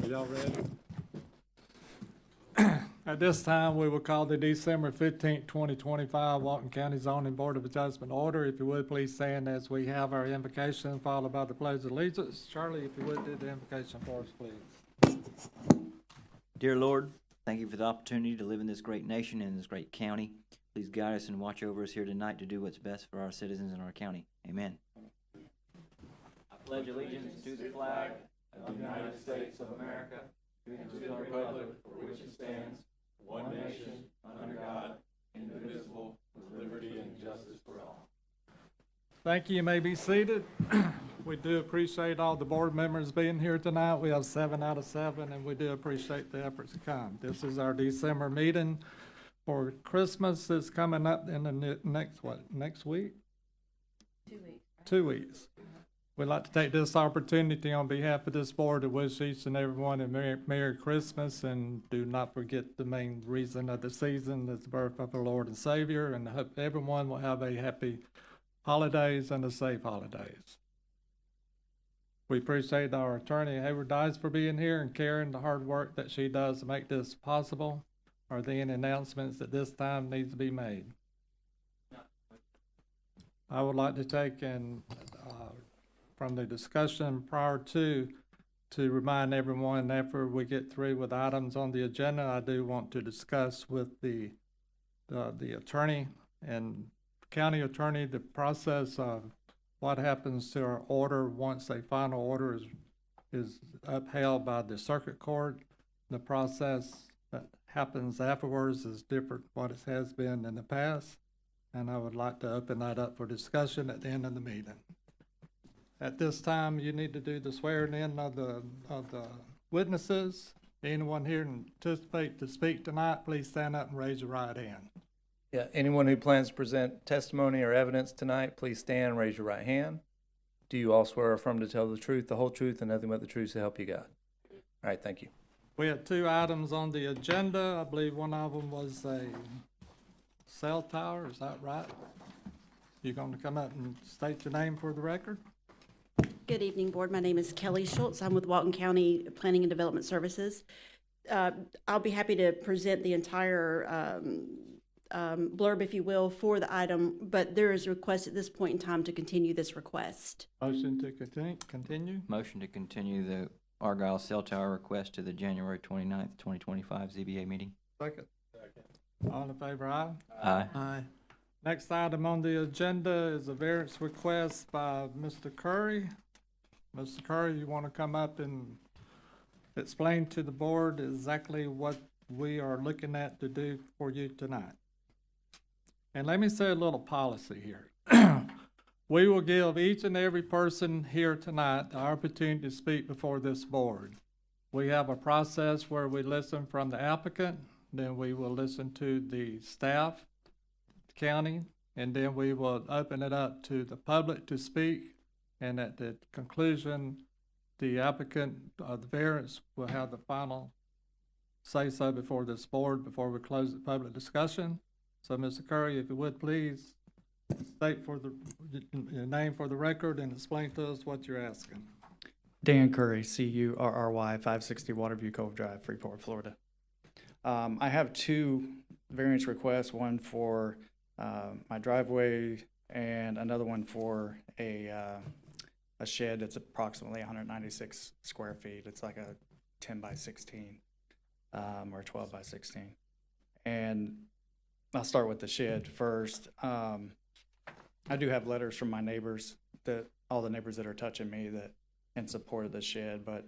Y'all ready? At this time, we will call the December 15th, 2025 Walton County Zoning Board of Adjustment order. If you would, please stand as we have our invocation followed by the Pledge of Allegiance. Charlie, if you would, do the invocation for us, please. Dear Lord, thank you for the opportunity to live in this great nation and this great county. Please guide us and watch over us here tonight to do what's best for our citizens in our county. Amen. I pledge allegiance to the flag of the United States of America, and to the republic for which it stands, one nation, under God, indivisible, with liberty and justice for all. Thank you. You may be seated. We do appreciate all the board members being here tonight. We have 7 out of 7, and we do appreciate the efforts to come. This is our December meeting for Christmas. Is coming up in the next week? 2 weeks. 2 weeks. We'd like to take this opportunity on behalf of this board to wish each and everyone a Merry Christmas, and do not forget the main reason of the season is the birth of our Lord and Savior, and I hope everyone will have a happy holidays and a safe holidays. We appreciate our attorney Hayward Dice for being here and Karen, the hard work that she does to make this possible. Are there any announcements at this time needs to be made? I would like to take and from the discussion prior to remind everyone after we get through with items on the agenda, I do want to discuss with the attorney and county attorney the process of what happens to our order once a final order is upheld by the circuit court. The process that happens afterwards is different what it has been in the past, and I would like to open that up for discussion at the end of the meeting. At this time, you need to do the swearing in of the witnesses. Anyone here anticipate to speak tonight, please stand up and raise your right hand. Yeah, anyone who plans to present testimony or evidence tonight, please stand and raise your right hand. Do you all swear or affirm to tell the truth, the whole truth, and nothing but the truth to help you God? All right, thank you. We have 2 items on the agenda. I believe one of them was a cell tower, is that right? You're going to come up and state your name for the record? Good evening, Board. My name is Kelly Schultz. I'm with Walton County Planning and Development Services. I'll be happy to present the entire blurb, if you will, for the item, but there is a request at this point in time to continue this request. Motion to continue? Motion to continue the Argyle Cell Tower request to the January 29th, 2025 ZBA meeting. Second. All in favor, aye? Aye. Aye. Next item on the agenda is a variance request by Mr. Curry. Mr. Curry, you want to come up and explain to the board exactly what we are looking at to do for you tonight? And let me say a little policy here. We will give each and every person here tonight the opportunity to speak before this board. We have a process where we listen from the applicant, then we will listen to the staff, the county, and then we will open it up to the public to speak. And at the conclusion, the applicant of the variance will have the final say-so before this board before we close the public discussion. So, Mr. Curry, if you would please state for your name for the record and explain to us what you're asking. Dan Curry, C-U-R-R-Y, 560 Waterview Cove Drive, Freeport, Florida. I have 2 variance requests, one for my driveway and another one for a shed that's approximately 196 square feet. It's like a 10 by 16 or 12 by 16. And I'll start with the shed first. I do have letters from my neighbors, all the neighbors that are touching me that in support of the shed. But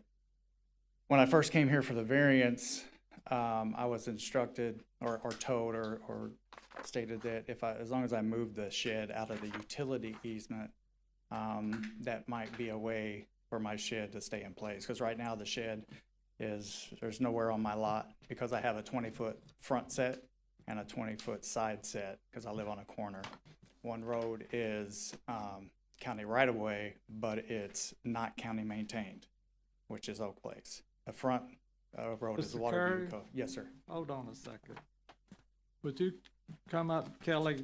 when I first came here for the variance, I was instructed or told or stated that as long as I moved the shed out of the utility easement, that might be a way for my shed to stay in place. Because right now the shed there's nowhere on my lot because I have a 20-foot front set and a 20-foot side set because I live on a corner. One road is county right-of-way, but it's not county maintained, which is Oak Place. The front road is Mr. Waterview Curry? Cove. Yes, sir. Hold on a second. Would you come up, Kelly,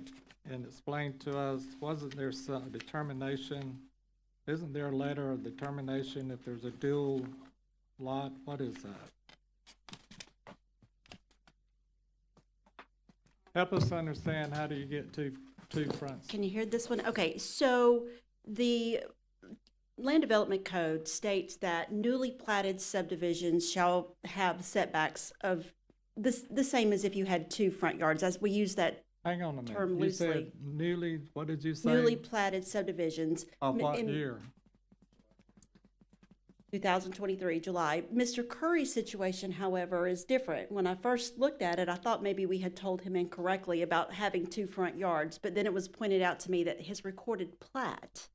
and explain to us, wasn't there some determination Isn't there a letter of determination if there's a dual lot? What is that? Help us understand, how do you get two fronts? Can you hear this one? Okay, so the Land Development Code states that newly platted subdivisions shall have setbacks of the same as if you had two front yards, as we use that Hang on a minute. term You said loosely. newly, what did you say? newly platted subdivisions. Of what in year? 2023, July. Mr. Curry's situation, however, is different. When I first looked at it, I thought maybe we had told him incorrectly about having two front yards, but then it was pointed out to me that his recorded plat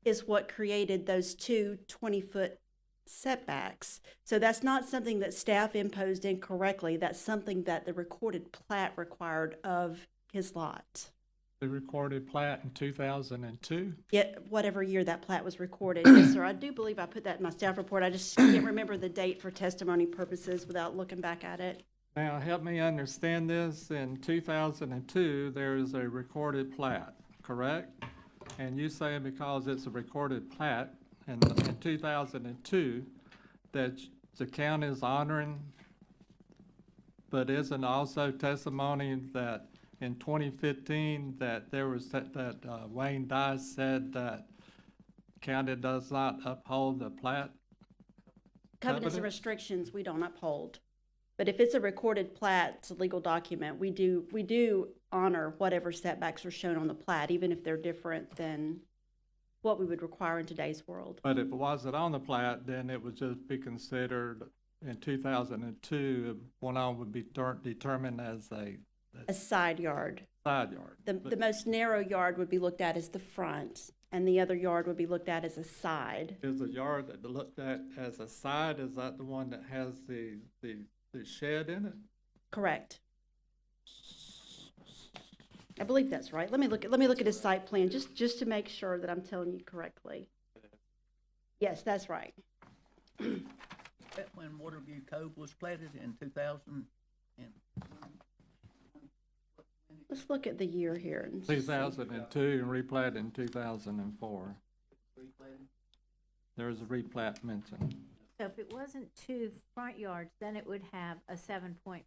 is what created those two 20-foot setbacks. So that's not something that staff imposed incorrectly. That's something that the recorded plat required of his lot. The recorded plat in 2002? Yet, whatever year that plat was recorded. Yes, sir, I do believe I put that in my staff report. I just can't remember the date for testimony purposes without looking back at it. Now, help me understand this. In 2002, there is a recorded plat, correct? And you say because it's a recorded plat in 2002, that the county is honoring, but isn't also testimony that in 2015, that there was that Wayne Dye said that county does not uphold the plat? Covenants and Covenant? restrictions, we don't uphold. But if it's a recorded plat, it's a legal document, we do honor whatever setbacks are shown on the plat, even if they're different than what we would require in today's world. But if it wasn't on the plat, then it would just be considered, in 2002, one on would be determined as a A side yard. side yard. The most narrow yard would be looked at as the front, and the other yard would be looked at as a side. Is the yard that looked at as a side, is that the one that has the shed in it? Correct. I believe that's right. Let me look at his site plan, just to make sure that I'm telling you correctly. Yes, that's right. That when Waterview Cove was platted in 2000 and Let's look at the year here. And see. 2002 and replat in 2004. There's a replat mentioned. So if it wasn't two front yards, then it would have a 7.5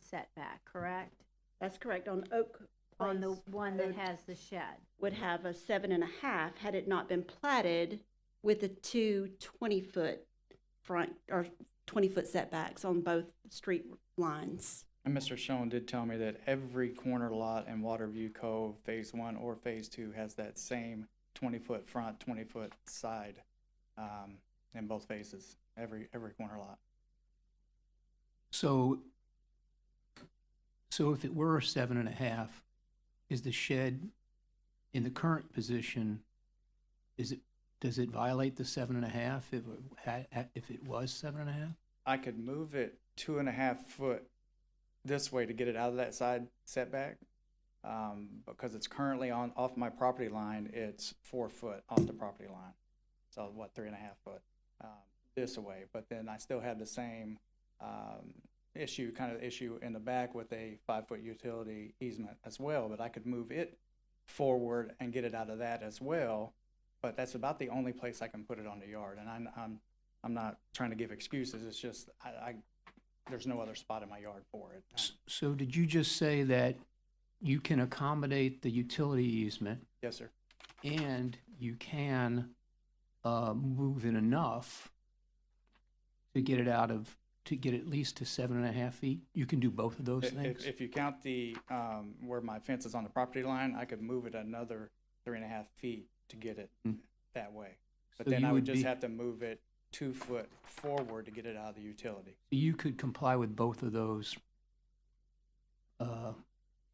setback, correct? That's correct. On Oak On the Place one that Road has the shed. would have a 7.5 had it not been platted with the two 20-foot front, or 20-foot setbacks on both street lines. And Mr. Schoen did tell me that every corner lot in Waterview Cove, Phase 1 or Phase 2, has that same 20-foot front, 20-foot side in both phases, every corner lot. So if it were 7.5, is the shed in the current position, does it violate the 7.5 if it was 7.5? I could move it 2.5 foot this way to get it out of that side setback. Because it's currently off my property line, it's 4 foot off the property line. So what, 3.5 foot this way. But then I still have the same issue in the back with a 5-foot utility easement as well. But I could move it forward and get it out of that as well. But that's about the only place I can put it on the yard. And I'm not trying to give excuses. It's just there's no other spot in my yard for it. So did you just say that you can accommodate the utility easement Yes, sir. and you can move it enough to get it to get at least to 7.5 feet? You can do both of those things? If you count the where my fence is on the property line, I could move it another 3.5 feet to get it that way. But So then you I would would just be- have to move it 2 foot forward to get it out of the utility. You could comply with both of those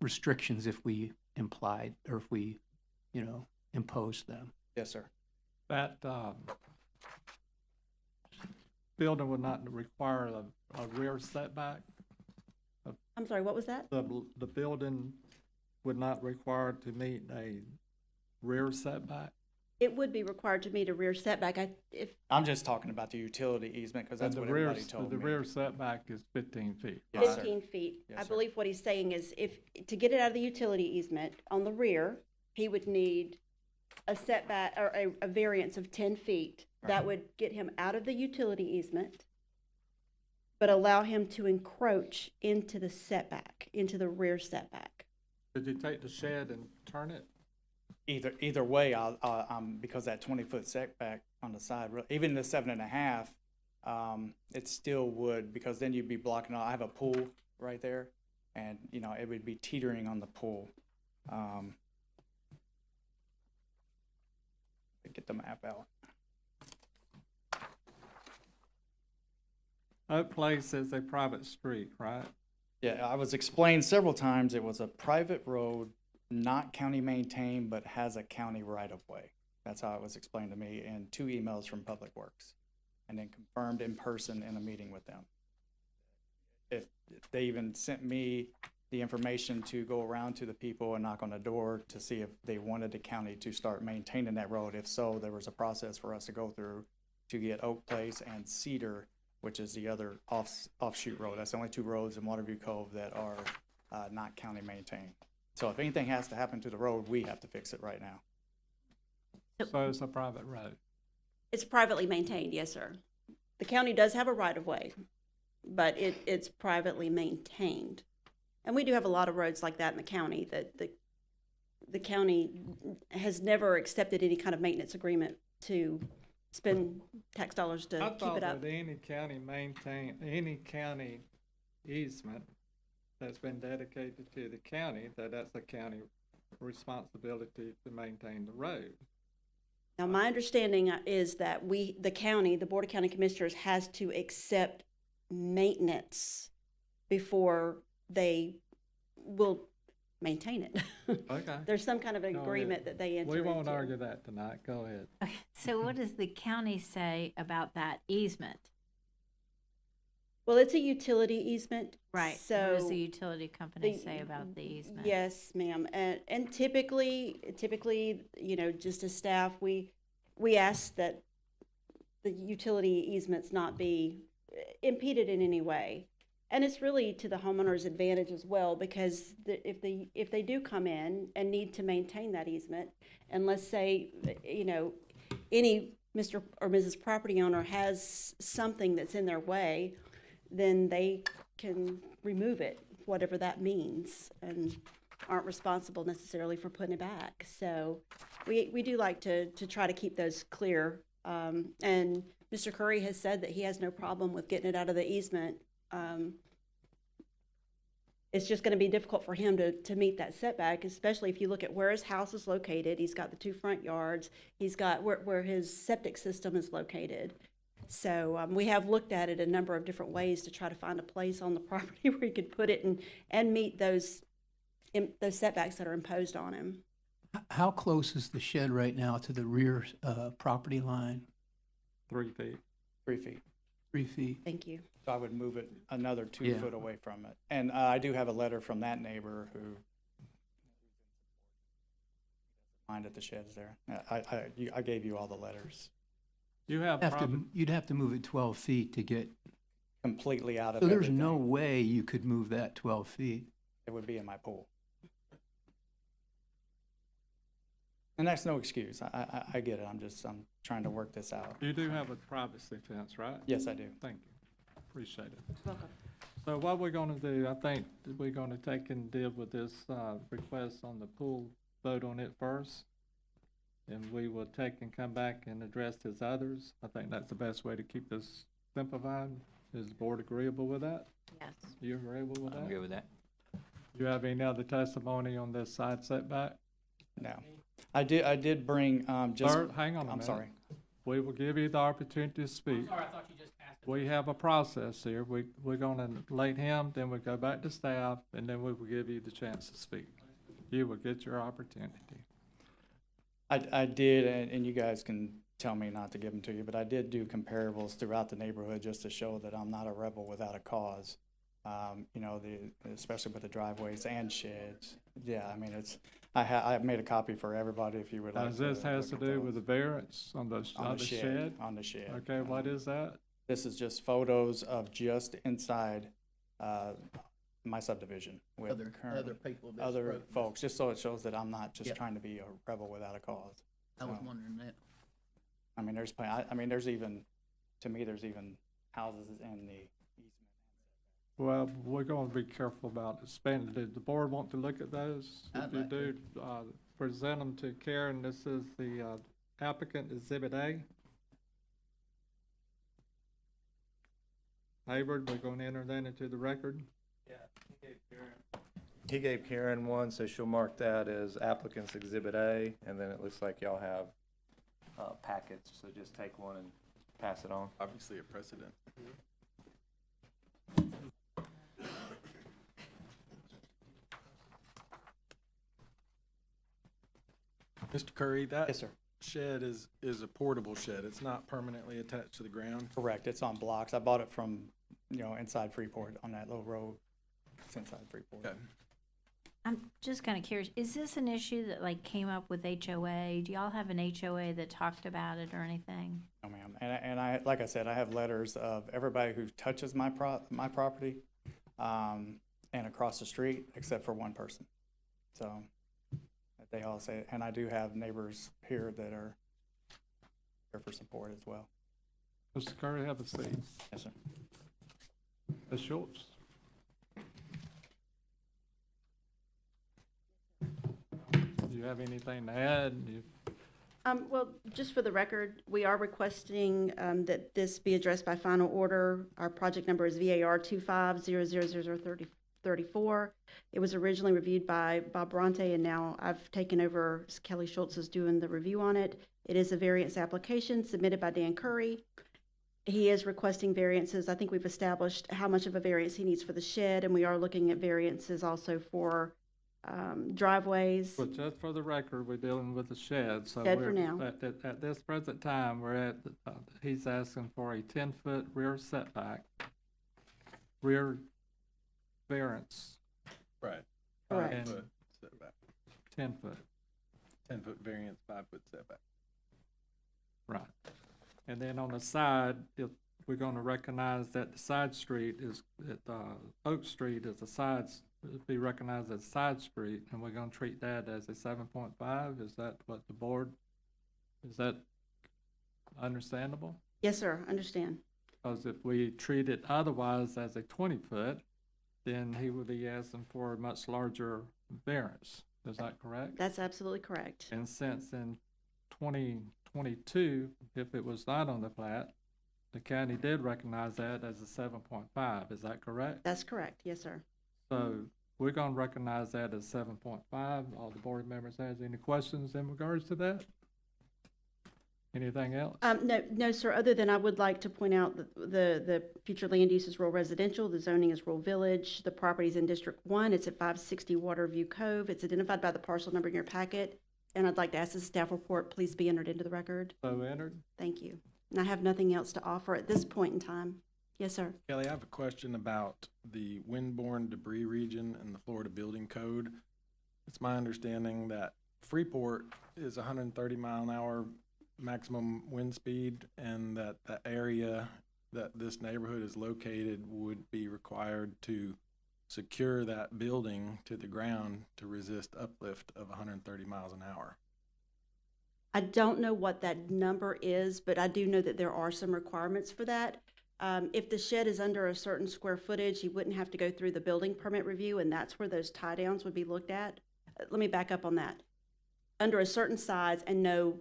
restrictions if we implied, or if we, imposed them. Yes, sir. That building would not require a rear setback? I'm sorry, what was that? The building would not require to meet a rear setback? It would be required to meet a rear setback. I'm just talking about the utility easement because that's And what everybody told the me. rear setback is 15 feet. Yes, sir. 15 feet. Yes, I sir. believe what he's saying is to get it out of the utility easement on the rear, he would need a setback or a variance of 10 feet. That Right. would get him out of the utility easement, but allow him to encroach into the setback, into the rear setback. Did you take the shed and turn it? Either way, because that 20-foot setback on the side, even the 7.5, it still would, because then you'd be blocking, I have a pool right there, and, you know, it would be teetering on the pool. Get the map out. Oak Place is a private street, right? Yeah, I was explained several times, it was a private road, not county maintained, but has a county right-of-way. That's how it was explained to me in 2 emails from Public Works, and then confirmed in person in a meeting with them. If they even sent me the information to go around to the people and knock on the door to see if they wanted the county to start maintaining that road. If so, there was a process for us to go through to get Oak Place and Cedar, which is the other offshoot road. That's the only 2 roads in Waterview Cove that are not county maintained. So if anything has to happen to the road, we have to fix it right now. So it's a private road. It's privately maintained, yes, sir. The county does have a right-of-way, but it's privately maintained. And we do have a lot of roads like that in the county that the county has never accepted any kind of maintenance agreement to spend tax dollars to I keep thought it up. that any county easement that's been dedicated to the county, that's a county responsibility to maintain the road. Now, my understanding is that the county, the Board of County Commissioners has to accept maintenance before they will maintain it. Okay. There's some kind of an Go agreement ahead. that they enter We won't into. argue that tonight. Go ahead. Okay, so what does the county say about that easement? Well, it's a utility easement. Right, So what does the utility company the- say about the easement? Yes, ma'am. And typically, you know, just as staff, we ask that the utility easements not be impeded in any way. And it's really to the homeowner's advantage as well, because if they do come in and need to maintain that easement, and let's say, you know, any Mr. or Mrs. property owner has something that's in their way, then they can remove it, whatever that means, and aren't responsible necessarily for putting it back. So we do like to try to keep those clear. And Mr. Curry has said that he has no problem with getting it out of the easement. It's just going to be difficult for him to meet that setback, especially if you look at where his house is located. He's got the 2 front yards. He's got where his septic system is located. So we have looked at it a number of different ways to try to find a place on the property where he could put it and meet those setbacks that are imposed on him. How close is the shed right now to the rear property line? 3 feet. 3 feet. 3 feet? Thank you. So I would move it another 2 Yeah. foot away from it. And I do have a letter from that neighbor who minded the sheds there. I gave you all the letters. You have You'd have to move it 12 feet to get, Completely out of so there's everything. no way you could move that 12 feet. It would be in my pool. And that's no excuse. I get it. I'm trying to work this out. You do have a privacy fence, right? Yes, I do. Thank you. Appreciate it. Welcome. So what we're gonna do, I think that we're gonna take and deal with this, request on the pool, vote on it first. And we will take and come back and address his others. I think that's the best way to keep this simplified. Is the board agreeable with that? Yes. You agreeable with that? I'm good with that. You have any other testimony on this side setback? No. I did bring, just, Sir, hang on a minute. I'm sorry. We will give you the opportunity to speak. I thought you just asked. We have a process here. We're gonna let him, then we go back to staff, and then we will give you the chance to speak. You will get your opportunity. I did, and you guys can tell me not to give them to you, but I did do comparables throughout the neighborhood just to show that I'm not a rebel without a cause. You know, especially with the driveways and sheds. Yeah, I mean, I made a copy for everybody if you would like. Now, this has to look at do with the those. variance on the shed? On the shed. Okay, what is that? This is just photos of just inside, my subdivision with Other current, people. that's other broken. folks, just so it shows that I'm not just Yep. trying to be a rebel without a cause. I was So, wondering that. I mean, there's even, to me, there's even houses in the easement. Well, we're gonna be careful about expanding. Did the board want to look at those? If I'd you like to. do, present them to Karen. This is the applicant, Exhibit A. Hayward, we're gonna enter that into the record. He gave Karen one, so she'll mark that as applicant's Exhibit A, and then it looks like y'all have packets, so just take one and pass it on. Obviously a precedent. Mr. Curry, Yes, that sir. shed is a portable shed. It's not permanently attached to the ground. Correct. It's on blocks. I bought it from, inside Freeport on that little road. It's inside Freeport. Okay. I'm just kind of curious, is this an issue that like came up with HOA? Do y'all have an HOA that talked about it or anything? No, ma'am. And I, like I said, I have letters of everybody who touches my property, and across the street, except for one person. So, they all say, and I do have neighbors here that are here for support as well. Mr. Curry, have a seat. Yes, sir. Ms. Schultz? Do you have anything to add? Well, just for the record, we are requesting that this be addressed by final order. Our project number is VAR 25000034. It was originally reviewed by Bob Bronte, and now I've taken over. Kelly Schultz is doing the review on it. It is a variance application submitted by Dan Curry. He is requesting variances. I think we've established how much of a variance he needs for the shed, and we are looking at variances also for driveways. But just for the record, we're dealing with the shed, so Shed for we're, now. at this present time, we're at, he's asking for a 10-foot rear setback, rear variance, Right. Correct. 5-foot setback. 10-foot, 10-foot variance, 5-foot setback. right. And then on the side, we're gonna recognize that the side street is, that, Oak Street is a be recognized as side street, and we're gonna treat that as a 7.5. Is that what the board, is that understandable? Yes, sir, understand. Because if we treat it otherwise as a 20-foot, then he would be asking for a much larger variance. Is that correct? That's absolutely correct. And since in 2022, if it was not on the plat, the county did recognize that as a 7.5. Is that correct? That's correct, yes, sir. So we're gonna recognize that as 7.5. All the board members has any questions in regards to that? Anything else? No, sir, other than I would like to point out that the future land use is rural residential, the zoning is rural village, the property's in District 1, it's at 560 Waterview Cove, it's identified by the parcel number in your packet, and I'd like to ask the staff report please be entered into the record. So entered? Thank you. And I have nothing else to offer at this point in time. Yes, sir. Kelly, I have a question about the windborne debris region and the Florida Building Code. It's my understanding that Freeport is 130 mile an hour maximum wind speed, and that the area that this neighborhood is located would be required to secure that building to the ground to resist uplift of 130 miles an hour. I don't know what that number is, but I do know that there are some requirements for that. If the shed is under a certain square footage, you wouldn't have to go through the building permit review, and that's where those tie downs would be looked at. Let me back up on that. Under a certain size and no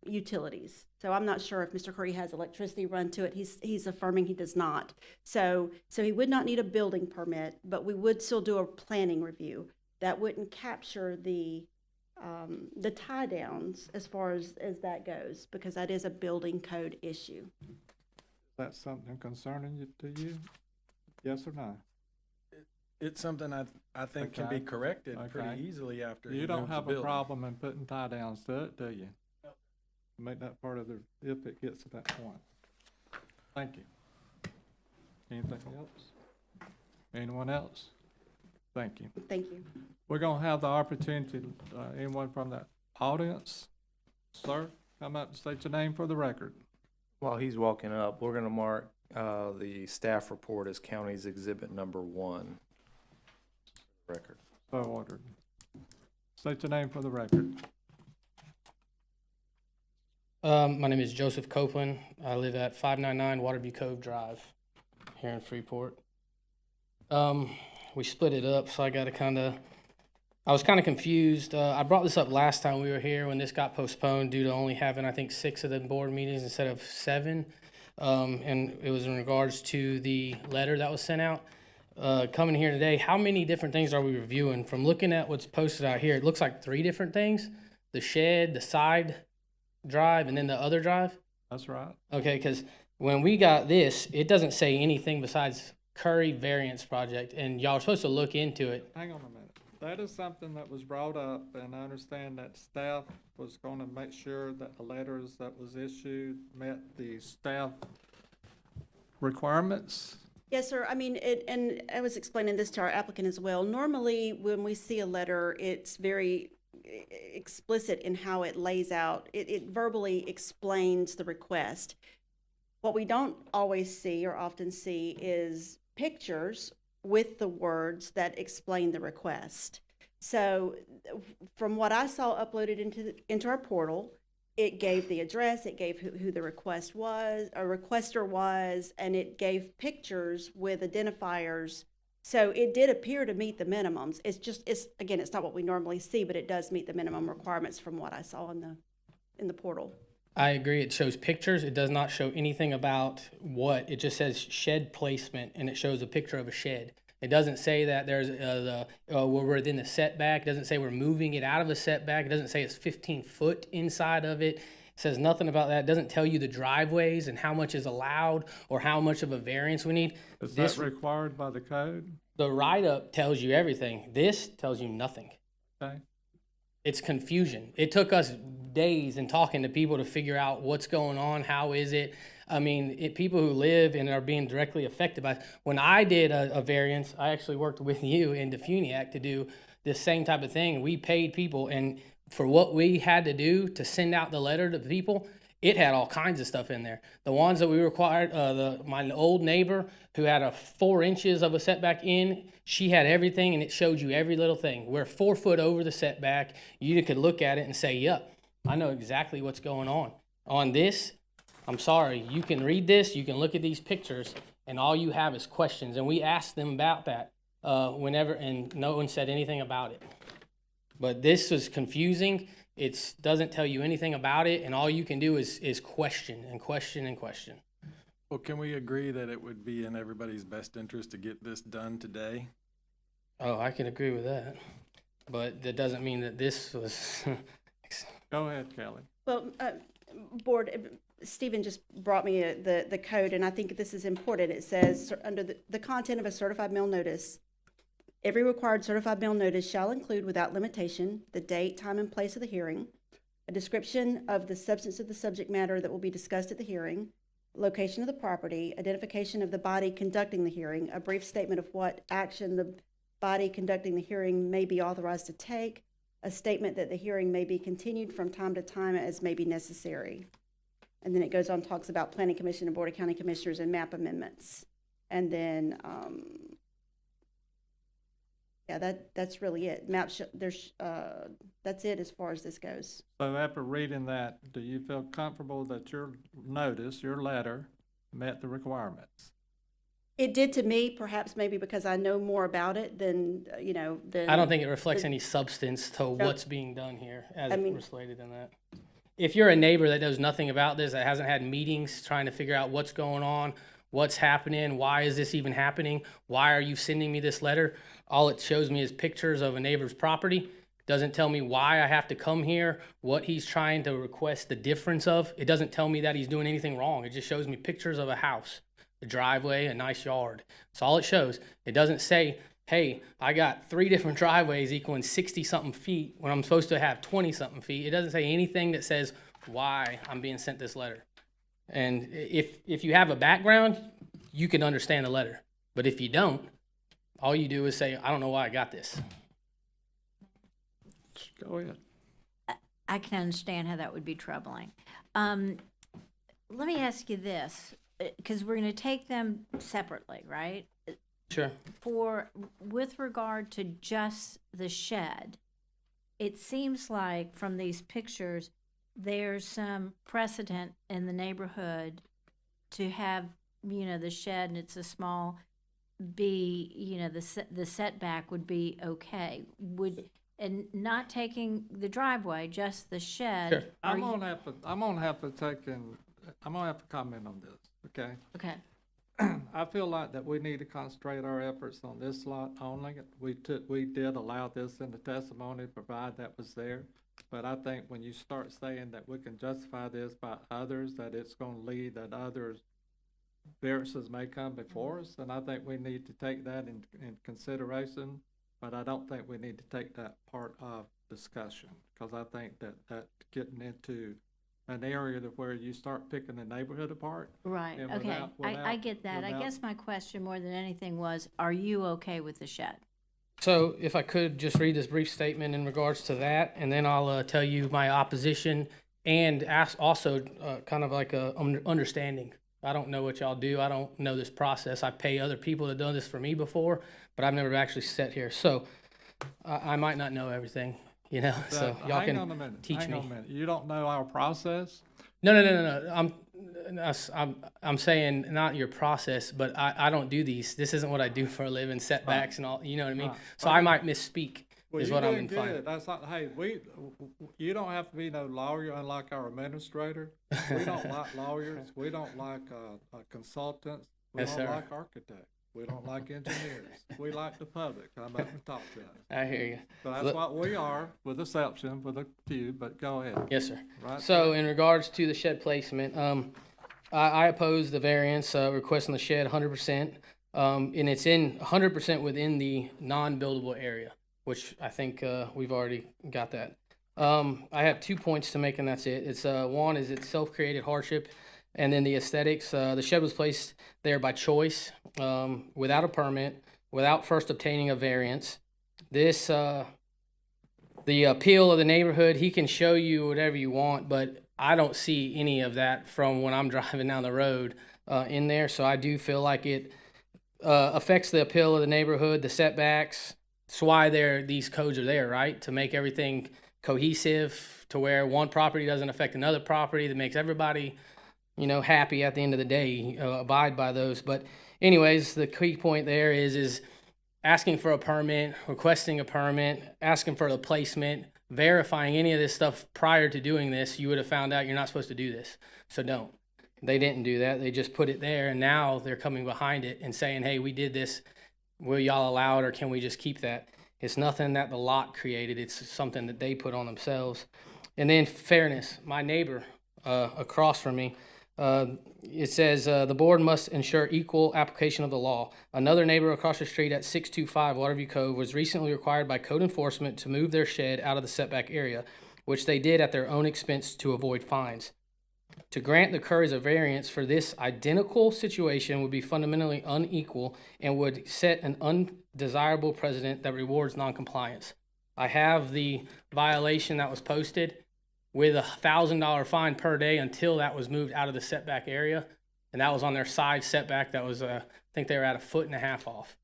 utilities. So I'm not sure if Mr. Curry has electricity run to it. He's affirming he does not. So he would not need a building permit, but we would still do a planning review. That wouldn't capture the tie downs as far as that goes, because that is a building code issue. Is that something concerning to you? Yes or no? It's something I think can be Okay. corrected Okay. pretty easily after he You don't moves the have a building. problem in putting tie downs to it, do you? Make that part of the, if it gets to that point. Thank you. Anything else? Anyone else? Thank you. Thank you. We're gonna have the opportunity, anyone from the audience? Sir, come up and state your name for the record. While he's walking up, we're gonna mark the staff report as county's exhibit number 1. Record. So ordered. State your name for the record. My name is Joseph Copeland. I live at 599 Waterview Cove Drive here in Freeport. We split it up, so I was kind of confused. I brought this up last time we were here when this got postponed due to only having, I think, 6 of the board meetings instead of 7. And it was in regards to the letter that was sent out. Coming here today, how many different things are we reviewing? From looking at what's posted out here, it looks like 3 different things. The shed, the side drive, and then the other drive. That's right. Okay, because when we got this, it doesn't say anything besides Curry variance project, and y'all are supposed to look into it. Hang on a minute. That is something that was brought up, and I understand that staff was gonna make sure that the letters that was issued met the staff requirements. Yes, sir. I mean, and I was explaining this to our applicant as well. Normally, when we see a letter, it's very explicit in how it lays out. It verbally explains the request. What we don't always see or often see is pictures with the words that explain the request. So from what I saw uploaded into our portal, it gave the address, it gave who the request was, a requester was, and it gave pictures with identifiers. So it did appear to meet the minimums. Again, it's not what we normally see, but it does meet the minimum requirements from what I saw in the portal. I agree. It shows pictures. It does not show anything about what. It just says shed placement, and it shows a picture of a shed. It doesn't say that there's we're within the setback. It doesn't say we're moving it out of a setback. It doesn't say it's 15 foot inside of it. It says nothing about that. It doesn't tell you the driveways and how much is allowed or how much of a variance we need. Is that required by the code? The write-up tells you everything. This tells you nothing. Okay. It's confusion. It took us days and talking to people to figure out what's going on, how is it. I mean, people who live and are being directly affected by it. When I did a variance, I actually worked with you in Defuniac to do this same type of thing. We paid people, and for what we had to do to send out the letter to people, it had all kinds of stuff in there. The ones that we required, my old neighbor who had a 4 inches of a setback in, she had everything, and it showed you every little thing. We're 4 foot over the setback. You could look at it and say, yep, I know exactly what's going on. On this, I'm sorry, you can read this, you can look at these pictures, and all you have is questions. And we asked them about that whenever, and no one said anything about it. But this was confusing. It doesn't tell you anything about it, and all you can do is question and question and question. Well, can we agree that it would be in everybody's best interest to get this done today? Oh, I can agree with that. But that doesn't mean that this was... Go ahead, Kelly. Well, Board, Stephen just brought me the code, and I think this is important. It says, under the content of a certified mail notice, every required certified mail notice shall include, without limitation, the date, time, and place of the hearing, a description of the substance of the subject matter that will be discussed at the hearing, location of the property, identification of the body conducting the hearing, a brief statement of what action the body conducting the hearing may be authorized to take, a statement that the hearing may be continued from time to time as may be necessary. And then it goes on, talks about Planning Commission and Board of County Commissioners and map amendments. And then, yeah, that's really it. That's it as far as this goes. So after reading that, do you feel comfortable that your notice, your letter, met the requirements? It did to me, perhaps maybe because I know more about it than, than. I don't think it reflects any substance to what's being done here as it was slated in that. If you're a neighbor that knows nothing about this, that hasn't had meetings trying to figure out what's going on, what's happening, why is this even happening, why are you sending me this letter, all it shows me is pictures of a neighbor's property. Doesn't tell me why I have to come here, what he's trying to request the difference of. It doesn't tell me that he's doing anything wrong. It just shows me pictures of a house, a driveway, a nice yard. That's all it shows. It doesn't say, hey, I got 3 different driveways equaling 60-something feet when I'm supposed to have 20-something feet. It doesn't say anything that says why I'm being sent this letter. And if you have a background, you can understand the letter. But if you don't, all you do is say, I don't know why I got this. Go ahead. I can understand how that would be troubling. Let me ask you this, because we're going to take them separately, right? Sure. With regard to just the shed, it seems like from these pictures, there's some precedent in the neighborhood to have, you know, the shed and it's a small, be, you know, the setback would be okay. And not taking the driveway, just the shed. Sure. are I'm you- gonna have to comment on this, okay? Okay, I feel like that we need to concentrate our efforts on this lot only. We did allow this in the testimony, provide that was there. But I think when you start saying that we can justify this by others, that it's gonna lead that others variances may come before us, and I think we need to take that in consideration. But I don't think we need to take that part of discussion, because I think that getting into an area to where you start picking the neighborhood apart. right, And okay. without- I get that. I without- guess my question more than anything was, are you okay with the shed? So if I could just read this brief statement in regards to that, and then I'll tell you my opposition and ask also kind of like a understanding. I don't know what y'all do. I don't know this process. I pay other people to do this for me before, but I've never actually sat here. So I might not know everything, you know, so But y'all hang on a can minute, teach hang on me. a minute. You don't know our process? No. I'm saying not your process, but I don't do these. This isn't what I do for a living, setbacks and all, you know what I mean? Right. So I might misspeak Well, is you're what I'm doing implying. good. That's not, hey, you don't have to be no lawyer, unlike our administrator. We don't like lawyers. We don't like consultants. We Yes, don't sir. like architects. We don't like engineers. We like the public. Come up and talk to us. I hear you. So that's Look- what we are, with exception, with a few, but go ahead. Yes, sir. Right? So in regards to the shed placement, I oppose the variance, requesting the shed 100%. And it's in 100% within the non-buildable area, which I think, we've already got that. I have 2 points to make, and that's it. It's, one is it's self-created hardship, and then the aesthetics. The shed was placed there by choice, without a permit, without first obtaining a variance. This, the appeal of the neighborhood, he can show you whatever you want, but I don't see any of that from when I'm driving down the road in there. So I do feel like it affects the appeal of the neighborhood, the setbacks. That's why these codes are there, right? To make everything cohesive, to where one property doesn't affect another property, that makes everybody, you know, happy at the end of the day, abide by those. But anyways, the key point there is asking for a permit, requesting a permit, asking for the placement, verifying any of this stuff prior to doing this. You would have found out you're not supposed to do this. So don't. They didn't do that. They just put it there, and now they're coming behind it and saying, hey, we did this. Will y'all allow it, or can we just keep that? It's nothing that the lot created. It's something that they put on themselves. And then fairness. My neighbor across from me, it says the board must ensure equal application of the law. Another neighbor across the street at 625 Waterview Cove was recently required by code enforcement to move their shed out of the setback area, which they did at their own expense to avoid fines. To grant the Currys a variance for this identical situation would be fundamentally unequal and would set an undesirable precedent that rewards noncompliance. I have the violation that was posted with a $1,000 fine per day until that was moved out of the setback area. And that was on their side setback. That was, I think they were at 1.5 feet off.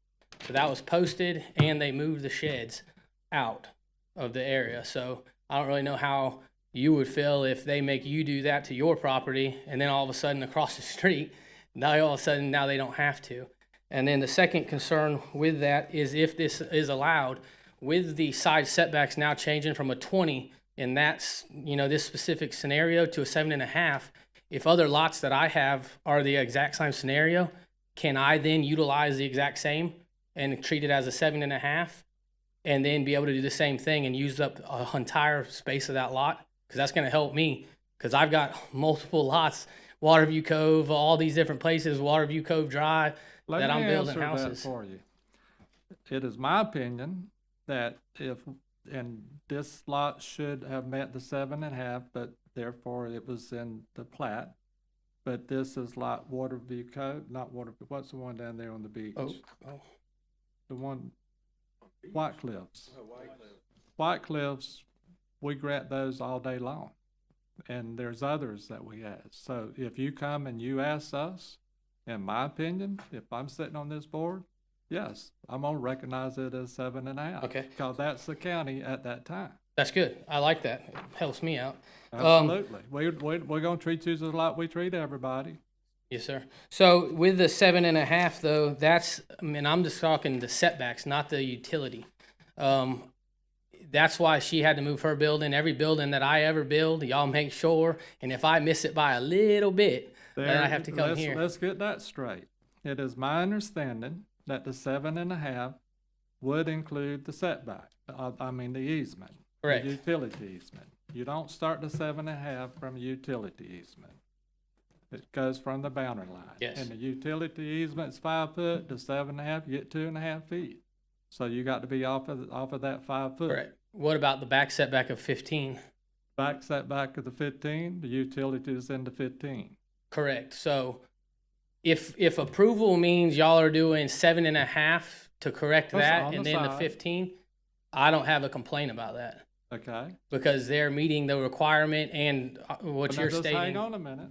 So that was posted, and they moved the sheds out of the area. So I don't really know how you would feel if they make you do that to your property, and then all of a sudden across the street, now all of a sudden now they don't have to. And then the second concern with that is if this is allowed, with the side setbacks now changing from a 20 in that's, you know, this specific scenario to a 7.5, if other lots that I have are the exact same scenario, can I then utilize the exact same and treat it as a 7.5 and then be able to do the same thing and use up an entire space of that lot? Because that's going to help me, because I've got multiple lots, Waterview Cove, all these different places, Waterview Cove Drive, that I'm building Let me answer that houses. for you. It is my opinion that and this lot should have met the 7.5, but therefore it was in the plat. But this is lot Waterview Cove, not Waterview, what's the one down there on the beach? Oh. The one, White Cliffs. White Cliffs, we grant those all day long. And there's others that we ask. So if you come and you ask us, in my opinion, if I'm sitting on this board, yes, I'm gonna recognize it as 7.5. Okay. Because that's the county at that time. That's good. I like that. It helps me out. Absolutely. We're gonna treat you just like we treat everybody. Yes, sir. So with the 7.5 though, that's, I mean, I'm just talking the setbacks, not the utility. That's why she had to move her building. Every building that I ever build, y'all make sure, and if I miss it by a little bit, then I have to come here. Let's get that straight. It is my understanding that the 7.5 would include the setback, I mean the easement. the Correct. Utility easement. You don't start the 7.5 from a utility easement. It goes from the boundary line. Yes. And the utility easement's 5 foot, the 7.5, you get 2.5 feet. So you got to be off of that 5 foot. Correct. What about the back setback of 15? Back setback of the 15, the utility is in the 15. Correct. So if approval means y'all are doing 7.5 to correct That's that, on and the then the side. 15, I don't have a complaint about that Okay? because they're meeting the requirement and what But now you're just stating. hang on a minute.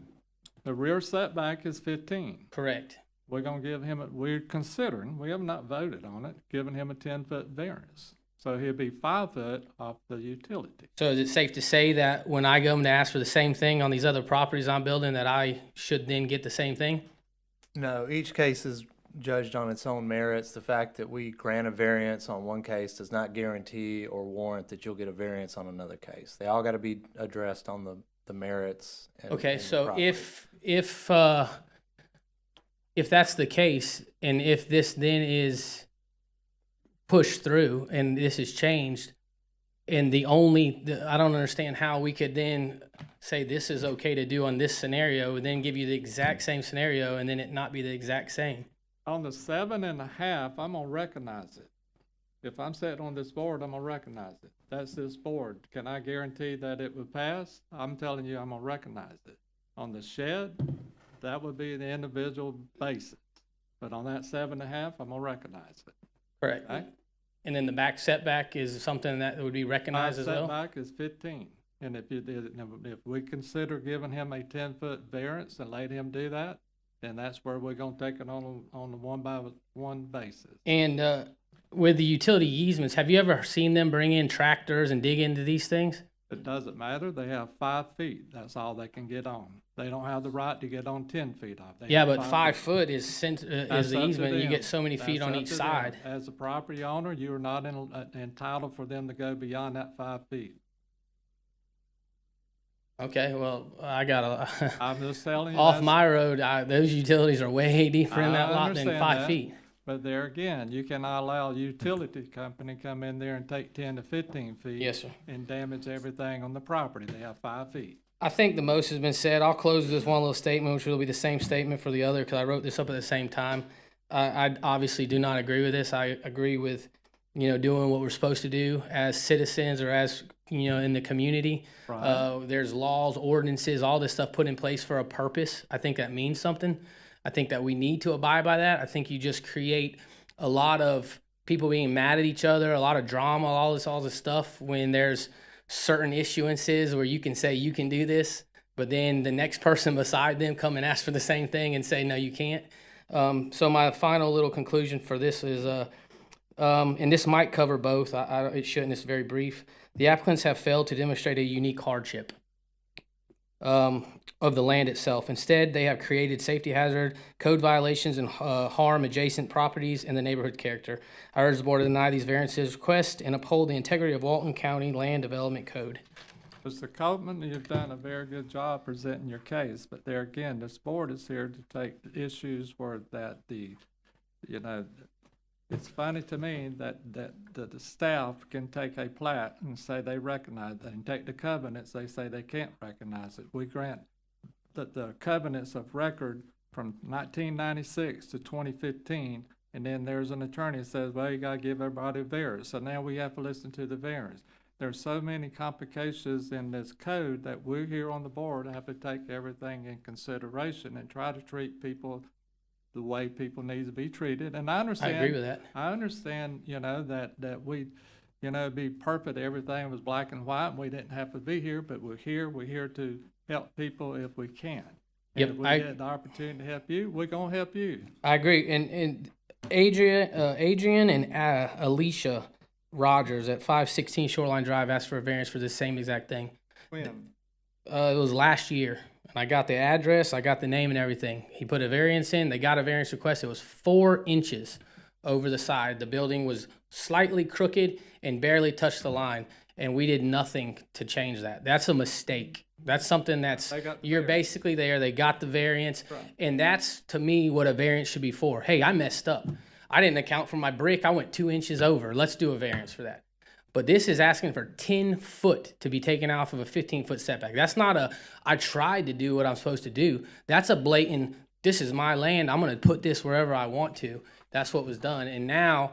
The rear setback is 15. Correct. We're gonna give him, we're considering, we have not voted on it, giving him a 10-foot variance. So he'll be 5 foot off the utility. So is it safe to say that when I go to ask for the same thing on these other properties I'm building, that I should then get the same thing? No, each case is judged on its own merits. The fact that we grant a variance on one case does not guarantee or warrant that you'll get a variance on another case. They all got to be addressed on the merits. Okay, and the so property. if that's the case, and if this then is pushed through and this is changed, and I don't understand how we could then say this is okay to do on this scenario, and then give you the exact same scenario, and then it not be the exact same. On the 7.5, I'm gonna recognize it. If I'm sitting on this board, I'm gonna recognize it. That's this board. Can I guarantee that it would pass? I'm telling you, I'm gonna recognize it. On the shed, that would be the individual basis. But on that 7.5, I'm gonna recognize it. Correct. Okay? And then the back setback is something that would be My recognized as well? setback is 15. And if we consider giving him a 10-foot variance and let him do that, then that's where we're gonna take it on the one-by-one basis. And with the utility easements, have you ever seen them bring in tractors and dig into these things? It doesn't matter. They have 5 feet. That's all they can get on. They don't have the right to get on 10 feet off. They Yeah, have but 5 feet. foot is That's the up to easement, and you them. get so many feet That's on up each to them. side. As a property owner, you are not entitled for them to go beyond that 5 feet. Okay, well, I got I'm just telling you. off that's- my road, those utilities are way deeper in that I lot than understand 5 that. feet. But there again, you cannot allow a utility company come in there and take 10 to 15 feet. Yes, sir. And damage everything on the property. They have 5 feet. I think the most has been said. I'll close with this one little statement, which will be the same statement for the other, because I wrote this up at the same time. I obviously do not agree with this. I agree with, doing what we're supposed to do as citizens or as, in the community. Right. There's laws, ordinances, all this stuff put in place for a purpose. I think that means something. I think that we need to abide by that. I think you just create a lot of people being mad at each other, a lot of drama, all this stuff when there's certain issuances where you can say you can do this, but then the next person beside them come and ask for the same thing and say, no, you can't. So my final little conclusion for this is, and this might cover both, it shouldn't, it's very brief. The applicants have failed to demonstrate a unique hardship of the land itself. Instead, they have created safety hazard, code violations, and harm adjacent properties and the neighborhood character. I urge the board to deny these variances requests and uphold the integrity of Walton County Land Development Code. Mr. Copeland, you've done a very good job presenting your case, but there again, this board is here to take the issues where it's funny to me that the staff can take a plat and say they recognize it, and take the covenants, they say they can't recognize it. We grant the covenants of record from 1996 to 2015, and then there's an attorney that says, well, you gotta give everybody a variance. So now we have to listen to the variance. There's so many complications in this code that we here on the board have to take everything in consideration and try to treat people the way people need to be treated. And I I understand. agree with that. I understand, that we, be perfect, everything was black and white, and we didn't have to be here, but we're here to help people if we can. Yep, And if we I- get the opportunity to help you, we're gonna help you. I agree. And Adrian and Alicia Rogers at 516 Shoreline Drive asked for a variance for the same exact thing. When? It was last year. And I got the address, I got the name and everything. He put a variance in, they got a variance request. It was 4 inches over the side. The building was slightly crooked and barely touched the line. And we did nothing to change that. That's a mistake. That's something that's, They got the you're variance. basically there, they got the variance. Right. And that's, to me, what a variance should be for. Hey, I messed up. I didn't account for my brick. I went 2 inches over. Let's do a variance for that. But this is asking for 10 foot to be taken off of a 15-foot setback. That's not a, I tried to do what I'm supposed to do. That's a blatant, this is my land. I'm going to put this wherever I want to. That's what was done. And now,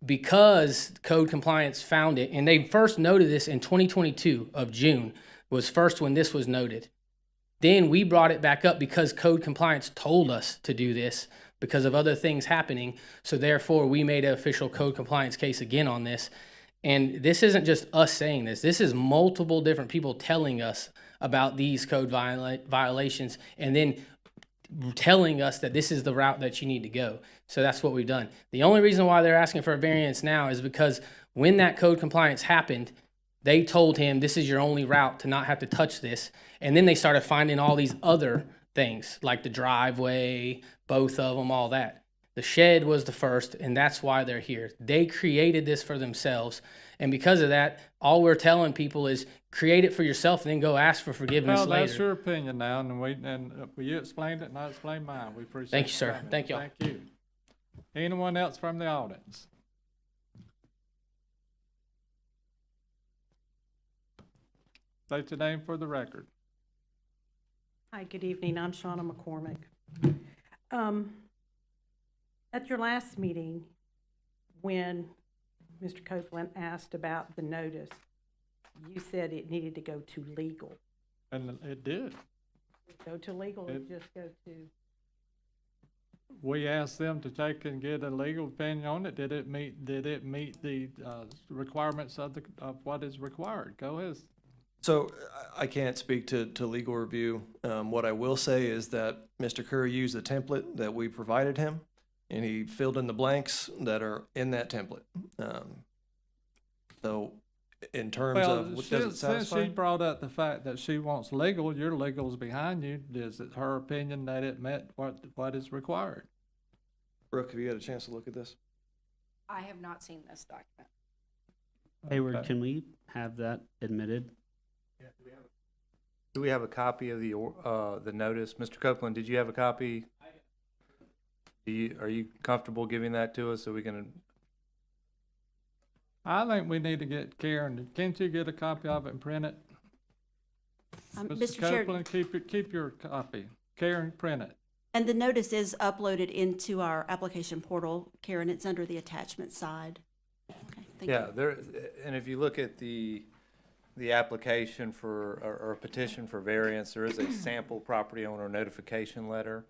because code compliance found it, and they first noted this in 2022 of June, was first when this was noted. Then we brought it back up because code compliance told us to do this because of other things happening. So therefore, we made an official code compliance case again on this. And this isn't just us saying this. This is multiple different people telling us about these code violations and then telling us that this is the route that you need to go. So that's what we've done. The only reason why they're asking for a variance now is because when that code compliance happened, they told him this is your only route to not have to touch this. And then they started finding all these other things like the driveway, both of them, all that. The shed was the first, and that's why they're here. They created this for themselves. And because of that, all we're telling people is create it for yourself and then go ask for forgiveness Well, that's later. your opinion now, and you explained it, and I explained mine. We appreciate Thank you, sir. coming. Thank y'all. Thank you. Anyone else from the audience? State your name for the record. Hi, good evening. I'm Shauna McCormick. At your last meeting, when Mr. Copeland asked about the notice, you said it needed to go to legal. And it did. Go to legal or just go to? We asked them to take and get a legal opinion on it. Did it meet the requirements of what is required? Go ahead. So I can't speak to legal review. What I will say is that Mr. Curry used the template that we provided him, and he filled in the blanks that are in that template. So in terms of, what does it Since satisfy? she brought up the fact that she wants legal, your legal's behind you. Is it her opinion that it met what is required? Brooke, have you had a chance to look at this? I have not seen this document. Hayward, Okay. can we have that admitted? Do we have a copy of the notice? Mr. Copeland, did you have a copy? Are you comfortable giving that to us so we can? I think we need to get Karen. Can't you get a copy of it and print it? Mr. Mr. Chair, Copeland, keep your copy. Karen, print it. and the notice is uploaded into our application portal. Karen, it's under the attachment side. Okay, thank you. Yeah, there, and if you look at the application for, or a petition for variance, there is a sample property owner notification letter,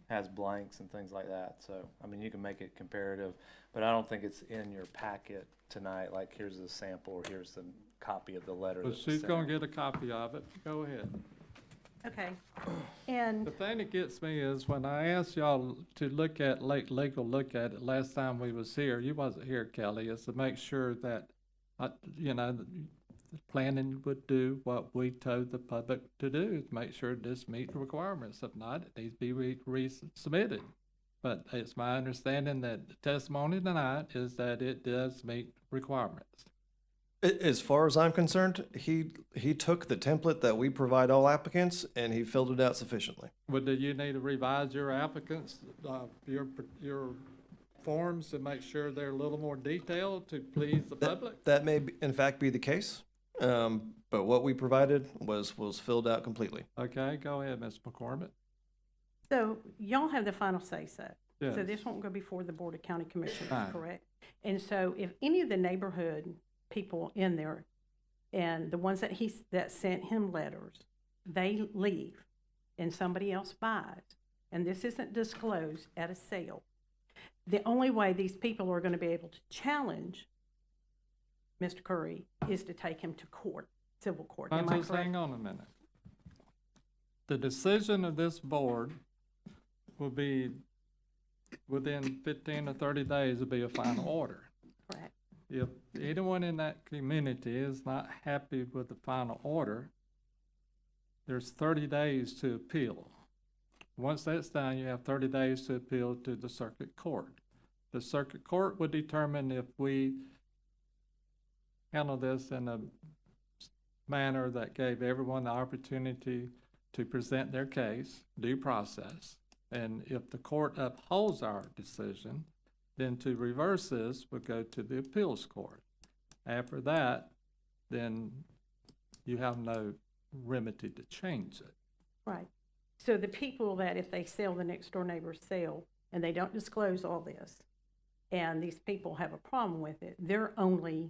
has blanks and things like that. So, I mean, you can make it comparative, but I don't think it's in your packet tonight, like here's a sample, or here's the copy of the letter. Well, that was she's sent. gonna get a copy of it. Go ahead. Okay. And The thing that gets me is when I asked y'all to look at, legal look at it last time we was here, you wasn't here, Kelly, is to make sure that, the planning would do what we told the public to do, to make sure this meet the requirements. If not, it needs to be resubmitted. But it's my understanding that the testimony tonight is that it does meet requirements. As far as I'm concerned, he took the template that we provide all applicants and he filled it out sufficiently. Well, do you need to revise your applicants, your forms to make sure they're a little more detailed to please the public? That may, in fact, be the case. But what we provided was filled out completely. Okay, go ahead, Ms. McCormick. so y'all have the final say-so. Yes. So this won't go before the Board of County Commissioners, Fine. correct? And so if any of the neighborhood people in there and the ones that sent him letters, they leave and somebody else buys, and this isn't disclosed at a sale, the only way these people are going to be able to challenge Mr. Curry is to take him to court, civil court. Am I Just correct? hang on a minute. The decision of this board will be, within 15 or 30 days, will be a final order. Correct. if anyone in that community is not happy with the final order, there's 30 days to appeal. Once that's done, you have 30 days to appeal to the circuit court. The circuit court would determine if we handle this in a manner that gave everyone the opportunity to present their case, due process. And if the court upholds our decision, then to reverse this would go to the appeals court. After that, then you have no remedy to change it. Right. So the people that if they sell, the next door neighbors sell, and they don't disclose all this, and these people have a problem with it, their only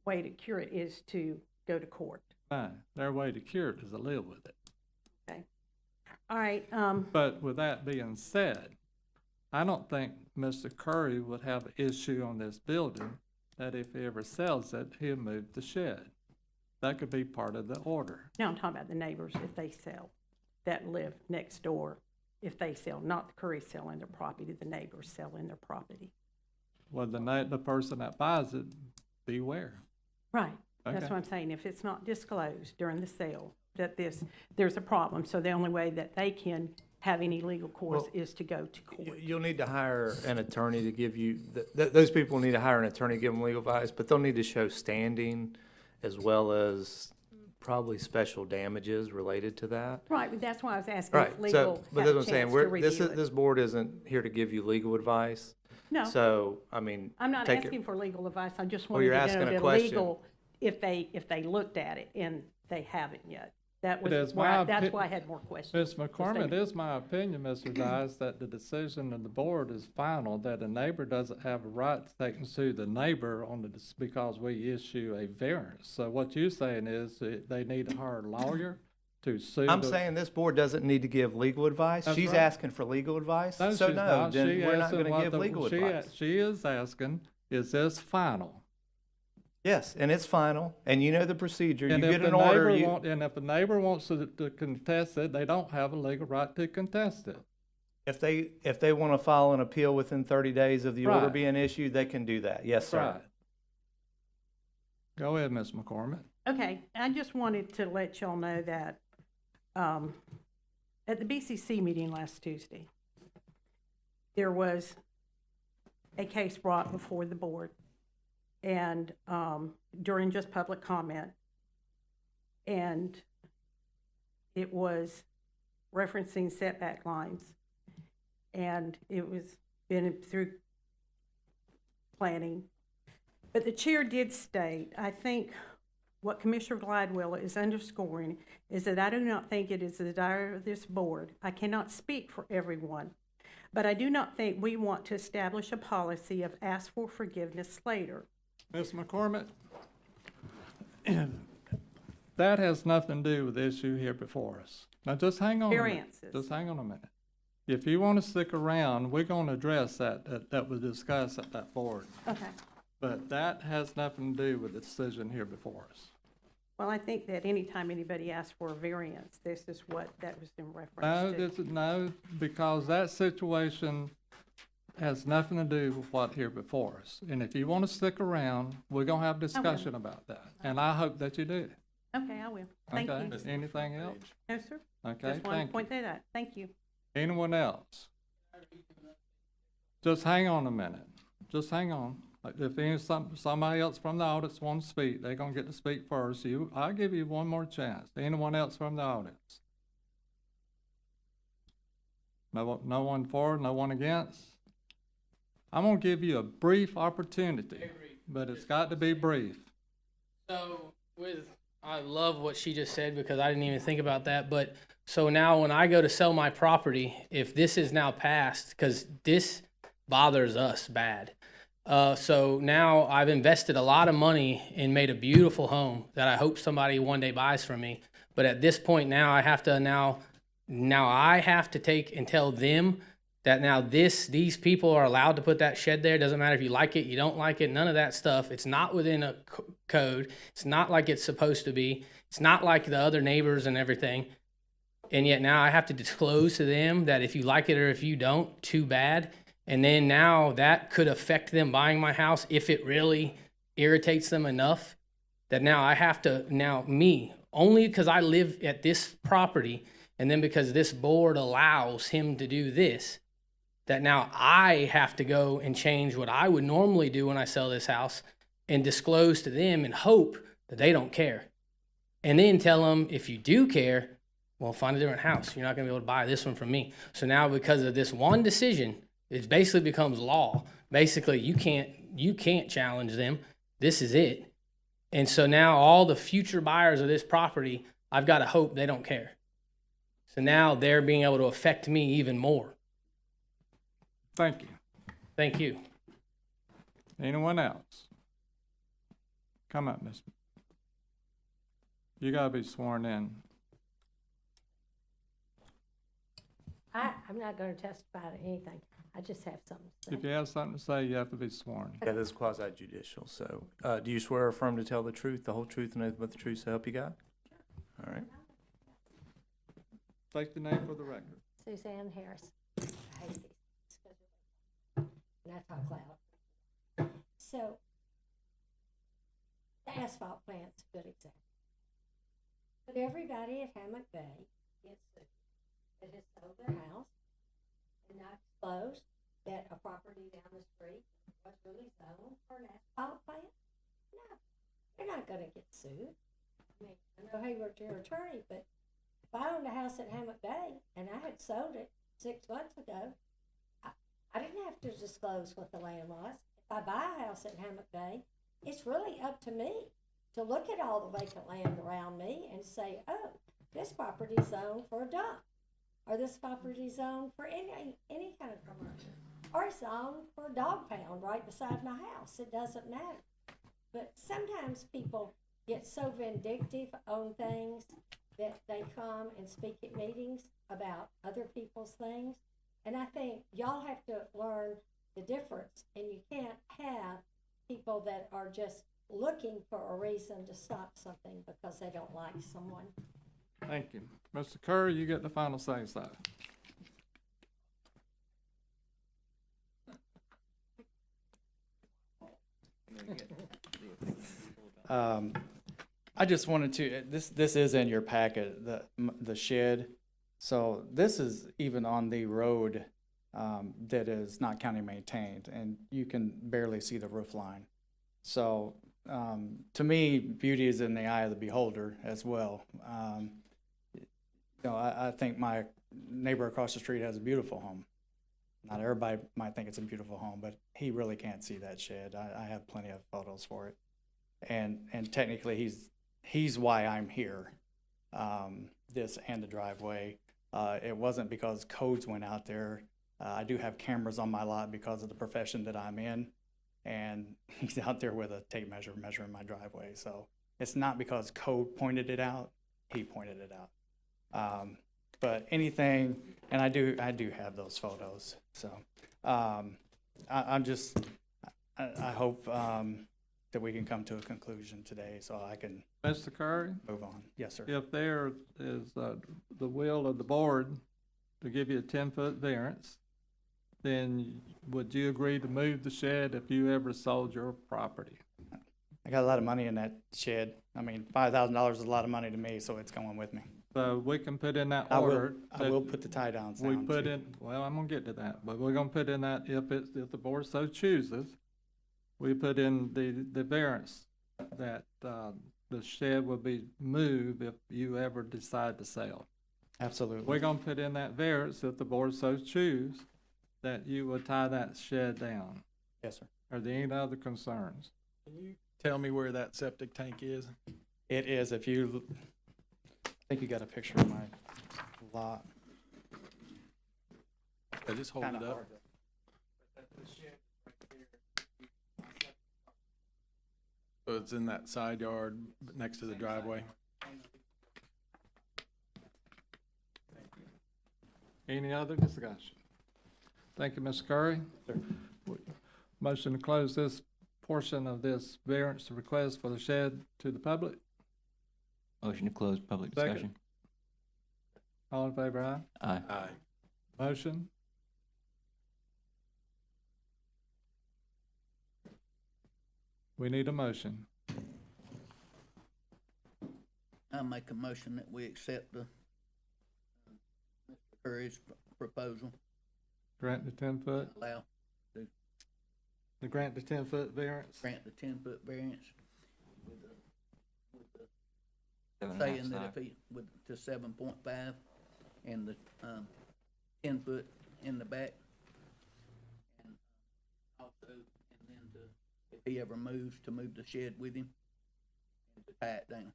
way to cure it is to go to court. Fine, their way to cure it is to live with it. Okay. All right, But with that being said, I don't think Mr. Curry would have an issue on this building that if he ever sells it, he'll move the shed. That could be part of the order. now I'm talking about the neighbors if they sell, that live next door, if they sell, not the Curry selling their property, the neighbors selling their property. Well, the person that buys it, beware. Right. That's Okay. what I'm saying. If it's not disclosed during the sale, that there's a problem. So the only way that they can have any legal course Well, is to go to court. You'll need to hire an attorney to give you, those people need to hire an attorney to give them legal advice, but they'll need to show standing as well as probably special damages related to that. Right, but that's why I was asking Right, if so, legal but had that's a what I'm saying, chance to this review it. this board isn't here to give you legal advice. No, So, I mean, I'm not take it- asking for legal advice. I just Well, wanted you're to asking know a the question. legal, if they looked at it and they haven't yet. That It is was my why, that's opi- why I had more questions. Ms. McCormick, it is my opinion, Mr. Dice, that the decision of the board is final, that a neighbor doesn't have a right to take and sue the neighbor on because we issue a variance. So what you're saying is that they need to hire a lawyer to sue I'm the- saying this board doesn't need to give legal advice. That's She's right. asking for legal advice. No, So she's no, not. then She we're not asking gonna what give the- legal she- advice. She is asking, is this final? Yes, and it's final, and you know the procedure. You And if get the an order, neighbor and if a neighbor wants to contest it, they don't have a legal right to contest it. if they want to file an appeal within 30 days of the order Right. being issued, they can do that. Yes, sir. Right. Go ahead, Ms. McCormick. Okay, I just wanted to let y'all know that, at the BCC meeting last Tuesday, there was a case brought before the board, and, during just public comment, and it was referencing setback lines, and it was been through planning. But the chair did state, I think what Commissioner Gladwell is underscoring is that I do not think it is the desire of this board. I cannot speak for everyone, but I do not think we want to establish a policy of ask for forgiveness later. Ms. McCormick, that has nothing to do with the issue here before us. Now, just hang on a minute. Variances. Just hang on a minute. If you want to stick around, we're going to address that was discussed at that board. Okay. But that has nothing to do with the decision here before us. Well, I think that anytime anybody asks for a variance, this is what that was in No, reference to. no, because that situation has nothing to do with what here before us. And if you want to stick around, we're going to have discussion about that. And I hope that you do. Okay, I will. Thank Okay, you. anything else? No, sir. Okay, Just wanted to thank you. point that out. Thank you. Anyone else? Just hang on a minute. Just hang on. Like, if somebody else from the audience wants to speak, they're gonna get to speak first. I'll give you one more chance. Anyone else from the audience? No one for, no one against? I'm gonna give you a brief opportunity, but it's got to be brief. So I love what she just said because I didn't even think about that. But so now when I go to sell my property, if this is now passed, because this bothers us bad. So now I've invested a lot of money and made a beautiful home that I hope somebody one day buys from me. But at this point now I have to now I have to take and tell them that now these people are allowed to put that shed there. Doesn't matter if you like it, you don't like it, none of that stuff. It's not within a code. It's not like it's supposed to be. It's not like the other neighbors and everything. And yet now I have to disclose to them that if you like it or if you don't, too bad. And then now that could affect them buying my house if it really irritates them enough that now I have to, only because I live at this property and then because this board allows him to do this, that now I have to go and change what I would normally do when I sell this house and disclose to them and hope that they don't care. And then tell them, if you do care, well, find a different house. You're not going to be able to buy this one from me. So now because of this one decision, it basically becomes law. Basically, you can't challenge them. This is it. And so now all the future buyers of this property, I've got to hope they don't care. So now they're being able to affect me even more. Thank you. Thank you. Anyone else? Come up, miss. You gotta be sworn in. I'm not gonna testify to anything. I just have something to say. If you have something to say, you have to be sworn. Yeah, this is quasi judicial, so, do you swear or affirm to tell the truth, the whole truth, and nothing but the truth, so help you God? All right. State the name for the record. Suzanne Harris. I hate these. And I talk loud. So, the asphalt plant's a good example. But everybody at Hammock Bay gets sued that has sold their house and not disclosed that a property down the street was really zoned for an asphalt plant. No, they're not gonna get sued. I mean, I know Hayward's your attorney, but if I owned a house at Hammock Bay and I had sold it 6 months ago, I didn't have to disclose what the land was. If I buy a house at Hammock Bay, it's really up to me to look at all the vacant land around me and say, oh, this property's zoned for a dump, or this property's zoned for any kind of commercial, or zoned for a dog pound right beside my house. It doesn't matter. But sometimes people get so vindictive on things that they come and speak at meetings about other people's things. And I think y'all have to learn the difference, and you can't have people that are just looking for a reason to stop something because they don't like someone. Thank you. Mr. Curry, you get the final say, so. I just wanted to, this is in your packet, the shed. So this is even on the road that is not county maintained, and you can barely see the roof line. So to me, beauty is in the eye of the beholder as well. I think my neighbor across the street has a beautiful home. Not everybody might think it's a beautiful home, but he really can't see that shed. I have plenty of photos for it. And technically he's why I'm here. This and the driveway. It wasn't because codes went out there. I do have cameras on my lot because of the profession that I'm in. And he's out there with a tape measure measuring my driveway. So it's not because code pointed it out, he pointed it out. But anything, and I do have those photos. So I hope that we can come to a conclusion today so I can Mr. Curry, move on. Yes, sir. if there is the will of the board to give you a 10-foot variance, then would you agree to move the shed if you ever sold your property? I got a lot of money in that shed. I mean, $5,000 is a lot of money to me, so it's going with me. So we can put in that I order. will put the tie downs We down. put too. in, well, I'm gonna get to that, but we're gonna put in that if the board so chooses, we put in the variance that, the shed will be moved if you ever decide to sell. Absolutely. We're gonna put in that variance if the board so choose, that you will tie that shed down. Yes, sir. Are there any other concerns? Can you tell me where that septic tank is? It is, if you, I think you got a picture of my lot. I just hold it Kinda up. hard to- So it's in that side yard next to the driveway. Any other discussion? Thank you, Mr. Curry. Sir. Motion to close this portion of this variance request for the shed to the public. Motion to close public Second. discussion. All in favor, aye? Aye. Aye. Motion? We need a motion. I make a motion that we accept the Mr. Curry's proposal, Grant the 10-foot, allow, the grant the 10-foot variance. grant the 10-foot variance with the 7.5 saying that side. if he, with, to 7.5 and the, 10-foot in the back. And also, and then to, if he ever moves, to move the shed with him and to tie it down.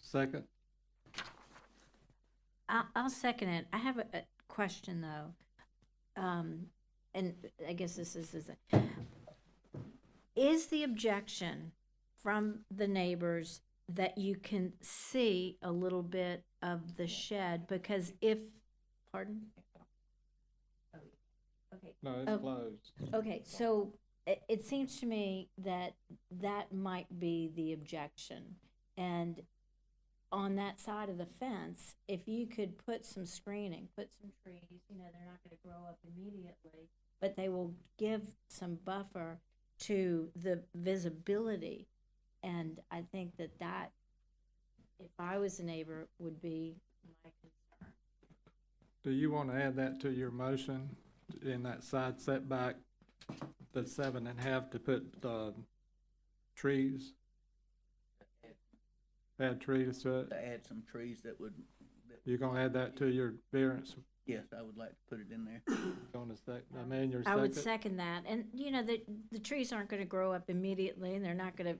Second, I'll second it. I have a question though. And I guess this is the objection from the neighbors that you can see a little bit of the shed? Because if, pardon? Okay. no, Oh. it's closed. Okay, so it seems to me that that might be the objection. And on that side of the fence, if you could put some screening, put some trees, you know, they're not gonna grow up immediately, but they will give some buffer to the visibility. And I think that that, if I was a neighbor, would be my concern. Do you want to add that to your motion in that side setback, the 7.5 to put, trees? Add trees to it? To add some trees that would, You're gonna add that to your variance yes, I would like to put it in there. on the sec, I mean, your I would second? second that, and you know, the trees aren't gonna grow up immediately, and they're not gonna,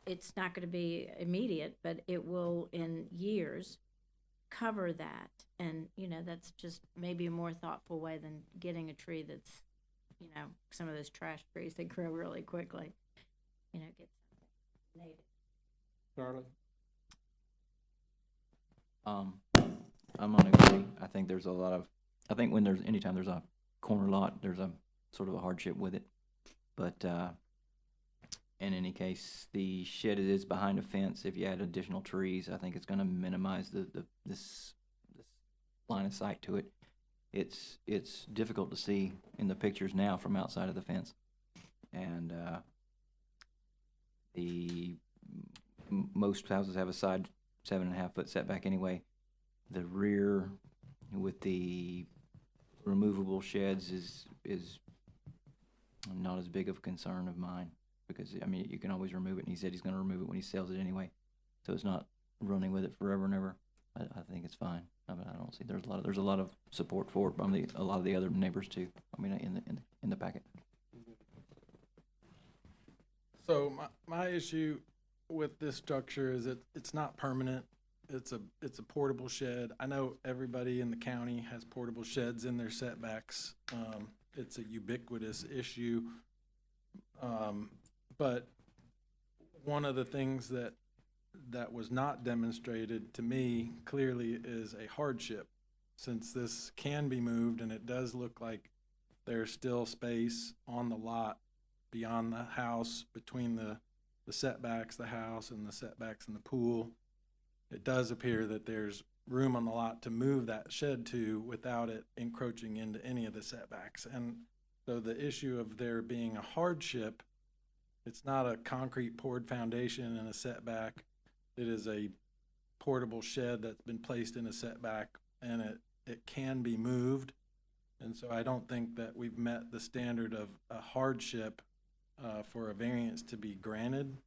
it's not gonna be immediate, but it will in years cover that, and, you know, that's just maybe a more thoughtful way than getting a tree that's, you know, some of those trash trees that grow really quickly, you know, get something native. Charlotte? I'm gonna agree. I think there's a lot of, I think when there's, anytime there's a corner lot, there's a sort of a hardship with it. But, in any case, the shed is behind a fence. If you add additional trees, I think it's gonna minimize this line of sight to it. It's difficult to see in the pictures now from outside of the fence. And, most houses have a side 7.5 foot setback anyway. The rear with the removable sheds is not as big of a concern of mine, because, I mean, you can always remove it, and he said he's gonna remove it when he sells it anyway. So it's not running with it forever and ever. I think it's fine. I mean, I don't see, there's a lot of support for it from a lot of the other neighbors too. I mean, in the packet. So my issue with this structure is it's not permanent. It's a portable shed. I know everybody in the county has portable sheds in their setbacks. It's a ubiquitous issue. But one of the things that was not demonstrated to me clearly is a hardship, since this can be moved, and it does look like there's still space on the lot beyond the house, between the setbacks, the house, and the setbacks in the pool. It does appear that there's room on the lot to move that shed to without it encroaching into any of the setbacks. And so the issue of there being a hardship, it's not a concrete poured foundation in a setback. It is a portable shed that's been placed in a setback, and it can be moved. And so I don't think that we've met the standard of a hardship for a variance to be granted.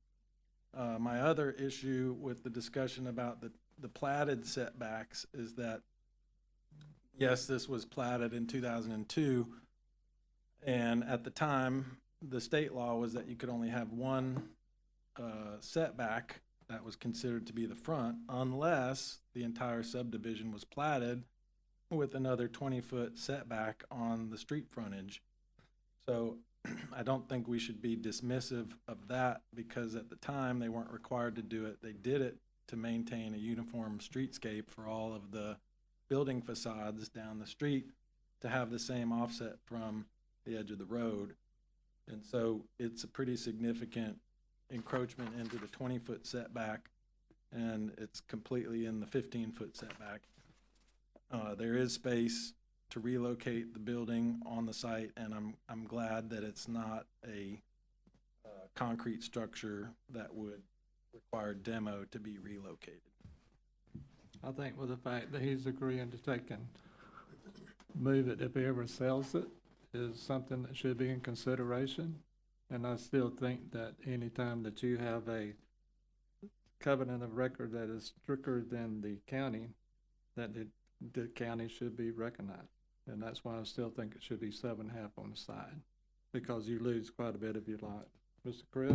My other issue with the discussion about the platted setbacks is that, yes, this was platted in 2002, and at the time, the state law was that you could only have one setback that was considered to be the front, unless the entire subdivision was platted with another 20-foot setback on the street frontage. So I don't think we should be dismissive of that, because at the time they weren't required to do it. They did it to maintain a uniform streetscape for all of the building facades down the street, to have the same offset from the edge of the road. And so it's a pretty significant encroachment into the 20-foot setback, and it's completely in the 15-foot setback. There is space to relocate the building on the site, and I'm glad that it's not a concrete structure that would require demo to be relocated. I think with the fact that he's agreeing to take and move it if he ever sells it is something that should be in consideration. And I still think that any time that you have a covenant of record that is stricter than the county, that the county should be recognized. And that's why I still think it should be 7.5 on the side, because you lose quite a bit of your lot. Mr. Chris?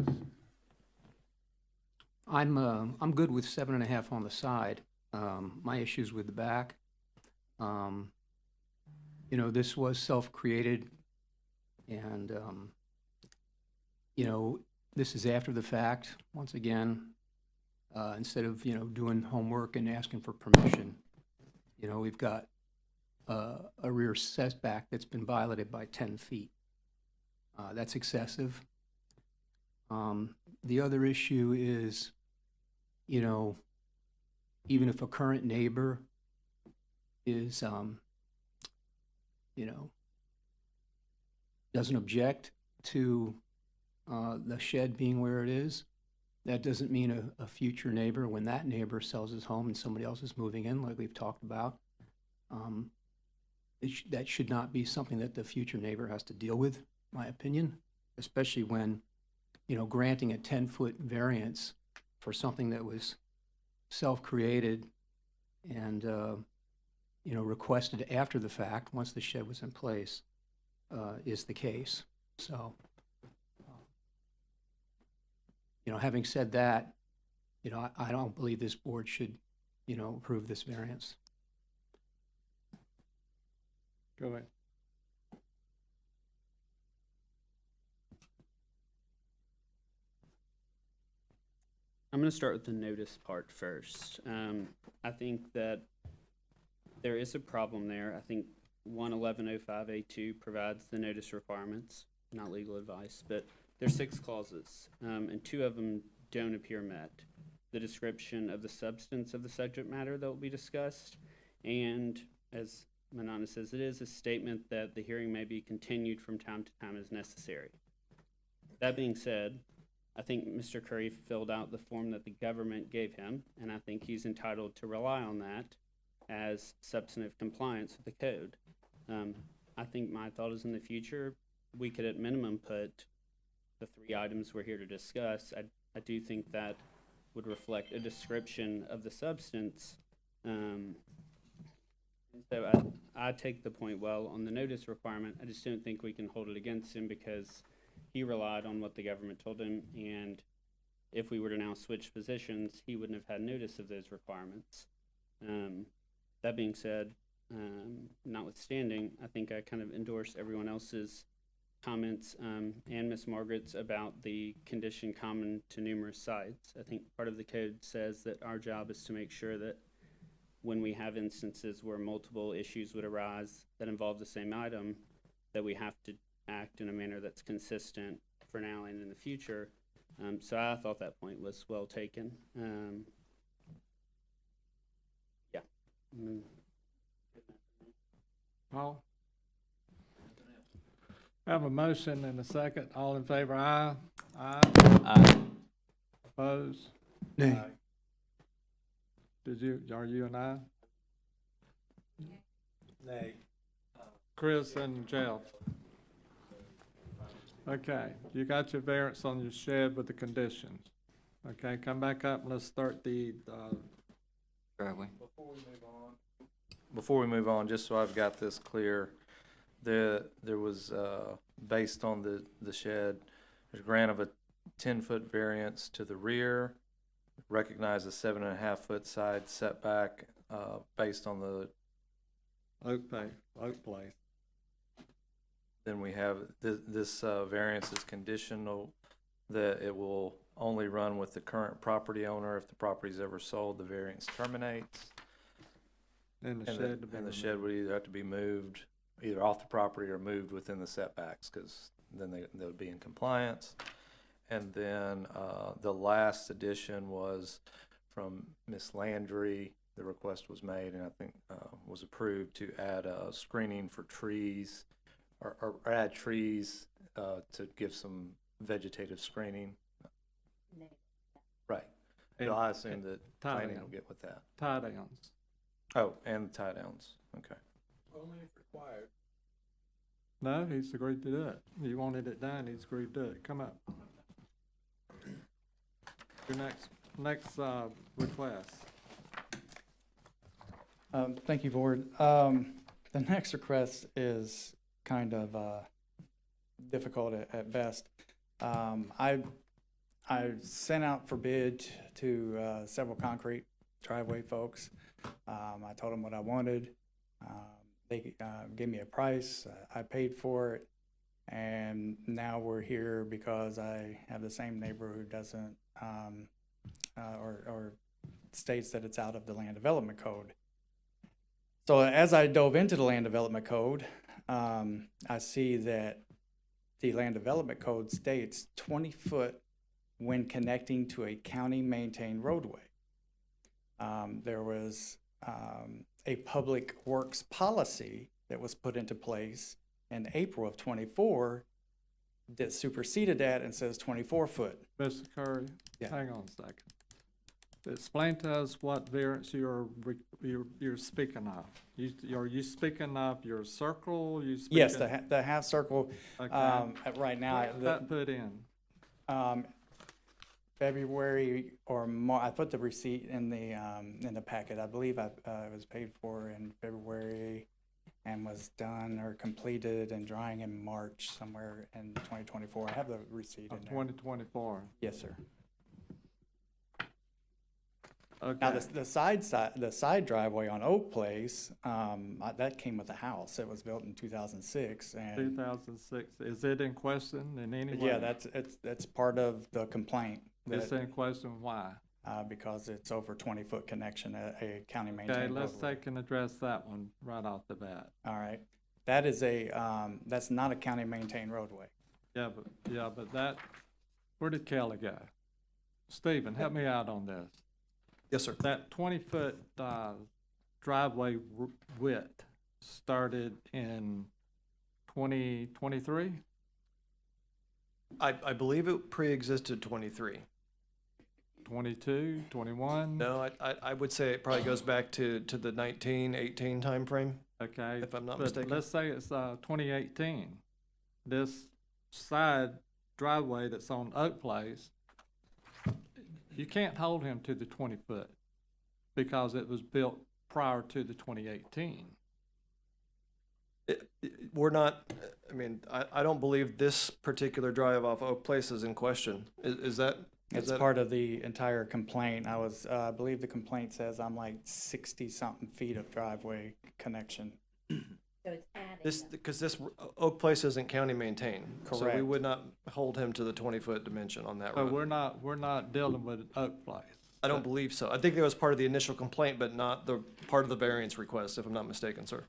I'm good with 7.5 on the side. My issue's with the back. You know, this was self-created, and, you know, this is after the fact, once again. Instead of, you know, doing homework and asking for permission, you know, we've got a rear setback that's been violated by 10 feet. That's excessive. The other issue is, you know, even if a current neighbor is, you know, doesn't object to the shed being where it is, that doesn't mean a future neighbor, when that neighbor sells his home and somebody else is moving in, like we've talked about, that should not be something that the future neighbor has to deal with, in my opinion, especially when, you know, granting a 10-foot variance for something that was self-created and, you know, requested after the fact, once the shed was in place, is the case. So, you know, having said that, you know, I don't believe this board should, you know, approve this variance. Go ahead. I'm going to start with the notice part first. I think that there is a problem there. I think 11105A2 provides the notice requirements, not legal advice, but there's 6 clauses, and 2 of them don't appear met. The description of the substance of the subject matter that will be discussed, and as Manana says, it is a statement that the hearing may be continued from time to time as necessary. That being said, I think Mr. Curry filled out the form that the government gave him, and I think he's entitled to rely on that as substantive compliance with the code. I think my thought is in the future, we could at minimum put the 3 items we're here to discuss. I do think that would reflect a description of the substance. So I take the point well on the notice requirement. I just don't think we can hold it against him because he relied on what the government told him, and if we were to now switch positions, he wouldn't have had notice of those requirements. That being said, notwithstanding, I think I kind of endorse everyone else's comments and Ms. Margaret's about the condition common to numerous sites. I think part of the code says that our job is to make sure that when we have instances where multiple issues would arise that involve the same item, that we have to act in a manner that's consistent for now and in the future. So I thought that point was well taken. Yeah. Paul? Have a motion and a second. All in favor, aye? Aye. Aye. Opposed? Nay. Are you an aye? Nay. Chris and Jeff. Okay, you got your variance on your shed with the conditions. Okay, come back up and let's start the, Driveway. Before we move on, just so I've got this clear, there was, based on the shed, there's a grant of a 10-foot variance to the rear, recognize a 7.5-foot side setback, based on the, Oak Place. then we have, this variance is conditional that it will only run with the current property owner. If the property's ever sold, the variance terminates. And the And shed to the, be and the removed. shed would either have to be moved, either off the property or moved within the setbacks, because then they would be in compliance. And then, the last addition was from Miss Landry, the request was made and I think, was approved to add, screening for trees or add trees, to give some vegetative screening. Right. And- So I assume that tie planning will down. get with that. Tie downs. Oh, and tie downs. Okay. Only if required. No, he's agreed to do it. You wanted it done, he's agreed to do it. Come up. Your next request. Thank you, Board. The next request is kind of difficult at best. I sent out for bid to several concrete driveway folks. I told them what I wanted. They gave me a price. I paid for it. And now we're here because I have the same neighbor who doesn't, or states that it's out of the land development code. So as I dove into the land development code, I see that the land development code states 20 foot when connecting to a county maintained roadway. There was a public works policy that was put into place in April of 24 that superseded that and says 24 foot. Mr. Curry, Yeah. hang on a second. Explain to us what variance you're speaking of. Are you speaking of your circle? You speaking? Yes, the half circle, Okay. right now, When was that put in? February or I put the receipt in the packet. I believe it was paid for in February and was done or completed and drying in March somewhere in 2024. I have the receipt in there. 2024. Yes, sir. Okay. Now, the side driveway on Oak Place, that came with the house. It was built in 2006 and 2006. Is it in question in any way? yeah, that's part of the complaint. It's That, in question why? because it's over 20-foot connection, a county Okay, maintained let's roadway. take and address that one right off the bat. All right. That is that's not a county maintained roadway. Yeah, but that, where did Kelly go? Stephen, help me out on this. Yes, sir. That 20-foot driveway width started in 2023? I believe it pre-existed 23. 22, 21? No, I would say it probably goes back to the 1918 timeframe, Okay. if I'm not But mistaken. let's say it's 2018. This side driveway that's on Oak Place, you can't hold him to the 20 foot because it was built prior to the 2018. We're not, I mean, I don't believe this particular drive off Oak Place is in question. Is that? It's part of the entire complaint. I believe the complaint says I'm like 60-something feet of driveway connection. So it's adding. Because this Oak Place isn't county maintained. So we Correct. would not hold him to the 20-foot dimension on that So road. we're not dealing with Oak Place. I don't believe so. I think that was part of the initial complaint, but not the part of the variance request, if I'm not mistaken, sir.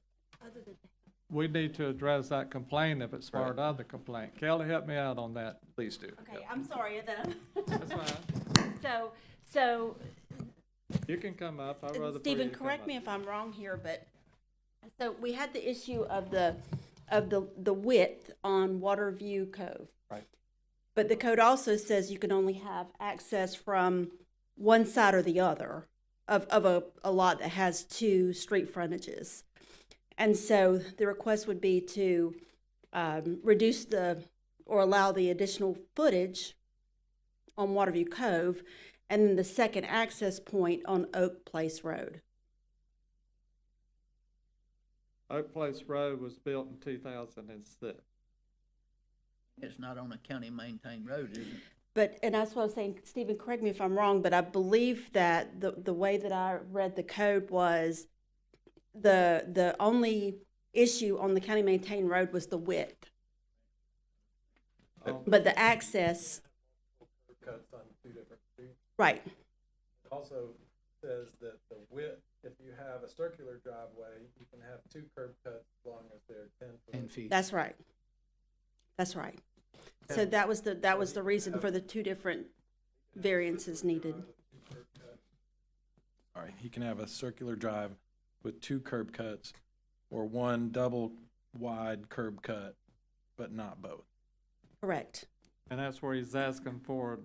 We need to address that complaint if it's part of the complaint. Kelly, help me out on that. Please do. Okay, I'm sorry that That's fine. So, You can come up. I'd rather. for Stephen, you to come correct up. me if I'm wrong here, but, so we had the issue of the width on Waterview Cove. Right. But the code also says you can only have access from one side or the other of a lot that has two street frontages. And so the request would be to reduce or allow the additional footage on Waterview Cove, and then the second access point on Oak Place Road. Oak Place Road was built in 2006. It's not on a county maintained road, is it? But, and that's what I was saying, Stephen, correct me if I'm wrong, but I believe that the way that I read the code was the only issue on the county maintained road was the width. But the access, Cuts on two different streets. right, It also says that the width, if you have a circular driveway, you can have two curb cuts as long as they're 10 foot. 10 feet. that's right. That's right. So that was the reason for the two different variances needed. he can have a circular drive with 2 curb cuts or 1 double wide curb cut, but not both. Correct. And that's where he's asking for,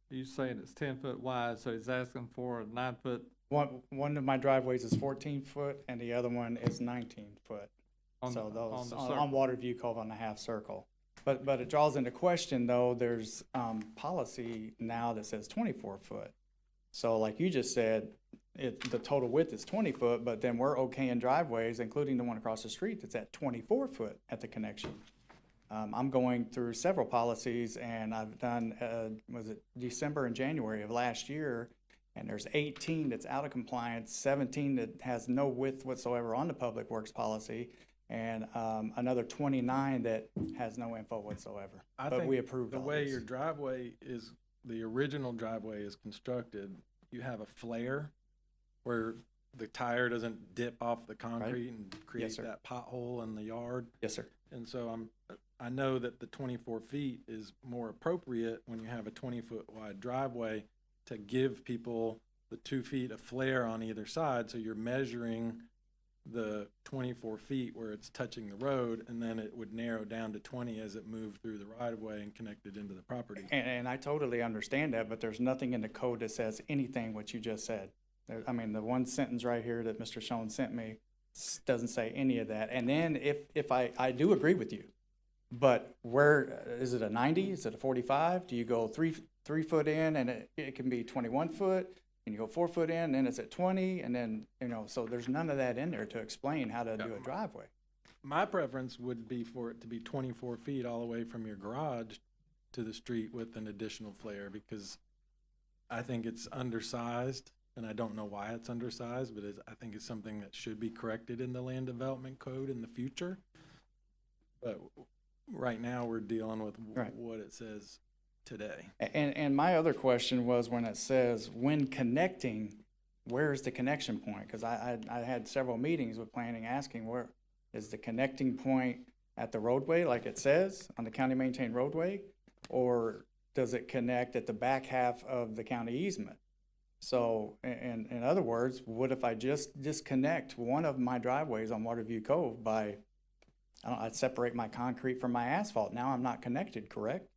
you saying it's 10 foot wide, so he's asking for a 9 foot One of my driveways is 14 foot and the other one is 19 foot. on, So those, the on circle. Waterview Cove on the half circle. But it draws into question though, there's, policy now that says 24 foot. So like you just said, the total width is 20 foot, but then we're okaying driveways, including the one across the street that's at 24 foot at the connection. I'm going through several policies and I've done, was it December and January of last year? And there's 18 that's out of compliance, 17 that has no width whatsoever on the public works policy, and another 29 that has no info whatsoever. I But think we approved the all way these. your driveway is, the original driveway is constructed, you have a flare where the tire doesn't dip off the concrete and create sir. that pothole in the yard. Yes, sir. And so I know that the 24 feet is more appropriate when you have a 20-foot wide driveway to give people the 2 feet of flare on either side. So you're measuring the 24 feet where it's touching the road, and then it would narrow down to 20 as it moved through the right of way and connected into the property. And I totally understand that, but there's nothing in the code that says anything what you just said. I mean, the one sentence right here that Mr. Schoen sent me doesn't say any of that. And then if I do agree with you, but where, is it a 90? Is it a 45? Do you go three foot in and it can be 21 foot? And you go 4 foot in, and it's at 20, and then, so there's none of that in there to explain how to do a driveway. My preference would be for it to be 24 feet all the way from your garage to the street with an additional flare, because I think it's undersized, and I don't know why it's undersized, but I think it's something that should be corrected in the land development code in the future. But right now, we're dealing with Right. what it says today. And my other question was when it says, when connecting, where's the connection point? Because I had several meetings with planning asking, where is the connecting point at the roadway, like it says, on the county maintained roadway? Or does it connect at the back half of the county easement? So, in other words, what if I just disconnect one of my driveways on Waterview Cove by, I'd separate my concrete from my asphalt. Now I'm not connected, correct?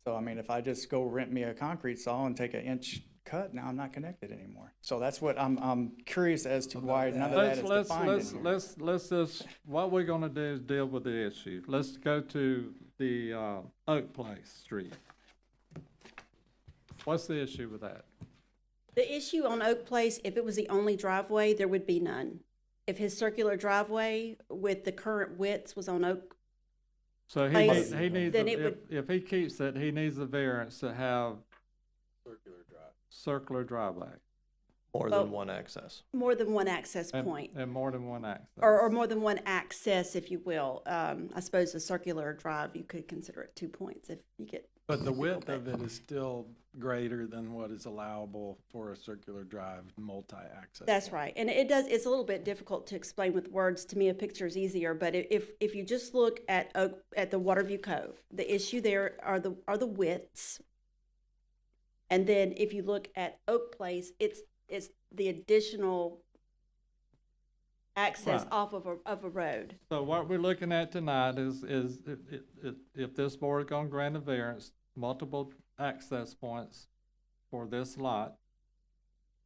So, I mean, if I just go rent me a concrete saw and take an inch cut, now I'm not connected anymore. So that's what I'm curious as to why none of that is defined in here. Let's just, what we're gonna do is deal with the issue. Let's go to the, Oak Place Street. What's the issue with that? The issue on Oak Place, if it was the only driveway, there would be none. If his circular driveway with the current widths was on Oak, So Place, he needs, then it if he keeps it, he needs a variance to have Circular drive. circular driveway. More Well- than one access. more than one access And- point. And more than one access. Or more than one access, if you will. I suppose a circular drive, you could consider it 2 points if you get. But the width of it is still greater than what is allowable for a circular drive multi-access. That's point. right. And it's a little bit difficult to explain with words. To me, a picture is easier, but if you just look at the Waterview Cove, the issue there are the widths. And then if you look at Oak Place, it's the additional access Right. off of a road. So what we're looking at tonight is if this board is gonna grant a variance, multiple access points for this lot.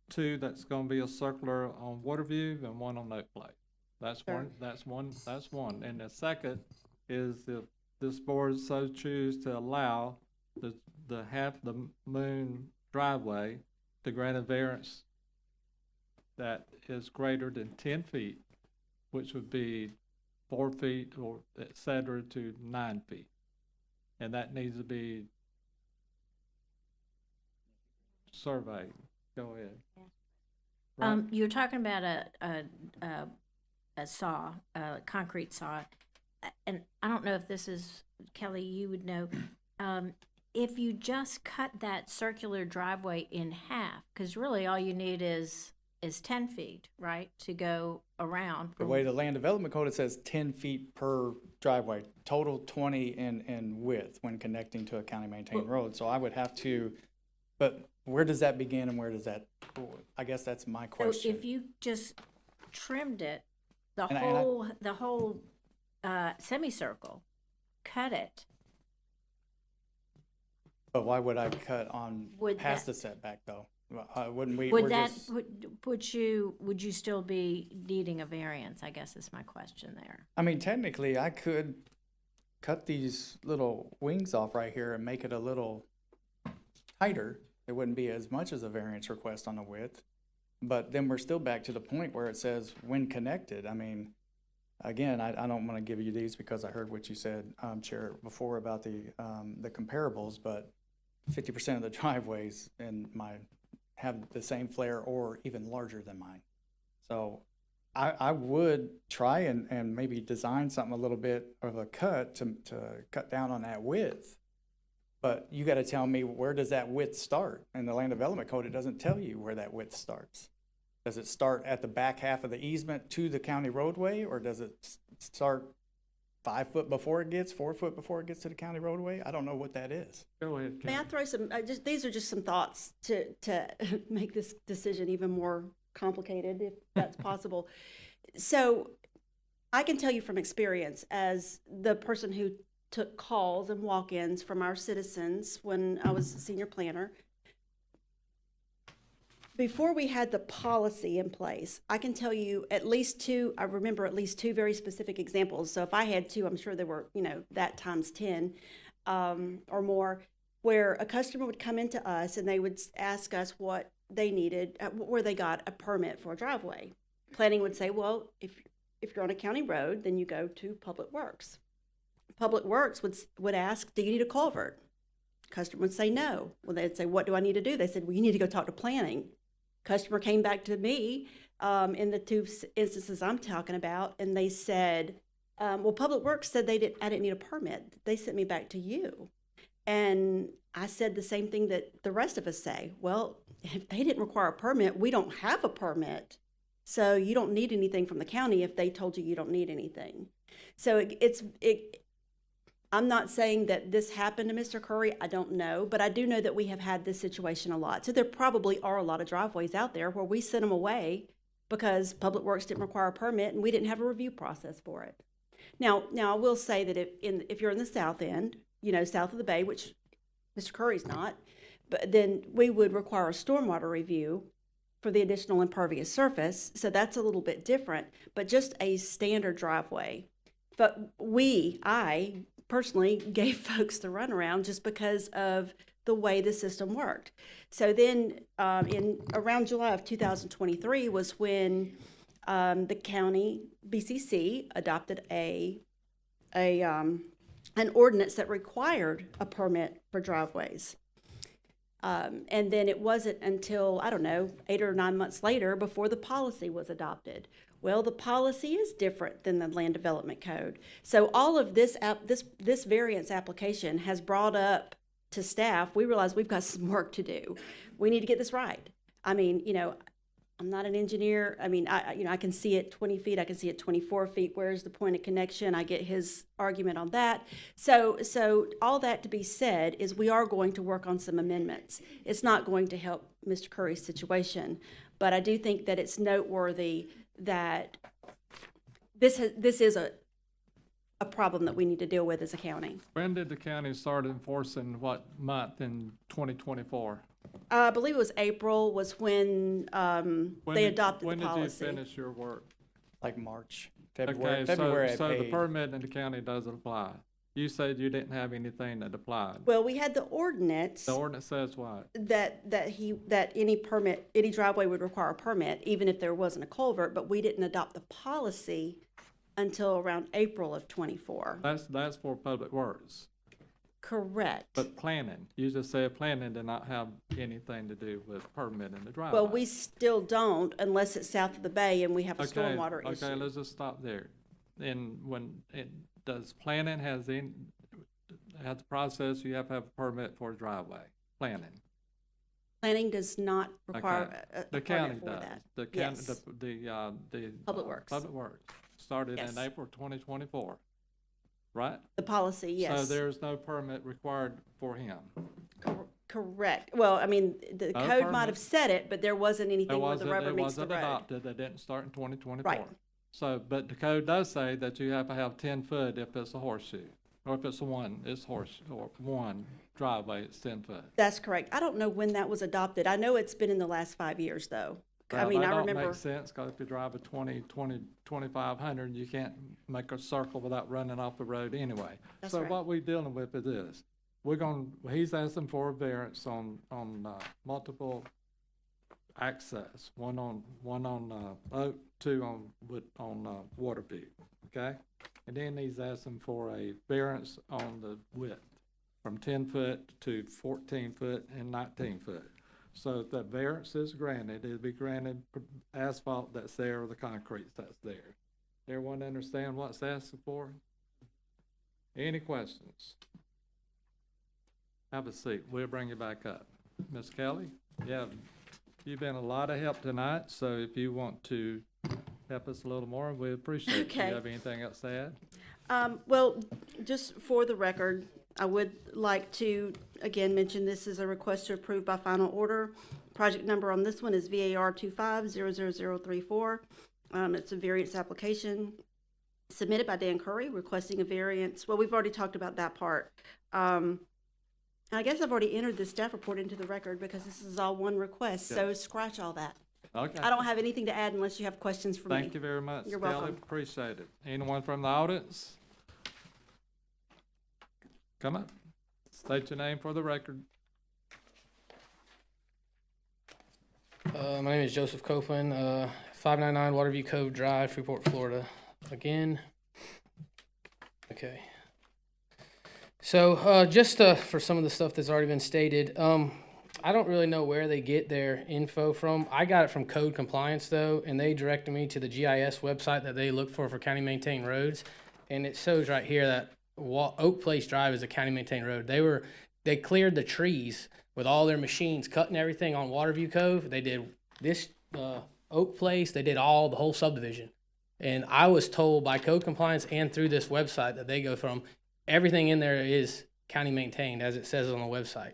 2 that's gonna be a circular on Waterview and 1 on Oak Place. That's Sure. that's one. And the second is if this board so choose to allow the half the moon driveway to grant a variance that is greater than 10 feet, which would be 4 feet or et cetera to 9 feet. And that needs to be surveyed. Go ahead. Right. You're talking about a saw, a concrete saw, and I don't know if this is, Kelly, you would know. If you just cut that circular driveway in half, because really all you need is 10 feet, right, to go around. The way the land development code, it says 10 feet per driveway, total 20 in width when connecting to a county maintained road. So I would have to But where does that begin and where does that, I guess that's my So question. if you just trimmed it, the And I- whole semicircle, cut it, But why would I cut on Would past that- the setback though? Wouldn't we, would we're that, just, would you still be needing a variance, I guess is my question there. I mean, technically I could cut these little wings off right here and make it a little tighter. It wouldn't be as much as a variance request on the width. But then we're still back to the point where it says when connected. I mean, again, I don't want to give you these because I heard what you said, Chair, before about the comparables, but 50% of the driveways in my have the same flare or even larger than mine. So I would try and maybe design something a little bit of a cut to cut down on that width. But you got to tell me, where does that width start? In the land development code, it doesn't tell you where that width starts. Does it start at the back half of the easement to the county roadway, or does it start 5 foot before it gets, 4 foot before it gets to the county roadway? I don't know what that is. Go ahead, May I Karen. throw some, these are just some thoughts to make this decision even more complicated, if that's possible. So I can tell you from experience, as the person who took calls and walk-ins from our citizens when I was a senior planner, before we had the policy in place, I can tell you I remember at least two very specific examples. So if I had two, I'm sure there were, that times 10 or more, where a customer would come into us and they would ask us what they needed, where they got a permit for a driveway. Planning would say, well, if you're on a county road, then you go to Public Works. Public Works would ask, do you need a culvert? Customer would say no. Well, they'd say, what do I need to do? They said, well, you need to go talk to planning. Customer came back to me in the two instances I'm talking about, and they said, well, Public Works said I didn't need a permit. They sent me back to you. And I said the same thing that the rest of us say. Well, if they didn't require a permit, we don't have a permit. So you don't need anything from the county if they told you you don't need anything. So I'm not saying that this happened to Mr. Curry. I don't know, but I do know that we have had this situation a lot. So there probably are a lot of driveways out there where we sent them away because Public Works didn't require a permit and we didn't have a review process for it. Now I will say that if you're in the south end, south of the bay, which Mr. Curry's not, but then we would require a stormwater review for the additional impervious surface. So that's a little bit different, but just a standard driveway. But I personally gave folks the runaround just because of the way the system worked. So then in around July of 2023 was when the county BCC adopted an ordinance that required a permit for driveways. And then it wasn't until, 8 or 9 months later before the policy was adopted. Well, the policy is different than the land development code. So all of this variance application has brought up to staff, we realize we've got some work to do. We need to get this right. I mean, I'm not an engineer. I mean, I can see it 20 feet. I can see it 24 feet. Where's the point of connection? I get his argument on that. So all that to be said is we are going to work on some amendments. It's not going to help Mr. Curry's situation, but I do think that it's noteworthy that this is a problem that we need to deal with as a county. When did the county start enforcing what month in 2024? I believe it was April was when they adopted the When policy. did you finish your work? Like March, February. Okay, February I so the paid. permit in the county doesn't apply. You said you didn't have anything that applied. Well, we had the ordinance The ordinance says what? that any driveway would require a permit, even if there wasn't a culvert, but we didn't adopt the policy until around April of '24. That's for Public Works. Correct. But planning, you just said planning did not have anything to do with permitting the driveway. Well, we still don't unless it's south of the bay and we have a stormwater issue. Okay, let's just stop there. And does planning has the process, you have to have a permit for a driveway, planning? Planning does not require The a county permit for does. that. The county, Yes. the. Public Works. Public Works, started Yes. in April 2024, right? The policy, yes. So there's no permit required for him. Correct. Well, I mean, the No code might permit. have said it, but there wasn't It anything where the wasn't, rubber it meets the wasn't road. adopted, it didn't start in 2024. Right. So, but the code does say that you have to have 10 foot if it's a horseshoe, or if it's or one driveway, it's 10 foot. That's correct. I don't know when that was adopted. I know it's been in the last 5 years, though. I Now, mean, that I don't remember. make sense, because if you drive a 2500, you can't make a circle without running off the road anyway. That's So right. what we dealing with is this, he's asking for a variance on multiple access, one on Oak, two on Waterview, okay? And then he's asking for a variance on the width, from 10 foot to 14 foot and 19 foot. So if that variance is granted, it'll be granted for asphalt that's there or the concrete that's there. Everyone understand what's asking for? Any questions? Have a seat. We'll bring you back up. Ms. Kelly, you've been a lot of help tonight, so if you want to help us a little more, we appreciate it. Do Okay. you have anything else to add? Well, just for the record, I would like to, again, mention this is a request to approve by final order. Project number on this one is VAR 2500034. It's a variance application submitted by Dan Curry requesting a variance. Well, we've already talked about that part. I guess I've already entered the staff report into the record because this is all one request, so scratch all that. Okay. I don't have anything to add unless you have questions for me. Thank you very much, You're Kelly. welcome. Appreciate it. Anyone from the audience? Come up. State your name for the record. My name is Joseph Copeland, 599 Waterview Cove Drive, Freeport, Florida. Again. Okay. So, just for some of the stuff that's already been stated, I don't really know where they get their info from. I got it from Code Compliance, though, and they directed me to the GIS website that they look for county maintained roads. And it shows right here that Oak Place Drive is a county maintained road. They cleared the trees with all their machines, cutting everything on Waterview Cove. They did this Oak Place. They did the whole subdivision. And I was told by Code Compliance and through this website that they go from, everything in there is county maintained, as it says on the website.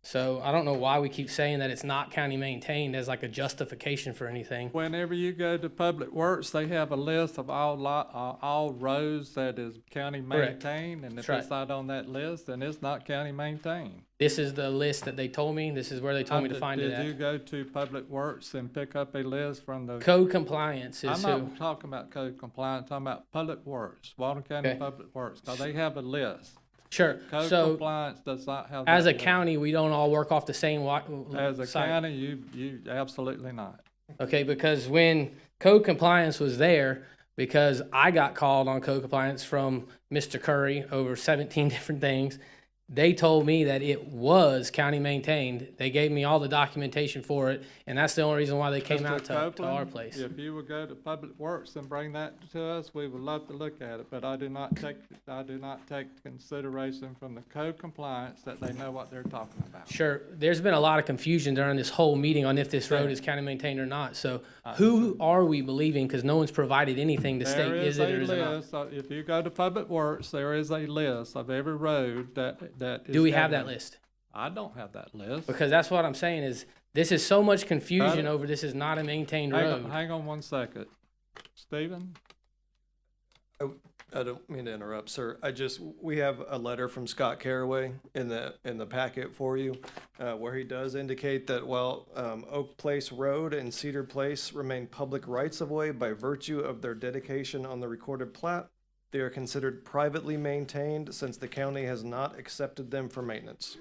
So I don't know why we keep saying that it's not county maintained as like a justification for anything. Whenever you go to Public Works, they have a list of all roads that is county Correct. maintained, and if That's it's not on that list, then it's not county maintained. This is the list that they told me. This is where they told me to find it Did you at. go to Public Works and pick up a list from the? Code Compliance I'm is who. not talking about code compliance, I'm talking about Public Works, Walton County Okay. Public Works, because they have a list. Sure. Code So compliance does not have. as that a list. county, we don't all work off the same As a site. county, you absolutely not. Okay, because when Code Compliance was there, because I got called on Code Compliance from Mr. Curry over 17 different things, they told me that it was county maintained. They gave me all the documentation for it, and that's the only reason why they came Mr. out to our Copeland, place. If you would go to Public Works and bring that to us, we would love to look at it, but I do not take consideration from the code compliance that they know what they're talking about. Sure, there's been a lot of confusion during this whole meeting on if this road is county maintained or not. So who are we believing? Because no one's provided anything to state There is is it or a is it not. list, if you go to Public Works, there is a list of every road that is. Do we have that county. list? I don't have that list. Because that's what I'm saying is, this is so much confusion Got it. over this is not a maintained Hang road. on, hang on one second. Stephen? I don't mean to interrupt, sir. We have a letter from Scott Caraway in the packet for you, where he does indicate that while Oak Place Road and Cedar Place remain public rights-of-way by virtue of their dedication on the recorded plat, they are considered privately maintained since the county has not accepted them for maintenance.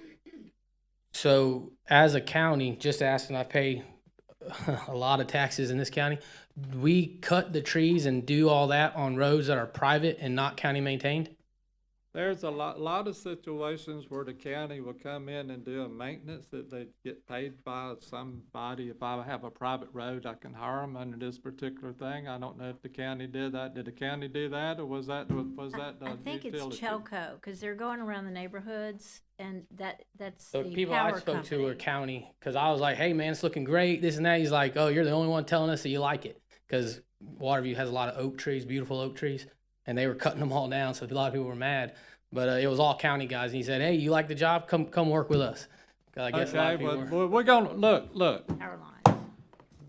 So as a county, just asking, I pay a lot of taxes in this county. We cut the trees and do all that on roads that are private and not county maintained? There's a lot of situations where the county will come in and do a maintenance that they get paid by somebody. If I have a private road, I can hire them under this particular thing. I don't know if the county did that. Did the county do that, or was that the I think it's utility? Chelco, because they're going around the neighborhoods, and that's So the people I power spoke company. to were county, because I was like, hey man, it's looking great, this and that. He's like, oh, you're the only one telling us that you like it. Because Waterview has a lot of oak trees, beautiful oak trees, and they were cutting them all down, so a lot of people were mad. But it was all county guys, and he said, hey, you like the job? Come work with us. 'Cause I guess a lot Okay, of people but we're gonna, look, Power lines.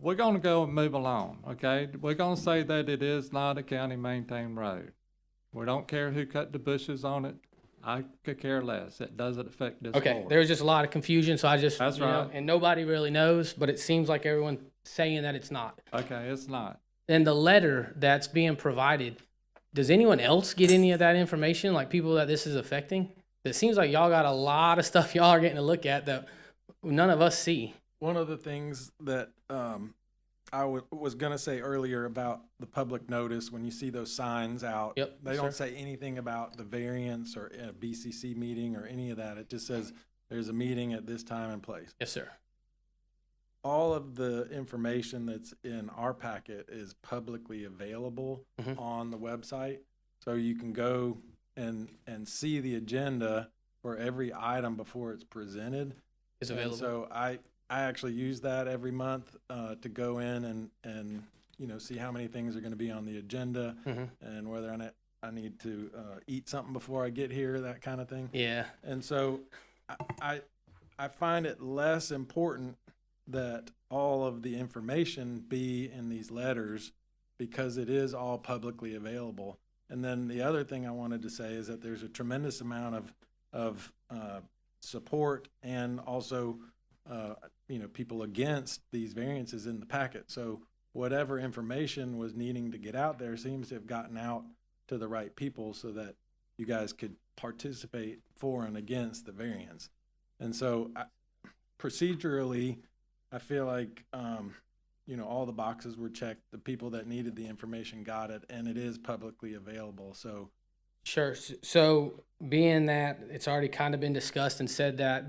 we're gonna go and move along, okay? We're gonna say that it is not a county-maintained road. We don't care who cut the bushes on it. I could care less. It doesn't affect this Okay, board. there was just a lot of confusion, so I just, That's you know, right. and nobody really knows, but it seems like everyone's saying that it's not. Okay, it's not. And the letter that's being provided, does anyone else get any of that information, like people that this is affecting? It seems like y'all got a lot of stuff y'all are getting to look at that none of us see. One of the things that was going to say earlier about the public notice, when you see those signs out, Yep, they yes, don't sir. say anything about the variance or a BCC meeting or any of that. It just says there's a meeting at this time and place. Yes, sir. All of the information that's in our packet is publicly available Mhm. on the website. So you can go and see the agenda for every item before it's presented. It's And available. so I actually use that every month to go in and you know, see how many things are going to be on the agenda Mhm. and whether or not I need to eat something before I get here, that kind of thing. Yeah. And so I find it less important that all of the information be in these letters because it is all publicly available. And then the other thing I wanted to say is that there's a tremendous amount of support and also you know, people against these variances in the packet. So whatever information was needing to get out there seems to have gotten out to the right people so that you guys could participate for and against the variance. And so procedurally, I feel like, you know, all the boxes were checked. The people that needed the information got it, and it is publicly available. So Sure. So being that it's already kind of been discussed and said that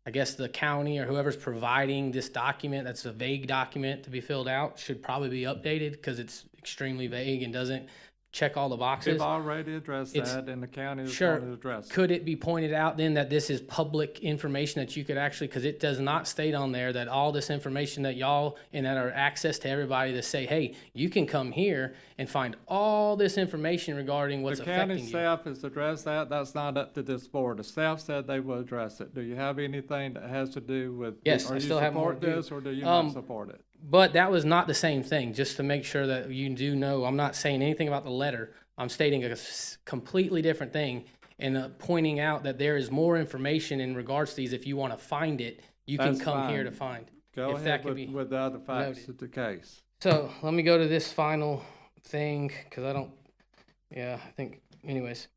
I guess the county or whoever's providing this document, that's a vague document to be filled out, should probably be updated because it's extremely vague and doesn't check all the boxes. We've already addressed It's- that, and the county is Sure. going to address it. Could it be pointed out then that this is public information that you could actually, because it does not state on there that all this information that y'all and that are access to everybody to say, hey, you can come here and find all this information regarding what's The county affecting you. staff has addressed that. That's not up to this board. The staff said they will address it. Do you have anything that has to do with? Yes, or I you still have more support to do. this, or do you Um, not support it? But that was not the same thing, just to make sure that you do know, I'm not saying anything about the letter. I'm stating a completely different thing and pointing out that there is more information in regards to these. If you want to find it, you can That's come here fine. to find. Go if that ahead could be with the other facts noted. of the case. So let me go to this final thing because I think, anyways.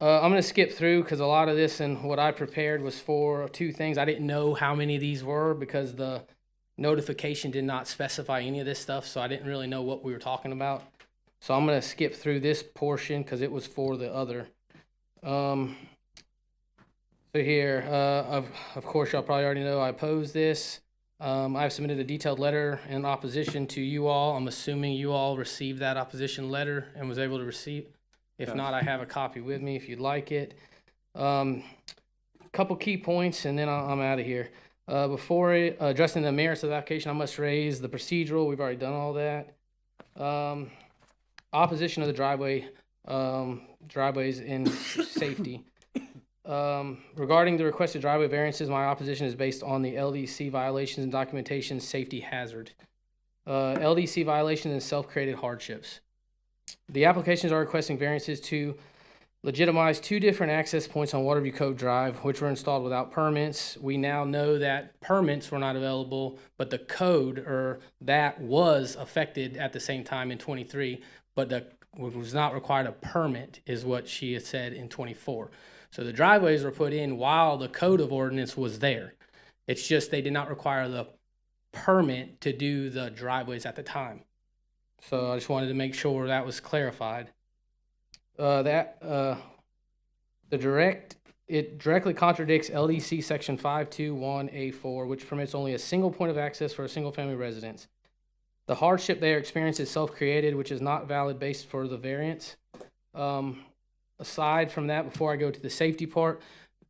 I'm going to skip through because a lot of this and what I prepared was for two things. I didn't know how many of these were because the notification did not specify any of this stuff, so I didn't really know what we were talking about. So I'm going to skip through this portion because it was for the other. So here, of course, y'all probably already know I oppose this. I've submitted a detailed letter in opposition to you all. I'm assuming you all received that opposition letter and was able to receive. If Yes. not, I have a copy with me if you'd like it. Couple key points, and then I'm out of here. Before addressing the merits of the application, I must raise the procedural. We've already done all that. Opposition of the driveways in safety. Regarding the requested driveway variances, my opposition is based on the LDC violations and documentation safety hazard. LDC violations and self-created hardships. The applications are requesting variances to legitimize two different access points on Waterview Cove Drive, which were installed without permits. We now know that permits were not available, but the code or that was affected at the same time in 23, but the was not required a permit is what she had said in 24. So the driveways were put in while the code of ordinance was there. It's just they did not require the permit to do the driveways at the time. So I just wanted to make sure that was clarified. It directly contradicts LDC section 521A4, which permits only a single point of access for a single family residence. The hardship they are experiencing is self-created, which is not valid based for the variance. Aside from that, before I go to the safety part,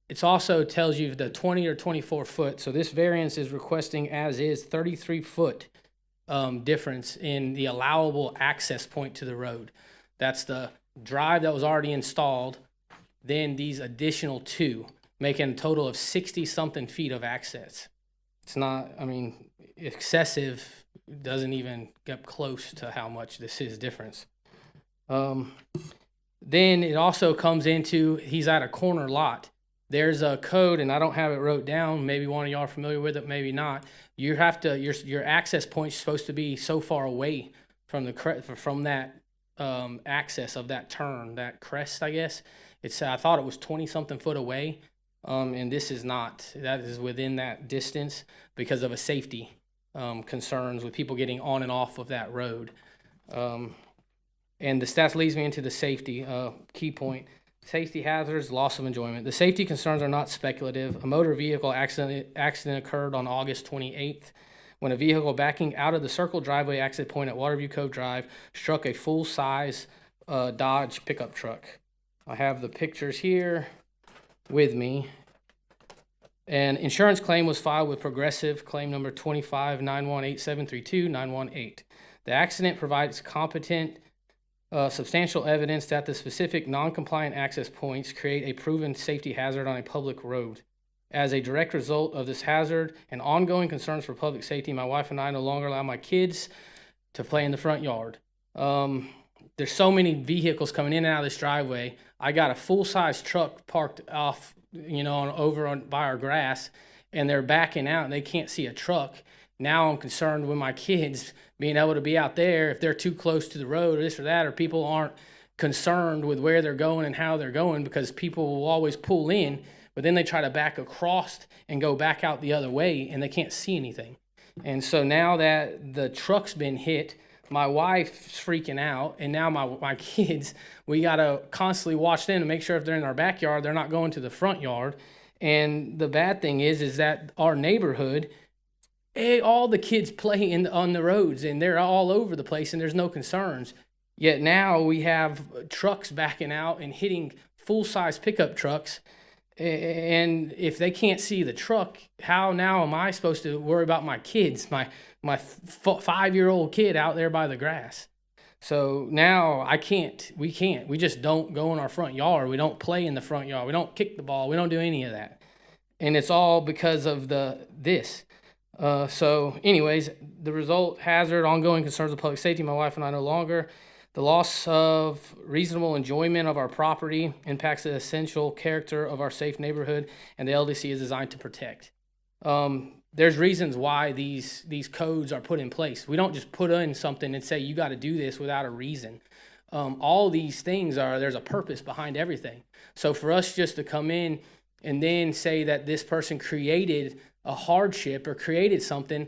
it also tells you the 20 or 24 foot. So this variance is requesting as is 33 foot difference in the allowable access point to the road. That's the drive that was already installed, then these additional two. making a total of 60-something feet of access. It's not, I mean, excessive, doesn't even get close to how much this is difference. Then it also comes into, he's at a corner lot. There's a code, and I don't have it wrote down. Maybe one of y'all are familiar with it, maybe not. You have to, your access point's supposed to be so far away from that access of that turn, that crest, I guess. I thought it was 20-something foot away, and this is not. That is within that distance because of a safety concerns with people getting on and off of that road. And the stats leads me into the safety key point. Safety hazards, loss of enjoyment. The safety concerns are not speculative. A motor vehicle accident occurred on August 28th when a vehicle backing out of the circle driveway exit point at Waterview Cove Drive struck a full-size Dodge pickup truck. I have the pictures here with me. An insurance claim was filed with Progressive, claim number 25918732-918. The accident provides competent substantial evidence that the specific non-compliant access points create a proven safety hazard on a public road. As a direct result of this hazard and ongoing concerns for public safety, my wife and I no longer allow my kids to play in the front yard. There's so many vehicles coming in and out of this driveway. I got a full-size truck parked off, by our grass, and they're backing out and they can't see a truck. Now I'm concerned with my kids being able to be out there if they're too close to the road or this or that, or people aren't concerned with where they're going and how they're going, because people will always pull in, but then they try to back across and go back out the other way and they can't see anything. And so now that the truck's been hit, my wife's freaking out, and now my kids, we got to constantly watch them to make sure if they're in our backyard, they're not going to the front yard. And the bad thing is that our neighborhood, all the kids play on the roads, and they're all over the place, and there's no concerns. Yet now we have trucks backing out and hitting full-size pickup trucks, and if they can't see the truck, how now am I supposed to worry about my kids, my 5-year-old kid out there by the grass? So now we just don't go in our front yard. We don't play in the front yard. We don't kick the ball. We don't do any of that. And it's all because of this. So anyways, the result, hazard, ongoing concerns of public safety, my wife and I no longer. The loss of reasonable enjoyment of our property impacts the essential character of our safe neighborhood, and the LDC is designed to protect. There's reasons why these codes are put in place. We don't just put in something and say you got to do this without a reason. All these things there's a purpose behind everything. So for us just to come in and then say that this person created a hardship or created something,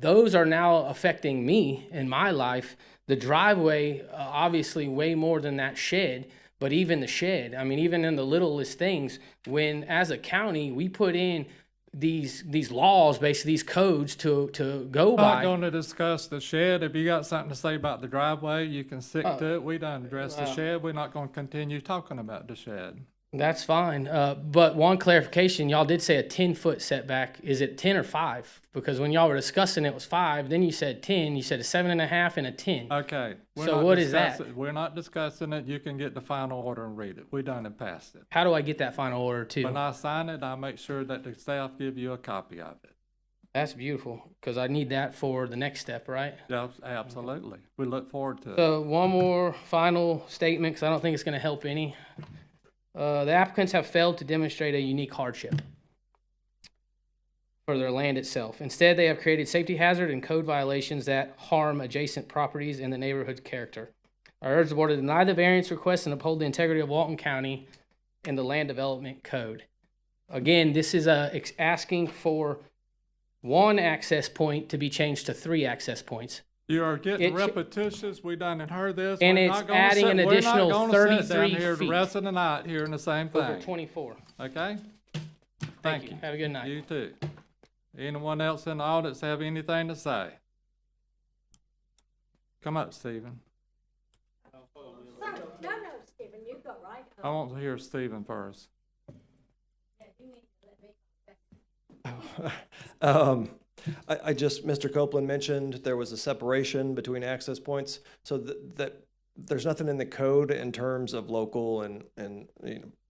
those are now affecting me in my life. The driveway, obviously way more than that shed, but even the shed, I mean, even in the littlest things, when as a county, we put in these laws, basically these codes to go by. Not going to discuss the shed. If you got something to say about the driveway, you can stick to it. We done addressed the shed. We're not going to continue talking about the shed. That's fine. But one clarification, y'all did say a 10-foot setback. Is it 10 or 5? Because when y'all were discussing it was 5, then you said 10. You said a 7.5 and a 10. Okay. So what is that? We're not discussing it. You can get the final order and read it. We done and passed it. How do I get that final order too? When I sign it, I make sure that the staff give you a copy of it. That's beautiful, because I need that for the next step, right? Yeah, absolutely. We look forward to it. So one more final statement, because I don't think it's going to help any. The applicants have failed to demonstrate a unique hardship for their land itself. Instead, they have created safety hazard and code violations that harm adjacent properties and the neighborhood's character. I urge the board to deny the variance request and uphold the integrity of Walton County and the Land Development Code. Again, this is asking for one access point to be changed to 3 access points. You are getting repetitious. We done and heard this. And it's adding an additional 33 sit down here feet. the rest of the night hearing the same thing. Over 24. Okay? Thank you. Have a good night. You too. Anyone else in the audience have anything to say? Come up, Stephen. No, Stephen, you go right I want to hear Stephen first. Mr. Copeland mentioned there was a separation between access points, so that there's nothing in the code in terms of local and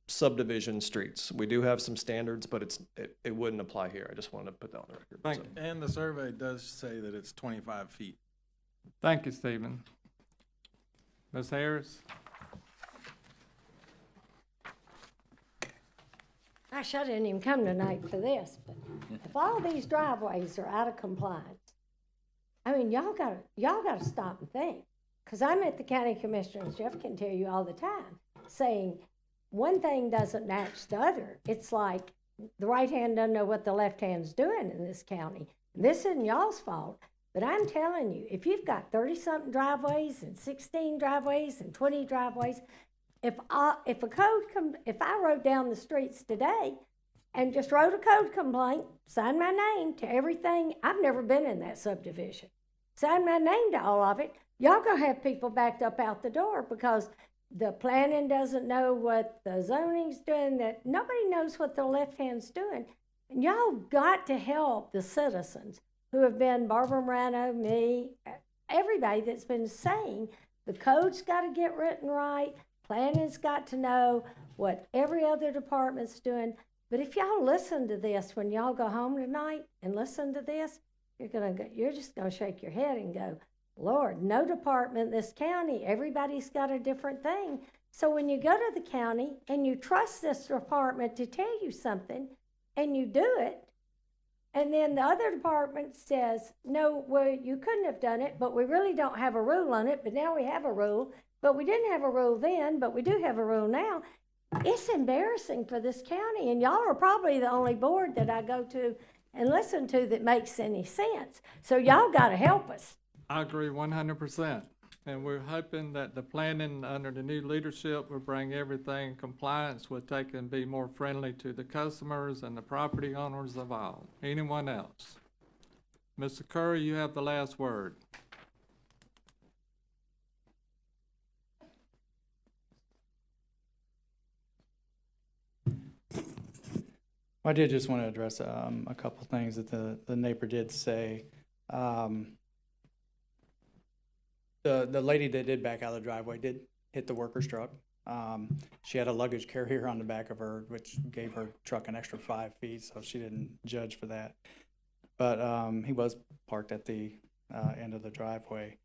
subdivision streets. We do have some standards, but it wouldn't apply here. I just wanted to put that on the record. Thank, So. and the survey does say that it's 25 feet. Thank you, Stephen. Ms. Harris? Gosh, I didn't even come tonight for this, but if all these driveways are out of compliance, I mean, y'all gotta stop and think. Cause I'm at the county commissioners, Jeff can tell you all the time, saying one thing doesn't match the other. It's like the right hand doesn't know what the left hand's doing in this county. This isn't y'all's fault, but I'm telling you, if you've got 30-something driveways and 16 driveways and 20 driveways, if I wrote down the streets today and just wrote a code complaint, signed my name to everything, I've never been in that subdivision, signed my name to all of it, y'all gonna have people backed up out the door because the planning doesn't know what the zoning's doing, that nobody knows what the left hand's doing. And y'all got to help the citizens who have been, Barbara Morano, me, everybody that's been saying the code's got to get written right, planning's got to know what every other department's doing. But if y'all listen to this when y'all go home tonight and listen to this, you're just gonna shake your head and go, Lord, no department in this county, everybody's got a different thing. So when you go to the county and you trust this department to tell you something and you do it, and then the other department says, no, well, you couldn't have done it, but we really don't have a rule on it, but now we have a rule, but we didn't have a rule then, but we do have a rule now. It's embarrassing for this county, and y'all are probably the only board that I go to and listen to that makes any sense. So y'all gotta help us. I agree 100%. And we're hoping that the planning under the new leadership will bring everything in compliance with and be more friendly to the customers and the property owners of all. Anyone else? Mr. Curry, you have the last word. I did just want to address a couple things that the neighbor did say. The lady that did back out of the driveway did hit the worker's truck. She had a luggage carrier on the back of her, which gave her truck an extra 5 feet, so she didn't judge for that. But he was parked at the end of the driveway.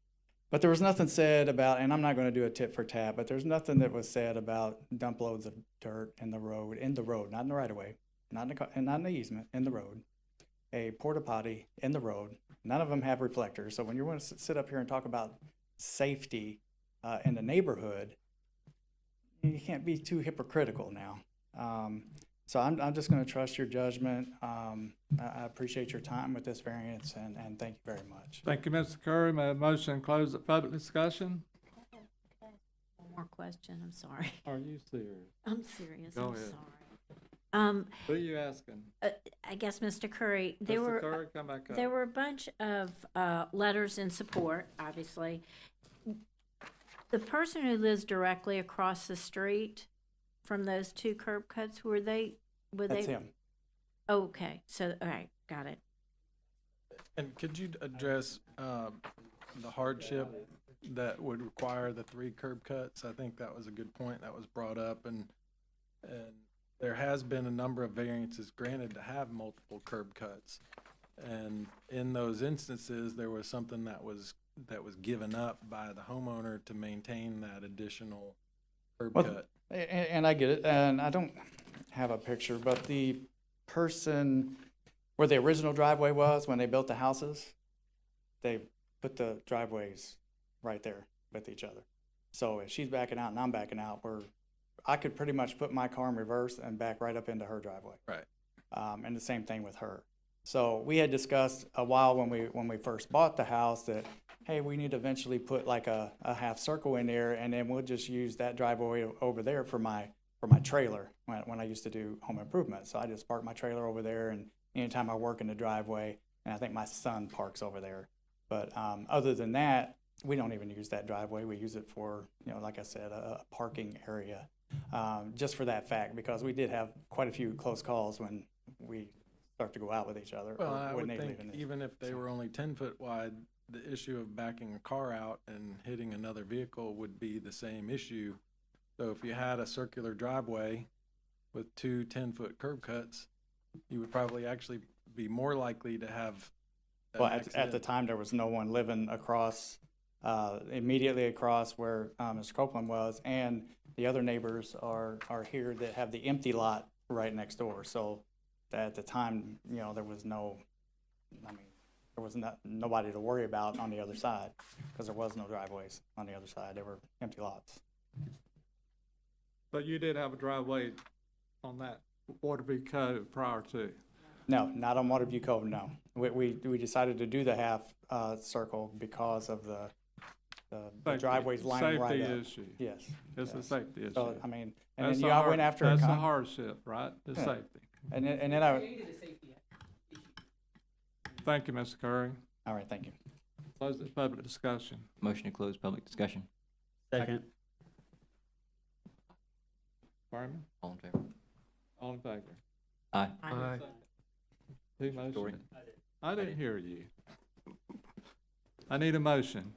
But there was nothing said about, and I'm not going to do a tit for tat, but there's nothing that was said about dump loads of dirt in the road, not in the right of way, not in the easement, in the road. A porta potty in the road. None of them have reflectors. So when you want to sit up here and talk about safety in the neighborhood, you can't be too hypocritical now. So I'm just going to trust your judgment. I appreciate your time with this variance, and thank you very much. Thank you, Mr. Curry. May I motion to close the public discussion? One more question, I'm sorry. Are you serious? I'm serious, Go I'm ahead. sorry. Who are you asking? I guess, Mr. Curry, Mr. Curry, come back up. there were a bunch of letters in support, obviously. The person who lives directly across the street from those two curb cuts, That's him. Okay, so, all right, got it. And could you address the hardship that would require the 3 curb cuts? I think that was a good point that was brought up, and there has been a number of variances granted to have multiple curb cuts. And in those instances, there was something that was given up by the homeowner to maintain that additional curb cut. And I get it, and I don't have a picture, but the person where the original driveway was when they built the houses, they put the driveways right there with each other. So if she's backing out and I'm backing out, I could pretty much put my car in reverse and back right up into her driveway. Right. And the same thing with her. So we had discussed a while when we first bought the house that, hey, we need to eventually put like a half circle in there, and then we'll just use that driveway over there for my trailer when I used to do home improvement. So I just park my trailer over there, and anytime I work in the driveway, and I think my son parks over there. But other than that, we don't even use that driveway. We use it for, like I said, a parking area, just for that fact, because we did have quite a few close calls when we start to go out with each other. Well, or I when would they think leave in even if they were only 10 foot wide, the issue of backing a car out and hitting another vehicle would be the same issue. So if you had a circular driveway with two 10-foot curb cuts, you would probably actually be more likely to have an Well, at the accident. time, there was no one living across, immediately across where Mr. Copeland was, and the other neighbors are here that have the empty lot right next door. So at the time, you know, there was there was nobody to worry about on the other side, because there was no driveways on the other side. There were empty lots. But you did have a driveway on that Waterview Cove prior to. No, not on Waterview Cove, no. We decided to do the half circle because of the Safety- driveways lining right up. Safety issue. Yes. It's a yes. safety issue. So, I mean, and That's then a you all hard- went after a That's a con- hardship, right? The Yeah. safety. and then I, Thank you, Mr. Curry. all right, thank you. Close the public discussion. Motion to close public discussion. Second. Fireman, All in favor? all in favor? Aye. Who Story. motioned? I didn't hear you. I need a motion.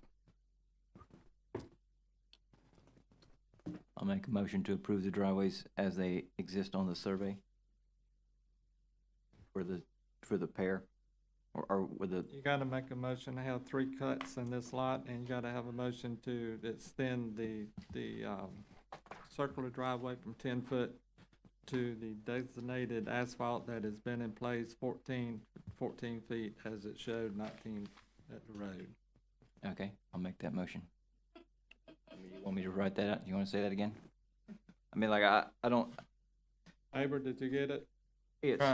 I'll make a motion to approve the driveways as they exist on the survey for the pair, or with the, You gotta make a motion to have 3 cuts in this lot, and you gotta have a motion to extend the circular driveway from 10 foot to the designated asphalt that has been in place 14 feet as it showed, 19 at the road. okay, I'll make that motion. You want me to write that out? You wanna say that again? I mean, like, I don't, Aber, did you get it? it's,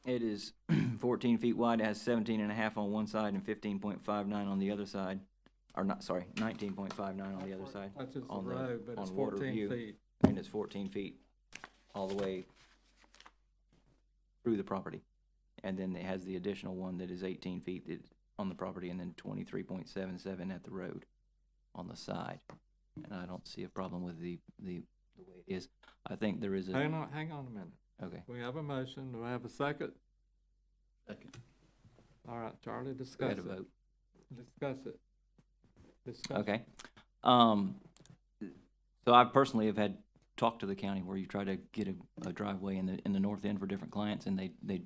it is 14 feet wide, it has 17.5 on one side and 15.59 on the other side. Or not, sorry, 19.59 on the other side. That's just the on the- road, but it's on 14 Waterview. feet. And it's 14 feet all the way through the property. And then it has the additional one that is 18 feet that on the property, and then 23.77 at the road on the side. And I don't see a problem with the way it is. I think there is a, Hang on a minute. okay. We have a motion. Do I have a second? Second. All right, Charlie, Go discuss ahead it. and vote. Discuss it. Discuss it. Okay. So I personally have had talked to the county where you try to get a driveway in the north end for different clients, and they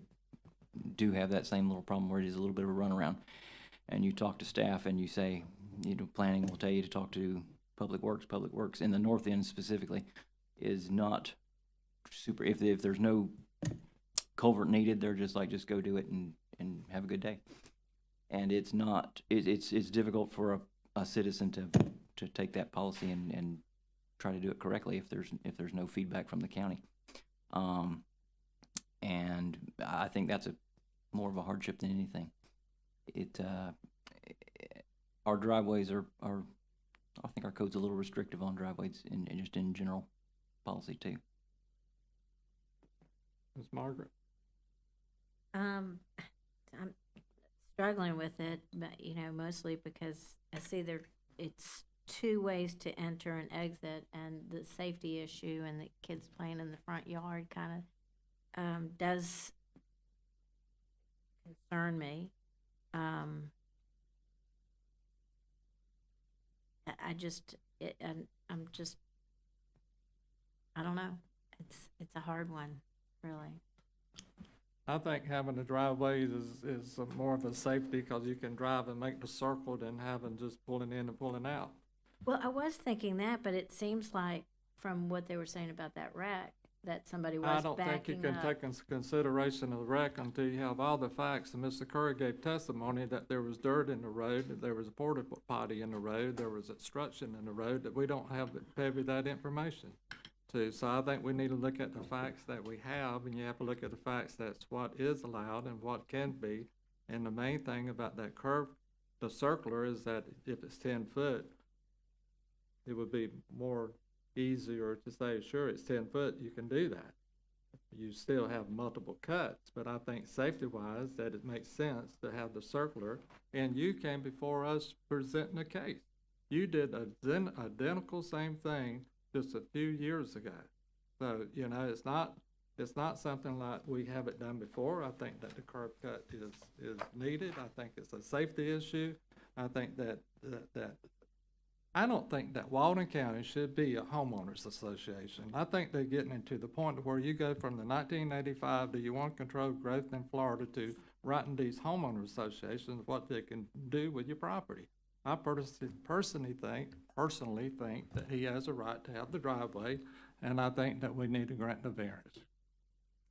do have that same little problem where it is a little bit of a runaround. And you talk to staff and you say, you know, planning will tell you to talk to Public Works. Public Works in the north end specifically is not super, if there's no culvert needed, they're just like, just go do it and have a good day. And it's not, it's difficult for a citizen to take that policy and try to do it correctly if there's no feedback from the county. And I think that's more of a hardship than anything. Our driveways are, I think our code's a little restrictive on driveways and just in general policy too. Ms. Margaret? I'm struggling with it, but, you know, mostly because I see it's 2 ways to enter and exit, and the safety issue and the kids playing in the front yard kind of does concern me. I don't know. It's a hard one, really. I think having the driveways is more of a safety, because you can drive and make the circle than having just pulling in and pulling out. Well, I was thinking that, but it seems like from what they were saying about that wreck, that somebody was I don't think you backing can up. take into consideration of the wreck until you have all the facts. And Mr. Curry gave testimony that there was dirt in the road, that there was a porta potty in the road, there was obstruction in the road, that we don't have that information to. So I think we need to look at the facts that we have, and you have to look at the facts that's what is allowed and what can be. And the main thing about that curve, the circular, is that if it's 10 foot, it would be more easier to say, sure, it's 10 foot, you can do that. You still have multiple cuts, but I think safety-wise, that it makes sense to have the circular. And you came before us presenting a case. You did identical same thing just a few years ago. So, you know, it's not something like we haven't done before. I think that the curb cut is needed. I think it's a safety issue. I think that I don't think that Walden County should be a homeowners association. I think they're getting into the point where you go from the 1985 do you want to control growth in Florida to writing these homeowners associations what they can do with your property. I personally think that he has a right to have the driveway, and I think that we need to grant the variance.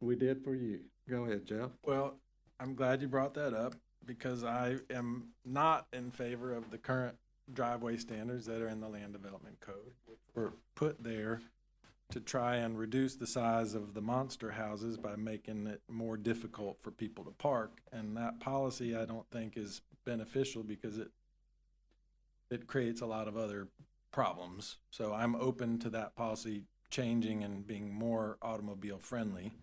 We did for you. Go ahead, Jeff. Well, I'm glad you brought that up because I am not in favor of the current driveway standards that are in the Land Development Code, which were put there to try and reduce the size of the monster houses by making it more difficult for people to park. And that policy, I don't think, is beneficial because it creates a lot of other problems. So I'm open to that policy changing and being more automobile friendly.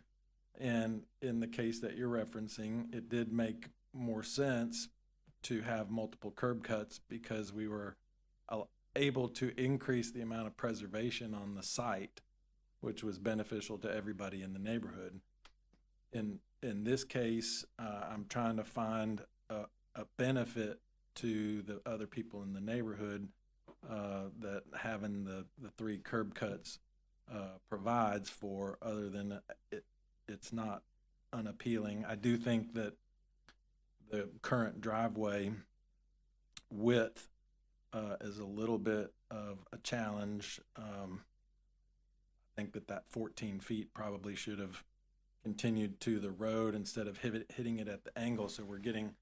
And in the case that you're referencing, it did make more sense to have multiple curb cuts because we were able to increase the amount of preservation on the site, which was beneficial to everybody in the neighborhood. In this case, I'm trying to find a benefit to the other people in the neighborhood that having the 3 curb cuts provides for, other than it's not unappealing. I do think that the current driveway width is a little bit of a challenge. I think that 14 feet probably should have continued to the road instead of hitting it at the angle, so we're getting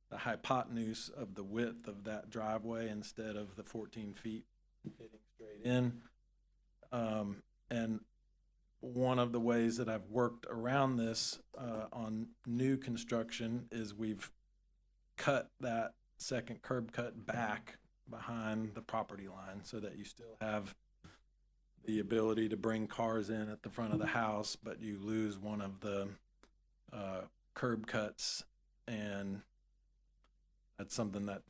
the hypotenuse of the width of that driveway instead of the 14 feet hitting straight in. And one of the ways that I've worked around this on new construction is we've cut that second curb cut back behind the property line so that you still have the ability to bring cars in at the front of the house, but you lose one of the curb cuts, and that's something that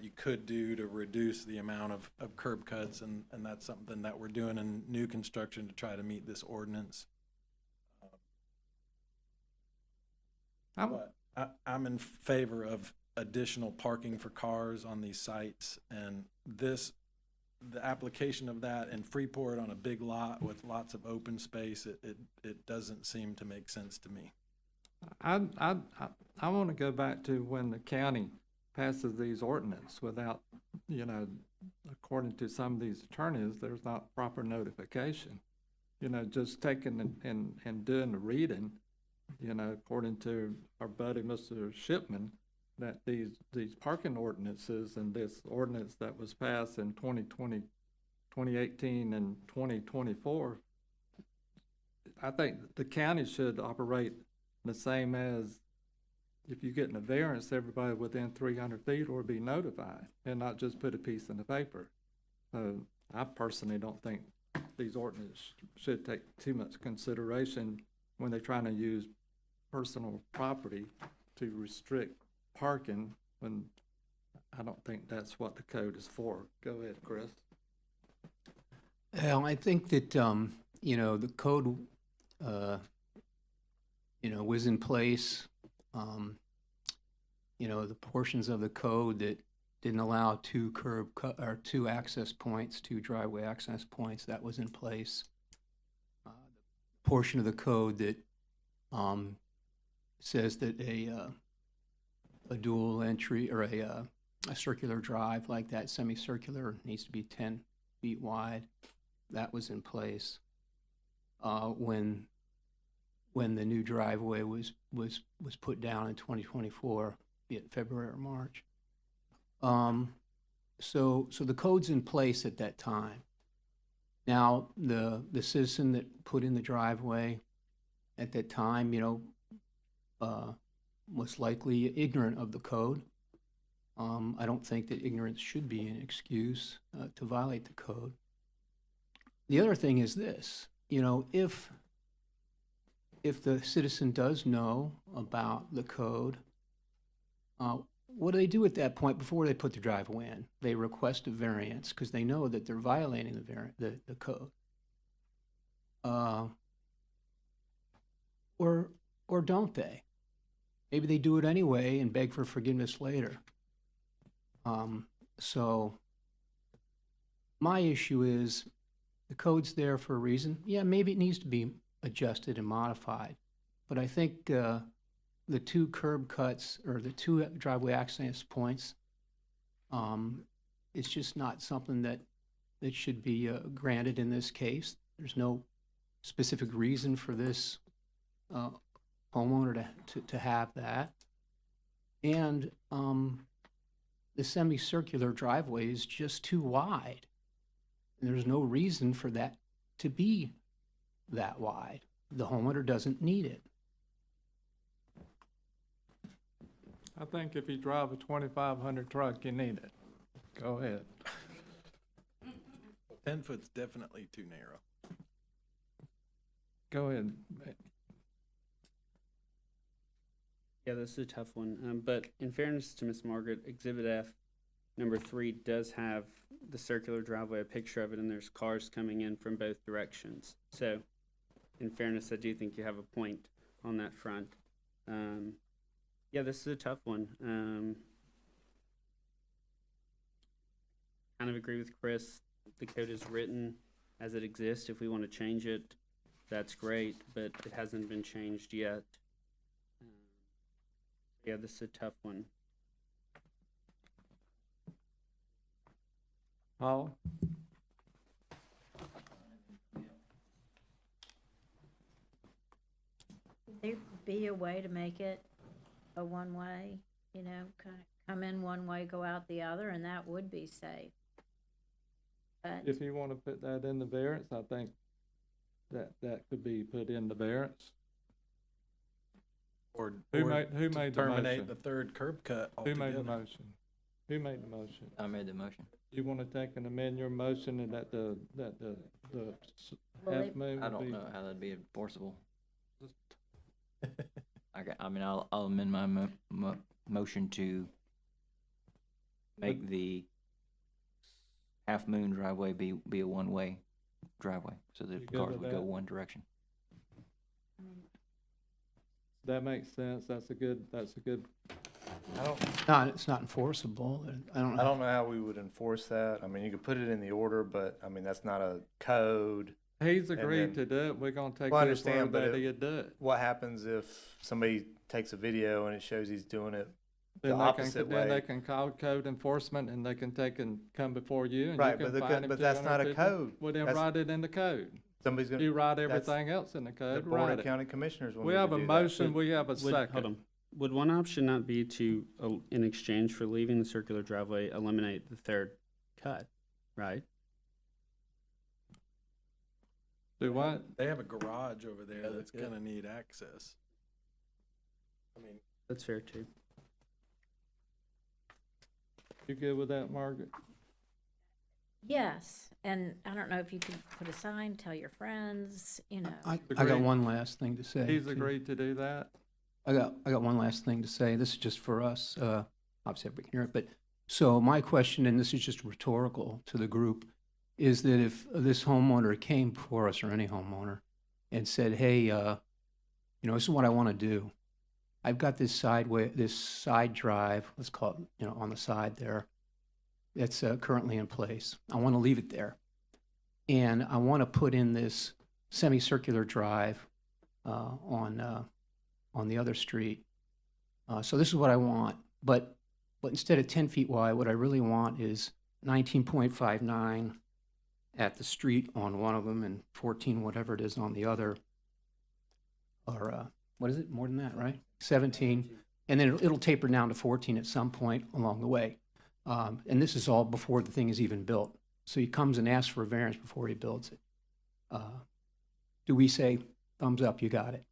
you could do to reduce the amount of curb cuts, and that's something that we're doing in new construction to try to meet this ordinance. But I'm in favor of additional parking for cars on these sites, and the application of that in Freeport on a big lot with lots of open space, it doesn't seem to make sense to me. I want to go back to when the county passes these ordinances without, according to some of these attorneys, there's not proper notification. Just taking and doing the reading, according to our buddy, Mr. Shipman, that these parking ordinances and this ordinance that was passed in 2018 and 2024, I think the county should operate the same as if you're getting a variance, everybody within 300 feet or be notified and not just put a piece in the paper. So I personally don't think these ordinances should take too much consideration when they're trying to use personal property to restrict parking, when I don't think that's what the code is for. Go ahead, Chris. Well, I think that, the code, was in place. The portions of the code that didn't allow 2 access points, 2 driveway access points, that was in place. The portion of the code that says that a dual entry or a circular drive like that, semicircular, needs to be 10 feet wide, that was in place. When the new driveway was put down in 2024, be it February or March. So the code's in place at that time. Now, the citizen that put in the driveway at that time, was likely ignorant of the code. I don't think that ignorance should be an excuse to violate the code. The other thing is this, if the citizen does know about the code, what do they do at that point before they put the driveway in? They request a variance because they know that they're violating the code. Or don't they? Maybe they do it anyway and beg for forgiveness later. So my issue is the code's there for a reason. Yeah, maybe it needs to be adjusted and modified. But I think the two curb cuts or the two driveway access points, it's just not something that should be granted in this case. There's no specific reason for this homeowner to have that. And the semicircular driveway is just too wide. And there's no reason for that to be that wide. The homeowner doesn't need it. I think if you drive a 2,500 truck, you need it. Go ahead. 10 foot's definitely too narrow. Go ahead. Yeah, this is a tough one. But in fairness to Miss Margaret, Exhibit F, number 3, does have the circular driveway, a picture of it, and there's cars coming in from both directions. So, in fairness, I do think you have a point on that front. Yeah, this is a tough one. Kind of agree with Chris. The code is written as it exists. If we want to change it, that's great, but it hasn't been changed yet. Yeah, this is a tough one. Paul? Would there be a way to make it a one-way, you know, kind of come in one way, go out the other, and that would be safe? But If you want to put that in the variance, I think that could be put in the variance. Or Who or made the terminate motion? the third curb cut Who altogether. made the motion? Who made the motion? I made the motion. You want to take and amend your motion and that the Well, half it- moon I would don't be? know how that'd be enforceable. I'll amend my motion to make the Half Moon driveway be a one-way driveway, so You that good cars with would go that? one direction. That makes sense. That's a good. It's not enforceable. I don't know. I don't know how we would enforce that. I mean, you could put it in the order, but I mean, that's not a code. He's And agreed then- to do it. We're gonna take Well, I his word understand, but that it- he'll do it. What happens if somebody takes a video and it shows he's doing it the Then opposite then they way? can call code enforcement and they can take and come before you and Right, you but can the fine co- him but that's not a $250. code. Well, then That's- write it in the code. Somebody's gonna. You write that's everything else in the The code, Board write of it. County Commissioners will We need have to a do that. motion, we have a Hold second. on. Would one option not be to, in exchange for leaving the circular driveway, eliminate the third cut, right? Do what? They have a garage over there Yeah, that's that's good. gonna need access. I mean, That's fair too. You good with that, Margaret? yes, and I don't know if you could put a sign, tell your friends, you know. I Agreed. got one last thing to say. He's too. agreed to do that. I got one last thing to say. This is just for us. Obviously, everybody can hear it. But so my question, and this is just rhetorical to the group, is that if this homeowner came before us, or any homeowner, and said, "Hey, this is what I want to do. I've got this side drive. Let's call it, on the side there. That's currently in place. I want to leave it there, and I want to put in this semicircular drive on the other street. So this is what I want, but instead of 10 feet wide, what I really want is 19.59 at the street on one of them and 14 whatever it is on the other, or what is it, more than that, right? 17, and then it'll taper down to 14 at some point along the way. And this is all before the thing is even built. So he comes and asks for a variance before he builds it. Do we say, thumbs up, you got it?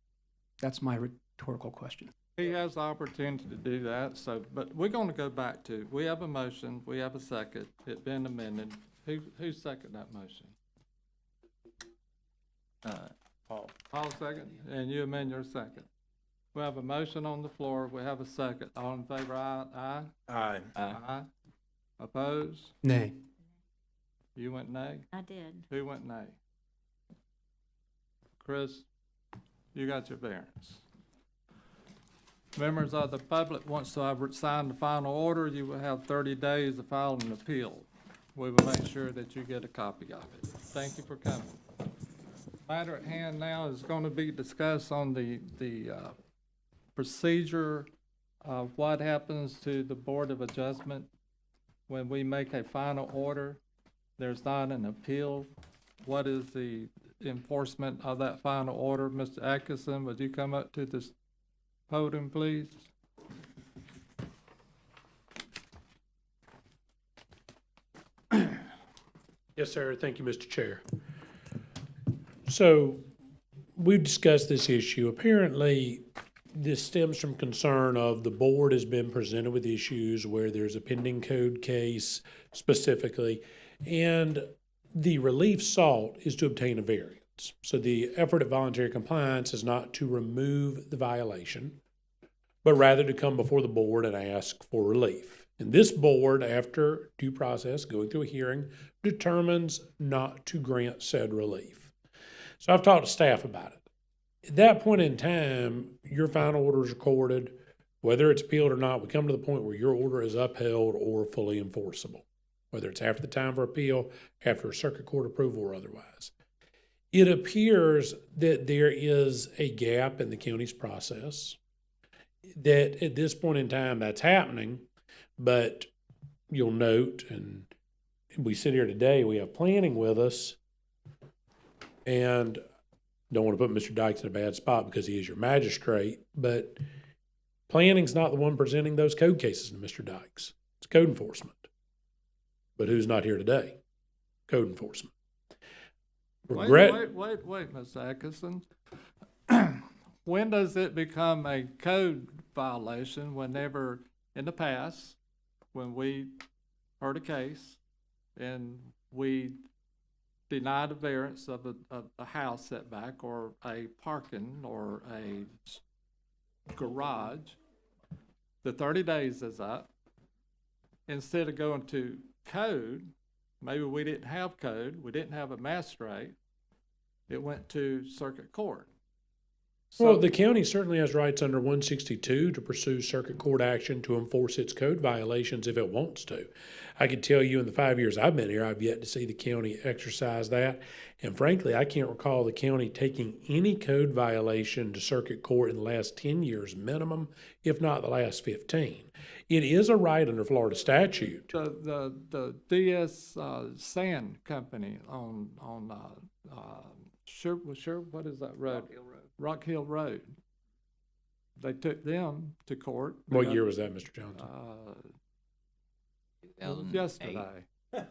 That's my rhetorical question. He has the opportunity to do that, so, but we're gonna go back to, we have a motion, we have a second, it been amended. Who seconded that motion? Paul second, and you amend your second. We have a motion on the floor, we have a second. All in favor, aye? Aye? aye. Aye. Opposed? Nay. You went nay? I did. Who went nay? Chris, you got your variance. Members of the public, once I've signed the final order, you will have 30 days to file an appeal. we will make sure that you get a copy of it. Thank you for coming. Matter at hand now is going to be discussed on the procedure of what happens to the Board of Adjustment when we make a final order. There's not an appeal. What is the enforcement of that final order? Mr. Atkinson, would you come up to this podium, please? Yes, sir. Thank you, Mr. Chair. So we've discussed this issue. Apparently, this stems from concern of the board has been presented with issues where there's a pending code case specifically, and the relief sought is to obtain a variance. So the effort at voluntary compliance is not to remove the violation, but rather to come before the board and ask for relief. And this board, after due process, going through a hearing, determines not to grant said relief. So I've talked to staff about it. At that point in time, your final order is recorded. Whether it's appealed or not, we come to the point where your order is upheld or fully enforceable, whether it's after the time for appeal, after a circuit court approval, or otherwise. It appears that there is a gap in the county's process, that at this point in time that's happening, but you'll note, and we sit here today, we have planning with us, and don't want to put Mr. Dykes in a bad spot because he is your magistrate, but planning's not the one presenting those code cases to Mr. Dykes. It's code enforcement. But who's not here today? Code enforcement. Wait, Mr. Atkinson. When does it become a code violation? Whenever, in the past, when we heard a case and we denied a variance of a house setback or a parking or a garage, the 30 days is up. Instead of going to code, maybe we didn't have code, we didn't have a magistrate, it went to circuit court. Well, the county certainly has rights under 162 to pursue circuit court action to enforce its code violations if it wants to. I can tell you in the 5 years I've been here, I've yet to see the county exercise that. And frankly, I can't recall the county taking any code violation to circuit court in the last 10 years minimum, if not the last 15. It is a right under Florida statute. The DS Sand Company on what is that road? Rock Hill Road. They took them to court. What year was that, Mr. Johnson? It was yesterday. It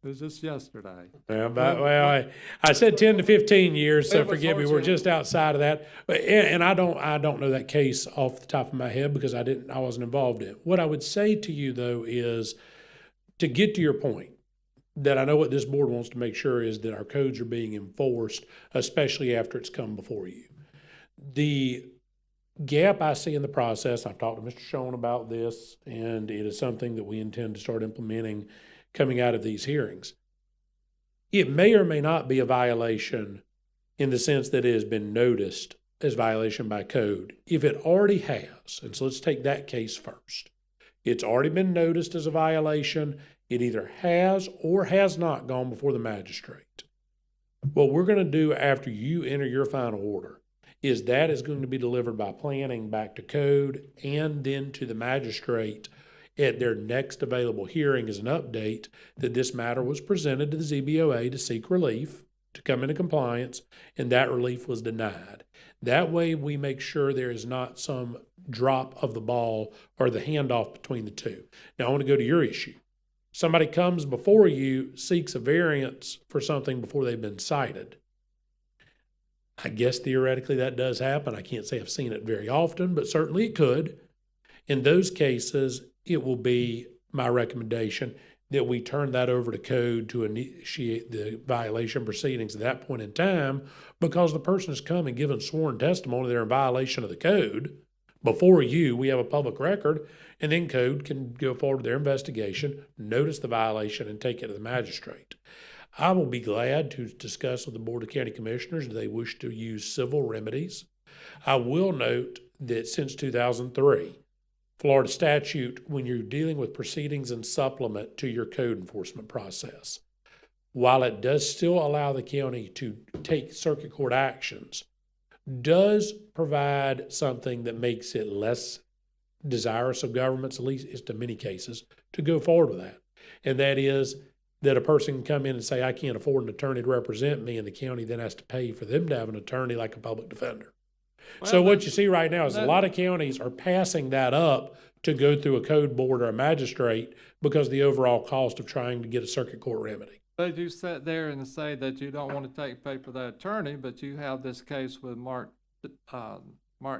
was just yesterday. Yeah, but, well, I said 10 to 15 years, so It was forgive me. We're just outside of that. And I don't know that case off the top of my head because I wasn't involved in it. What I would say to you though is to get to your point, that I know what this board wants to make sure is that our codes are being enforced, especially after it's come before you. The gap I see in the process, I've talked to Mr. Schoen about this, and it is something that we intend to start implementing coming out of these hearings. It may or may not be a violation in the sense that it has been noticed as violation by code. If it already has, and so let's take that case first. It's already been noticed as a violation. It either has or has not gone before the magistrate. What we're going to do after you enter your final order is that is going to be delivered by planning back to code and then to the magistrate at their next available hearing as an update that this matter was presented to the ZBOA to seek relief, to come into compliance, and that relief was denied. That way we make sure there is not some drop of the ball or the handoff between the two. Now I want to go to your issue. Somebody comes before you, seeks a variance for something before they've been cited. I guess theoretically that does happen. I can't say I've seen it very often, but certainly it could. In those cases, it will be my recommendation that we turn that over to code to initiate the violation proceedings at that point in time, because the person has come and given sworn testimony they're in violation of the code. Before you, we have a public record, and then code can go forward with their investigation, notice the violation, and take it to the magistrate. I will be glad to discuss with the Board of County Commissioners if they wish to use civil remedies. I will note that since 2003, Florida statute when you're dealing with proceedings and supplement to your code enforcement process. While it does still allow the county to take circuit court actions, does provide something that makes it less desirous of governments, at least in many cases, to go forward with that. And that is that a person can come in and say, I can't afford an attorney to represent me, and the county then has to pay for them to have an attorney like a public defender. So what you see right now is a lot of counties are passing that up to go through a code board or a magistrate because of the overall cost of trying to get a circuit court remedy. But you sit there and say that you don't want to pay for that attorney, but you have this case with Mark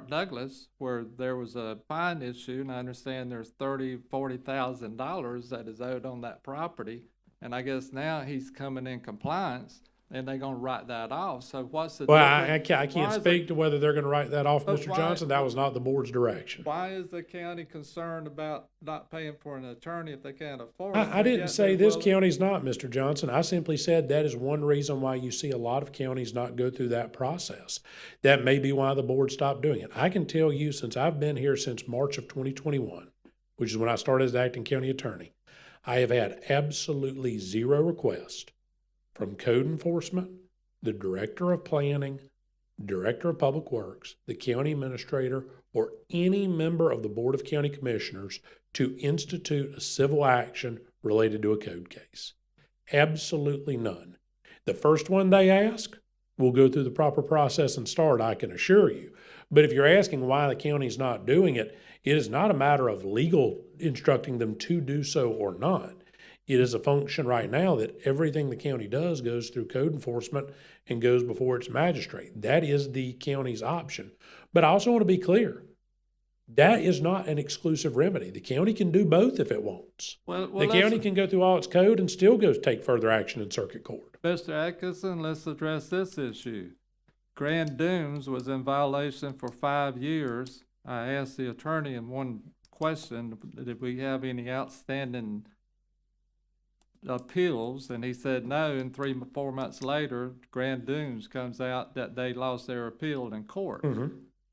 Douglas, where there was a fine issue, and I understand there's $40,000 that is owed on that property. And I guess now he's coming in compliance, and they're gonna write that off. So what's the Well, difference? I can't speak to whether they're gonna write that off, But Mr. why- Johnson. That was not the board's direction. Why is the county concerned about not paying for an attorney if they can't afford it? I didn't say this county's not, Mr. Johnson. I simply said that is one reason why you see a lot of counties not go through that process. That may be why the board stopped doing it. I can tell you, since I've been here since March of 2021, which is when I started as acting county attorney, I have had absolutely zero request from code enforcement, the director of planning, director of public works, the county administrator, or any member of the Board of County Commissioners to institute a civil action related to a code case. Absolutely none. The first one they ask will go through the proper process and start, I can assure you. But if you're asking why the county's not doing it, it is not a matter of legal instructing them to do so or not. It is a function right now that everything the county does goes through code enforcement and goes before its magistrate. That is the county's option. But I also want to be clear, that is not an exclusive remedy. The county can do both if it wants. The county can go through all its code and still go take further action in circuit court. Mr. Atkinson, let's address this issue. Grand Dunes was in violation for 5 years. I asked the attorney in one question, did we have any outstanding appeals? And he said no, and 3-4 months later, Grand Dunes comes out that they lost their appeal in court.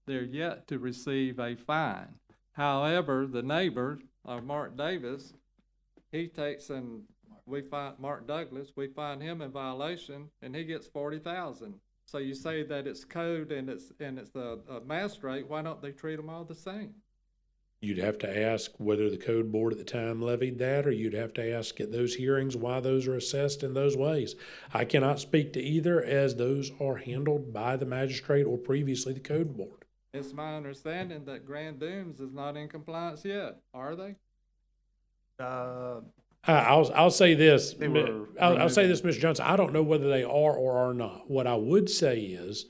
They're yet to receive a fine. However, the neighbor, Mark Davis, he takes and we find Mark Douglas, we find him in violation, and he gets $40,000. So you say that it's code and it's a magistrate, why don't they treat them all the same? You'd have to ask whether the code board at the time levied that, or you'd have to ask at those hearings why those are assessed in those ways. I cannot speak to either, as those are handled by the magistrate or previously the code board. It's my understanding that Grand Dunes is not in compliance yet, are they? I'll say this. They were I'll say this, Mr. Johnson. I don't know whether they are or are not. What I would say is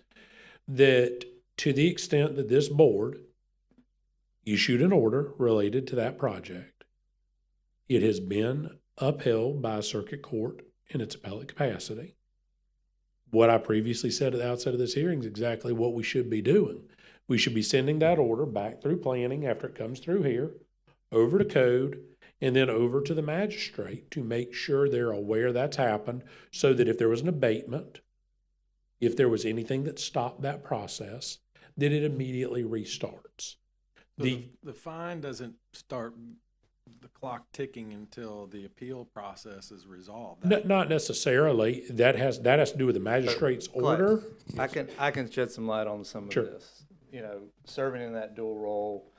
that to the extent that this board issued an order related to that project, it has been upheld by a circuit court in its appellate capacity. What I previously said at the outset of this hearing is exactly what we should be doing. We should be sending that order back through planning after it comes through here, over to code, and then over to the magistrate to make sure they're aware that's happened, so that if there was an abatement, if there was anything that stopped that process, that it immediately restarts. So the fine doesn't start the clock ticking until the appeal process is resolved. Not necessarily. That has to do with the magistrate's order. I can shed some light on some of this. You know, serving in that dual role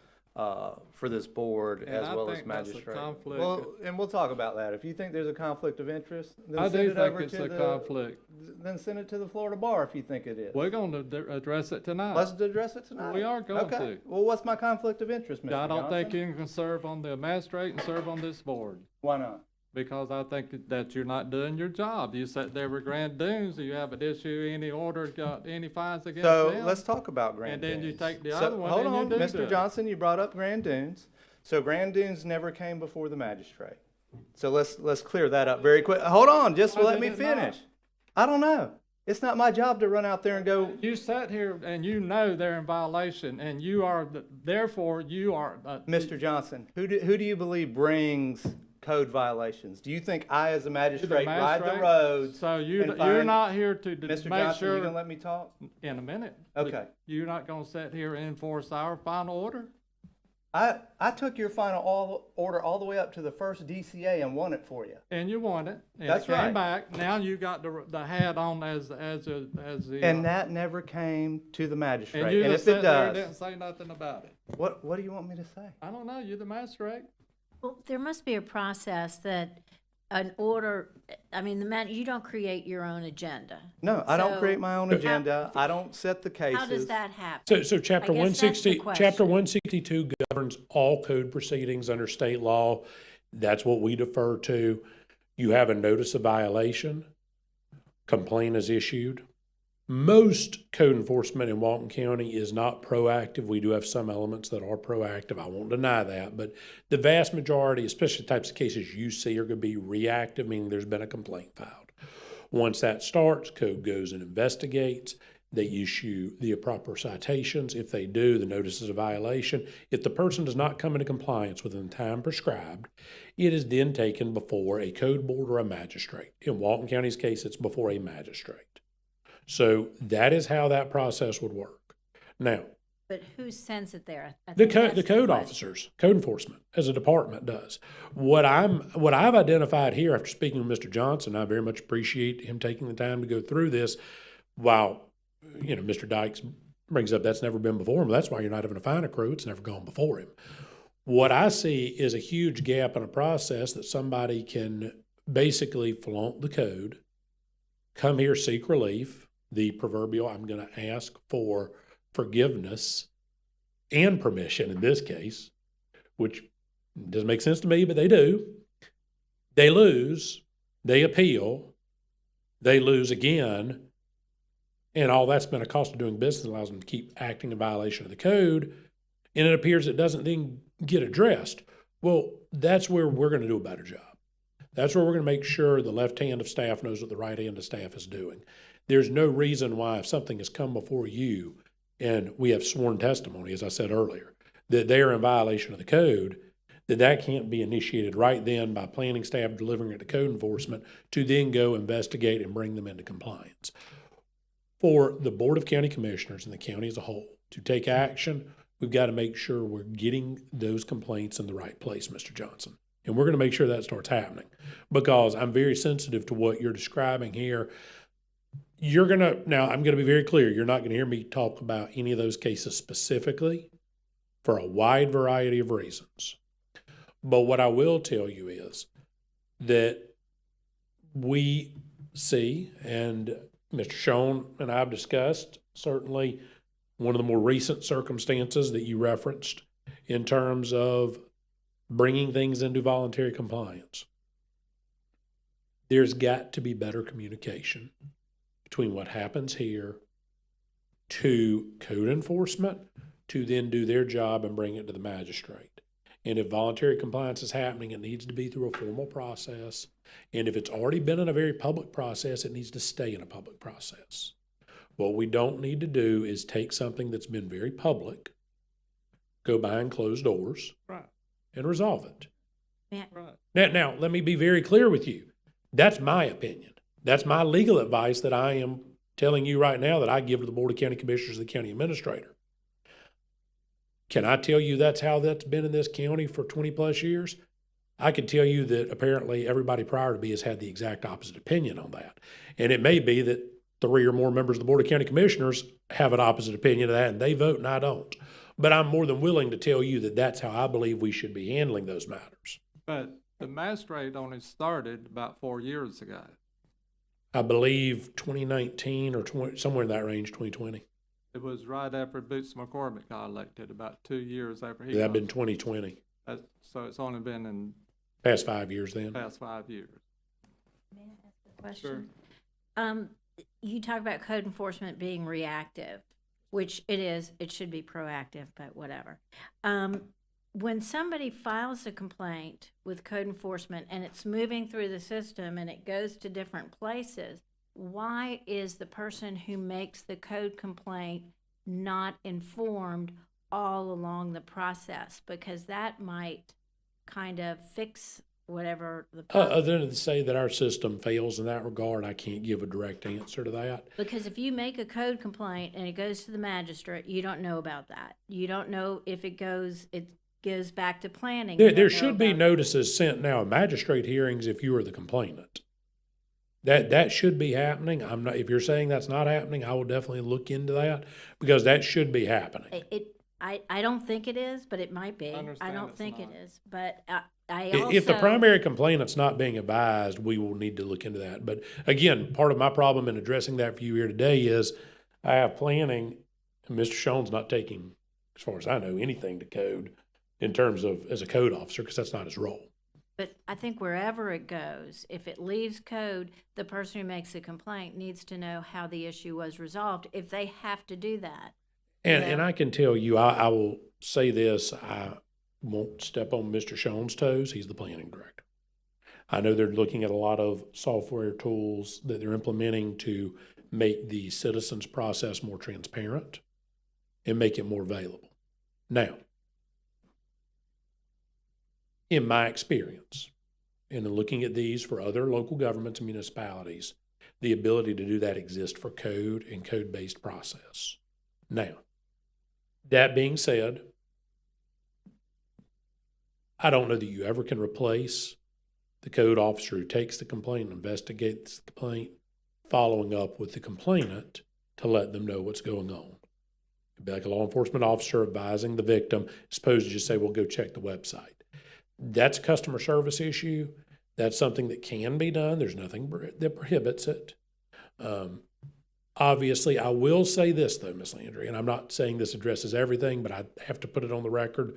for this board And as I well as think that's a magistrate. conflict. Well, and we'll talk about that. If you think there's a conflict of interest, then I send do it think over it's to a the, conflict. Then send it to the Florida Bar if you think it is. We're gonna address it tonight. Let's address it tonight. We are going okay. to. Well, what's my conflict of interest, Mr. I don't think Johnson? you can serve on the magistrate and serve on this board. Why not? Because I think that you're not doing your job. You sat there with Grand Dunes, you haven't issued any order, got any fines against them. So let's talk about Grand And Dunes. then you take the So, other one hold and on, you do Mr. that. Johnson, you brought up Grand Dunes. So Grand Dunes never came before the magistrate. So let's clear that up very quick. Hold on, just Why let did me it finish. not? I don't know. It's not my job to run out there and go. You sat here and you know they're in violation, and you are, therefore, you are. Mr. Johnson, who do you believe brings code violations? Do you think I, as a magistrate, ride the roads? So and you're find- not here to Mr. make Johnson, sure. you gonna let me talk? In a minute. Okay. You're not gonna sit here and enforce our final order? I took your final order all the way up to the first DCA and won it for you. And you won it, and That's it came right. back, now you got the hat on as the. And that never came to the magistrate. And you And just if it sat there and does, didn't say nothing about it. what do you want me to say? I don't know, you're the magistrate. Well, there must be a process that an order, I mean, you don't create your own agenda. No, I don't So, create my own agenda. I don't set the cases. How does that happen? So chapter I guess that's the 160, chapter question. 162 governs all code proceedings under state law. That's what we defer to. You have a notice of violation, complaint is issued. Most code enforcement in Walton County is not proactive. We do have some elements that are proactive. I won't deny that, but the vast majority, especially the types of cases you see, are going to be reactive, meaning there's been a complaint filed. Once that starts, code goes and investigates. They issue the proper citations. If they do, the notice is a violation. If the person does not come into compliance within the time prescribed, it is then taken before a code board or a magistrate. In Walton County's case, it's before a magistrate. So that is how that process would work. Now, But who sends it there? I the think code, that's the code question. officers, code enforcement, as a department does. What I've identified here after speaking with Mr. Johnson, I very much appreciate him taking the time to go through this. While, Mr. Dykes brings up that's never been before him, that's why you're not having a fine accrue. It's never gone before him. What I see is a huge gap in a process that somebody can basically flaunt the code, come here, seek relief, the proverbial, I'm going to ask for forgiveness and permission in this case, which doesn't make sense to me, but they do. They lose, they appeal, they lose again, and all that's been a cost of doing business allows them to keep acting in violation of the code, and it appears it doesn't then get addressed. Well, that's where we're going to do a better job. That's where we're going to make sure the left hand of staff knows what the right hand of staff is doing. There's no reason why if something has come before you and we have sworn testimony, as I said earlier, that they are in violation of the code, that can't be initiated right then by planning staff delivering it to code enforcement to then go investigate and bring them into compliance. For the Board of County Commissioners and the county as a whole to take action, we've got to make sure we're getting those complaints in the right place, Mr. Johnson. And we're going to make sure that starts happening because I'm very sensitive to what you're describing here. Now I'm going to be very clear. You're not going to hear me talk about any of those cases specifically for a wide variety of reasons. But what I will tell you is that we see, and Mr. Schoen and I have discussed, certainly one of the more recent circumstances that you referenced in terms of bringing things into voluntary compliance. There's got to be better communication between what happens here to code enforcement to then do their job and bring it to the magistrate. And if voluntary compliance is happening, it needs to be through a formal process. And if it's already been in a very public process, it needs to stay in a public process. What we don't need to do is take something that's been very public, go behind closed doors, Right. and resolve it. Right. Now, let me be very clear with you. That's my opinion. That's my legal advice that I am telling you right now that I give to the Board of County Commissioners and the county administrator. Can I tell you that's how that's been in this county for 20 plus years? I can tell you that apparently everybody prior to me has had the exact opposite opinion on that. And it may be that 3 or more members of the Board of County Commissioners have an opposite opinion of that and they vote and I don't. But I'm more than willing to tell you that that's how I believe we should be handling those matters. But the magistrate only started about 4 years ago. I believe 2019 or somewhere in that range, 2020. It was right after Boots McCormick got elected, about 2 years after he That'd got. been 2020. So it's only been in Past 5 years then. past 5 years. May I ask a question? You talk about code enforcement being reactive, which it is. It should be proactive, but whatever. When somebody files a complaint with code enforcement and it's moving through the system and it goes to different places, why is the person who makes the code complaint not informed all along the process? Because that might kind of fix whatever the problem. Other than to say that our system fails in that regard, I can't give a direct answer to that. Because if you make a code complaint and it goes to the magistrate, you don't know about that. You don't know if it goes back to planning. There, We there don't know should be about- notices sent now in magistrate hearings if you are the complainant. That should be happening. I'm not, if you're saying that's not happening, I will definitely look into that because that should be happening. I don't think it is, but it might be. I Understand don't it's think it not. is, but I If the also- primary complainant's not being advised, we will need to look into that. But again, part of my problem in addressing that for you here today is I have planning, and Mr. Schoen's not taking, as far as I know, anything to code in terms of as a code officer, because that's not his role. But I think wherever it goes, if it leaves code, the person who makes a complaint needs to know how the issue was resolved, if they have to do that. And I can tell you, I will say this, I won't step on Mr. Schoen's toes. He's the planning director. I know they're looking at a lot of software tools that they're implementing to make the citizens process more transparent and make it more available. Now, in my experience, and in looking at these for other local governments and municipalities, the ability to do that exists for code and code-based process. Now, that being said, I don't know that you ever can replace the code officer who takes the complaint, investigates the complaint, following up with the complainant to let them know what's going on. It'd be like a law enforcement officer advising the victim, as opposed to just say, well, go check the website. That's a customer service issue. That's something that can be done. There's nothing that prohibits it. Obviously, I will say this, though, Ms. Landry, and I'm not saying this addresses everything, but I have to put it on the record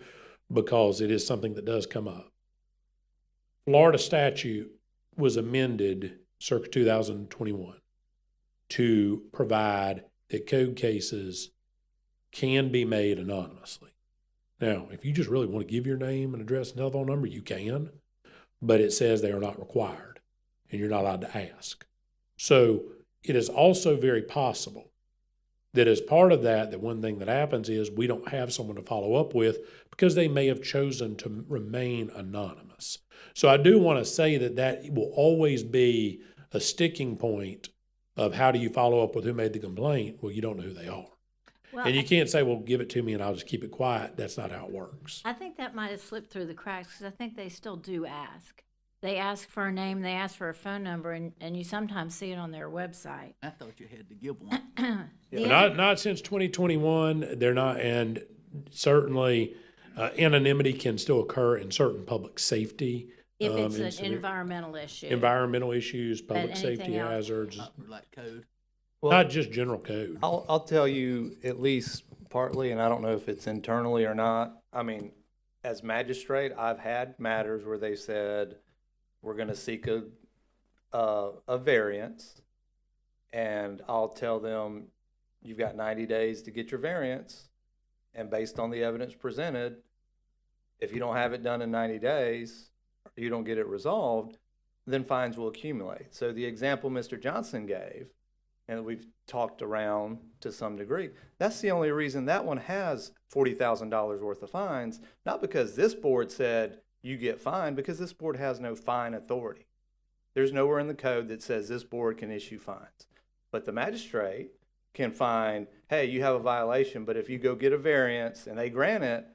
because it is something that does come up. Florida statute was amended circa 2021 to provide that code cases can be made anonymously. Now, if you just really want to give your name and address and telephone number, you can, but it says they are not required, and you're not allowed to ask. So it is also very possible that as part of that, that one thing that happens is we don't have someone to follow up with because they may have chosen to remain anonymous. So I do want to say that that will always be a sticking point of how do you follow up with who made the complaint? Well, you don't know who they are. Well, And you can't say, well, give it to me and I'll just keep it quiet. That's not how it works. I think that might have slipped through the cracks because I think they still do ask. They ask for a name, they ask for a phone number, and you sometimes see it on their website. I thought you had to give one. Not since 2021. They're not, and certainly anonymity can still occur in certain public safety. If it's an incident- environmental issue. environmental issues, public anything safety else? hazards, Like code. not just general code. I'll tell you at least partly, and I don't know if it's internally or not. I mean, as magistrate, I've had matters where they said, we're gonna seek a variance, and I'll tell them, you've got 90 days to get your variance, and based on the evidence presented, if you don't have it done in 90 days, or you don't get it resolved, then fines will accumulate. So the example Mr. Johnson gave, and we've talked around to some degree, that's the only reason that one has $40,000 worth of fines, not because this board said you get fined, because this board has no fine authority. There's nowhere in the code that says this board can issue fines. But the magistrate can find, hey, you have a violation, but if you go get a variance and they grant it,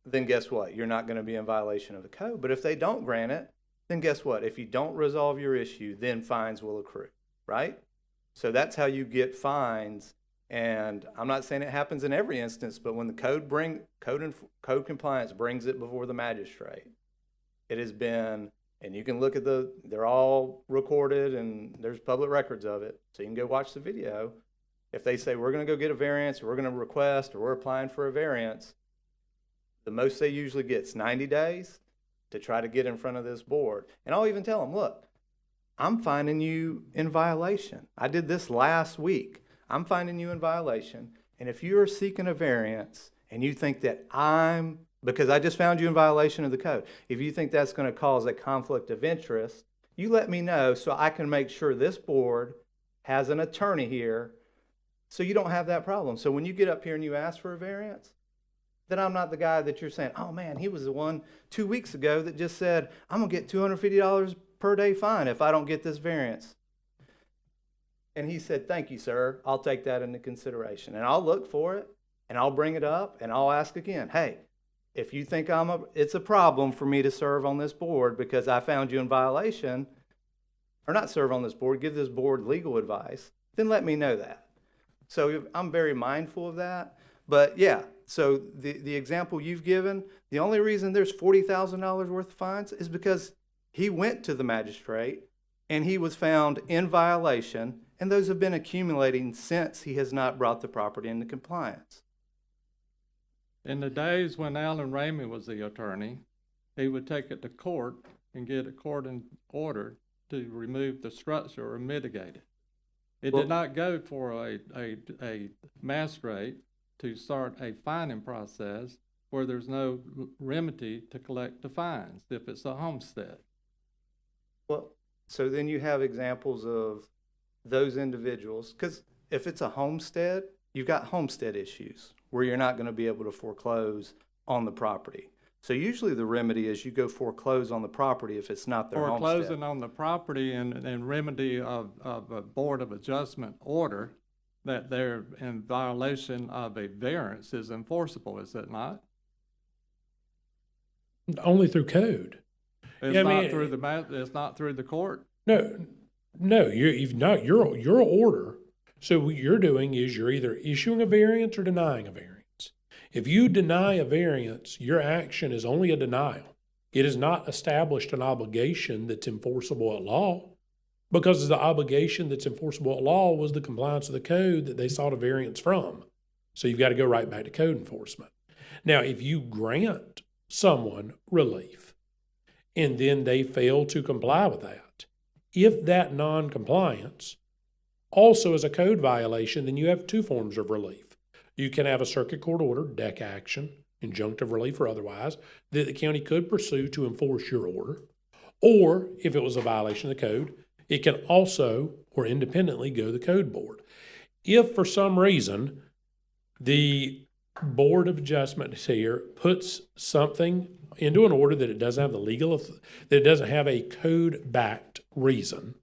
then guess what? You're not going to be in violation of the code. But if they don't grant it, then guess what? If you don't resolve your issue, then fines will accrue, right? So that's how you get fines. And I'm not saying it happens in every instance, but when the code compliance brings it before the magistrate, it has been, and you can look at they're all recorded and there's public records of it, so you can go watch the video. If they say, we're going to go get a variance, or we're going to request, or we're applying for a variance, the most they usually get is 90 days to try to get in front of this board. And I'll even tell them, look, I'm finding you in violation. I did this last week. I'm finding you in violation. And if you are seeking a variance and you think that because I just found you in violation of the code, if you think that's going to cause a conflict of interest, you let me know so I can make sure this board has an attorney here so you don't have that problem. So when you get up here and you ask for a variance, then I'm not the guy that you're saying, oh man, he was the one 2 weeks ago that just said, I'm going to get $250 per day fine if I don't get this variance. And he said, thank you, sir. I'll take that into consideration. And I'll look for it, and I'll bring it up, and I'll ask again, hey, if you think it's a problem for me to serve on this board because I found you in violation, or not serve on this board, give this board legal advice, then let me know that. So I'm very mindful of that. But yeah, so the example you've given, the only reason there's $40,000 worth of fines is because he went to the magistrate and he was found in violation, and those have been accumulating since he has not brought the property into compliance. In the days when Alan Ramey was the attorney, he would take it to court and get a court in order to remove the structure or mitigate it. It Well- did not go for a magistrate to start a fining process where there's no remedy to collect the fines if it's a homestead. Well, so then you have examples of those individuals, because if it's a homestead, you've got homestead issues where you're not going to be able to foreclose on the property. So usually the remedy is you go foreclose on the property if it's not their homestead. Foreclosing on the property and remedy of a Board of Adjustment order that they're in violation of a variance is enforceable, is it not? Only through code. It's Yeah, I not mean, through it's not through the court. No, you've not, your order. So what you're doing is you're either issuing a variance or denying a variance. If you deny a variance, your action is only a denial. It has not established an obligation that's enforceable at law, because the obligation that's enforceable at law was the compliance of the code that they sought a variance from. So you've got to go right back to code enforcement. Now, if you grant someone relief and then they fail to comply with that, if that non-compliance also is a code violation, then you have two forms of relief. You can have a circuit court order, deck action, injunctive relief or otherwise, that the county could pursue to enforce your order. Or if it was a violation of the code, it can also or independently go to the code board. If for some reason the Board of Adjustment here puts something into an order that it doesn't have that it doesn't have a code-backed reason,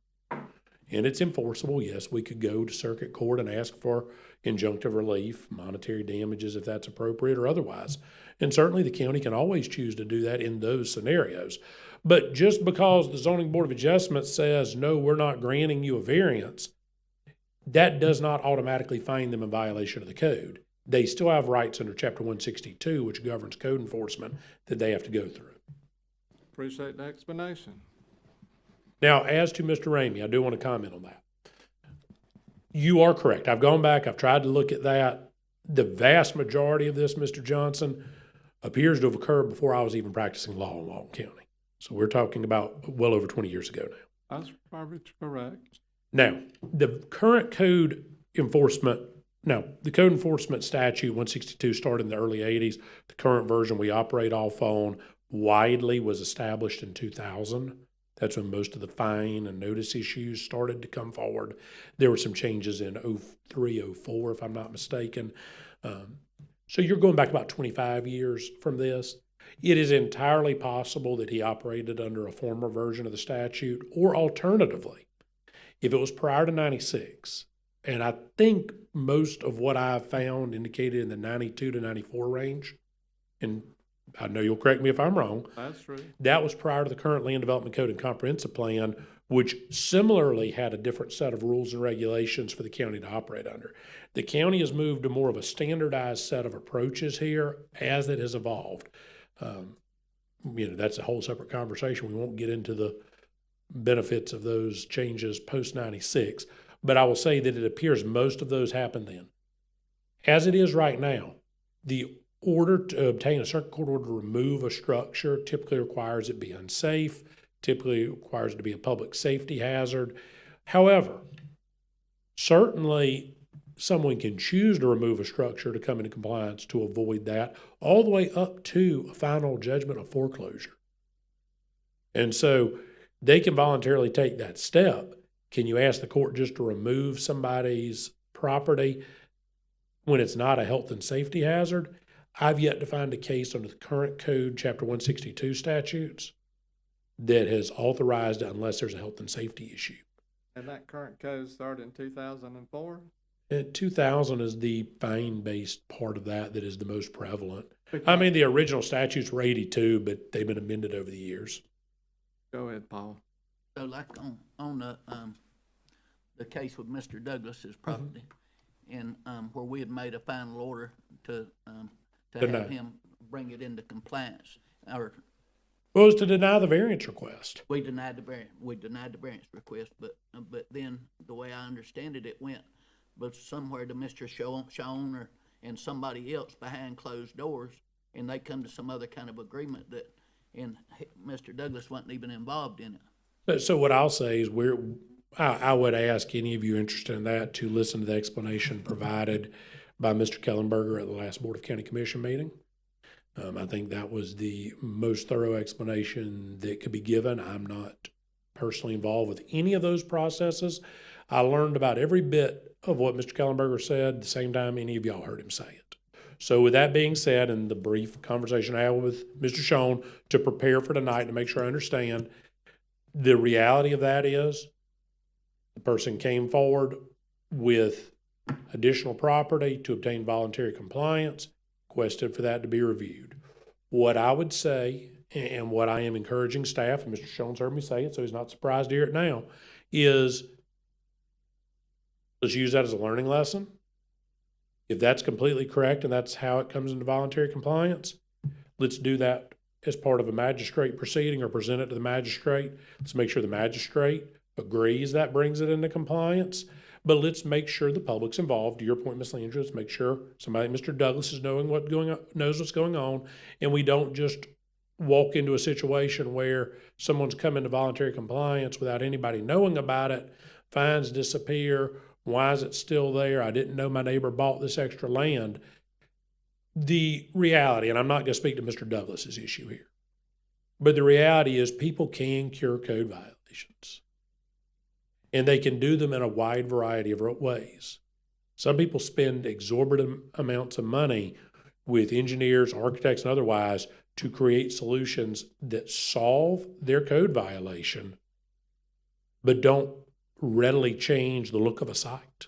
and it's enforceable, yes, we could go to circuit court and ask for injunctive relief, monetary damages if that's appropriate or otherwise. And certainly the county can always choose to do that in those scenarios. But just because the Zoning Board of Adjustment says, no, we're not granting you a variance, that does not automatically find them in violation of the code. They still have rights under Chapter 162, which governs code enforcement, that they have to go through. Appreciate the explanation. Now, as to Mr. Ramey, I do want to comment on that. You are correct. I've gone back, I've tried to look at that. The vast majority of this, Mr. Johnson, appears to have occurred before I was even practicing law in Walton County. So we're talking about well over 20 years ago now. That's probably correct. Now, the current code enforcement, the code enforcement statute 162 started in the early 80s. The current version we operate off on widely was established in 2000. That's when most of the fine and notice issues started to come forward. There were some changes in 03, 04, if I'm not mistaken. So you're going back about 25 years from this. It is entirely possible that he operated under a former version of the statute, or alternatively, if it was prior to 96, and I think most of what I've found indicated in the 92 to 94 range, and I know you'll correct me if I'm wrong. That's true. That was prior to the current Land Development Code and Comprehensive Plan, which similarly had a different set of rules and regulations for the county to operate under. The county has moved to more of a standardized set of approaches here as it has evolved. That's a whole separate conversation. We won't get into the benefits of those changes post 96, but I will say that it appears most of those happened then. As it is right now, the order to obtain a circuit court order to remove a structure typically requires it be unsafe, typically requires it to be a public safety hazard. However, certainly someone can choose to remove a structure to come into compliance to avoid that, all the way up to a final judgment of foreclosure. And so they can voluntarily take that step. Can you ask the court just to remove somebody's property when it's not a health and safety hazard? I've yet to find a case under the current code, Chapter 162 statutes, that has authorized it unless there's a health and safety issue. And that current code started in 2004? 2,000 is the fine-based part of that is the most prevalent. I mean, the original statutes were 82, but they've been amended over the years. Go ahead, Paul. So like on the case with Mr. Douglas's property, and, where we had made a final order to Deny. have him bring it into compliance, or Well, it was to deny the variance request. we denied the variance request, but then, the way I understand it, it went, but somewhere to Mr. Shawn and somebody else behind closed doors, and they come to some other kind of agreement that, and Mr. Douglas wasn't even involved in it. So what I'll say is I would ask any of you interested in that to listen to the explanation provided by Mr. Kellenberger at the last Board of County Commission meeting. I think that was the most thorough explanation that could be given. I'm not personally involved with any of those processes. I learned about every bit of what Mr. Kellenberger said the same time any of y'all heard him say it. So with that being said, and the brief conversation I had with Mr. Shawn to prepare for tonight to make sure I understand, the reality of that is the person came forward with additional property to obtain voluntary compliance, requested for that to be reviewed. What I would say, and what I am encouraging staff, and Mr. Shawn's heard me say it, so he's not surprised to hear it now, is let's use that as a learning lesson. If that's completely correct and that's how it comes into voluntary compliance, let's do that as part of a magistrate proceeding or present it to the magistrate. Let's make sure the magistrate agrees that brings it into compliance. But let's make sure the public's involved. To your point, Ms. Landry, let's make sure somebody, Mr. Douglas, is knows what's going on, and we don't just walk into a situation where someone's come into voluntary compliance without anybody knowing about it, fines disappear. Why is it still there? I didn't know my neighbor bought this extra land. The reality, and I'm not going to speak to Mr. Douglas's issue here, but the reality is people can cure code violations. And they can do them in a wide variety of ways. Some people spend exorbitant amounts of money with engineers, architects, and otherwise to create solutions that solve their code violation, but don't readily change the look of a site.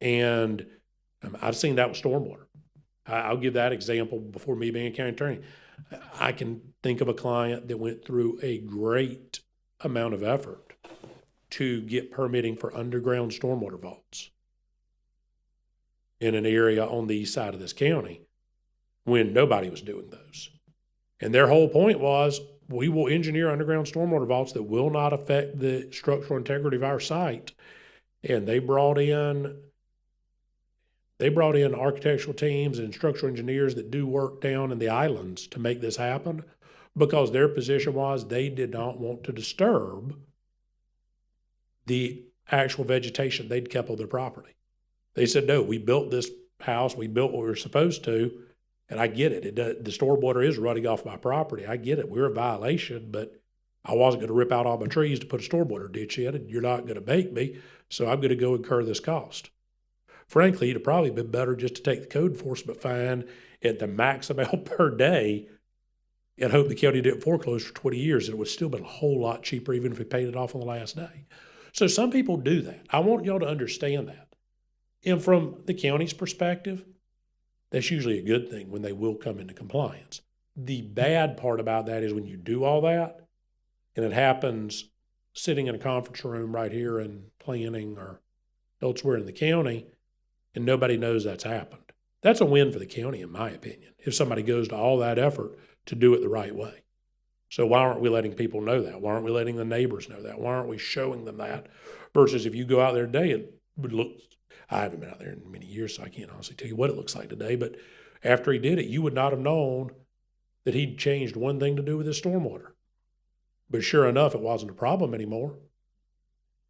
And I've seen that with stormwater. I'll give that example before me being a county attorney. I can think of a client that went through a great amount of effort to get permitting for underground stormwater vaults in an area on the east side of this county when nobody was doing those. And their whole point was, we will engineer underground stormwater vaults that will not affect the structural integrity of our site. And they brought in architectural teams and structural engineers that do work down in the islands to make this happen, because their position was they did not want to disturb the actual vegetation they'd kept on their property. They said, no, we built this house, we built what we were supposed to, and I get it. The stormwater is running off my property. I get it. We're in violation, but I wasn't going to rip out all my trees to put a stormwater ditch in, and you're not going to make me, so I'm going to go incur this cost. Frankly, it'd probably been better just to take the code enforcement fine at the max amount per day and hope the county didn't foreclose for 20 years. And it would still been a whole lot cheaper even if we paid it off on the last day. So some people do that. I want y'all to understand that. And from the county's perspective, that's usually a good thing when they will come into compliance. The bad part about that is when you do all that and it happens sitting in a conference room right here in planning or elsewhere in the county, and nobody knows that's happened. That's a win for the county, in my opinion, if somebody goes to all that effort to do it the right way. So why aren't we letting people know that? Why aren't we letting the neighbors know that? Why aren't we showing them that? Versus if you go out there today, it would look, I haven't been out there in many years, so I can't honestly tell you what it looks like today, but after he did it, you would not have known that he'd changed one thing to do with his stormwater. But sure enough, it wasn't a problem anymore.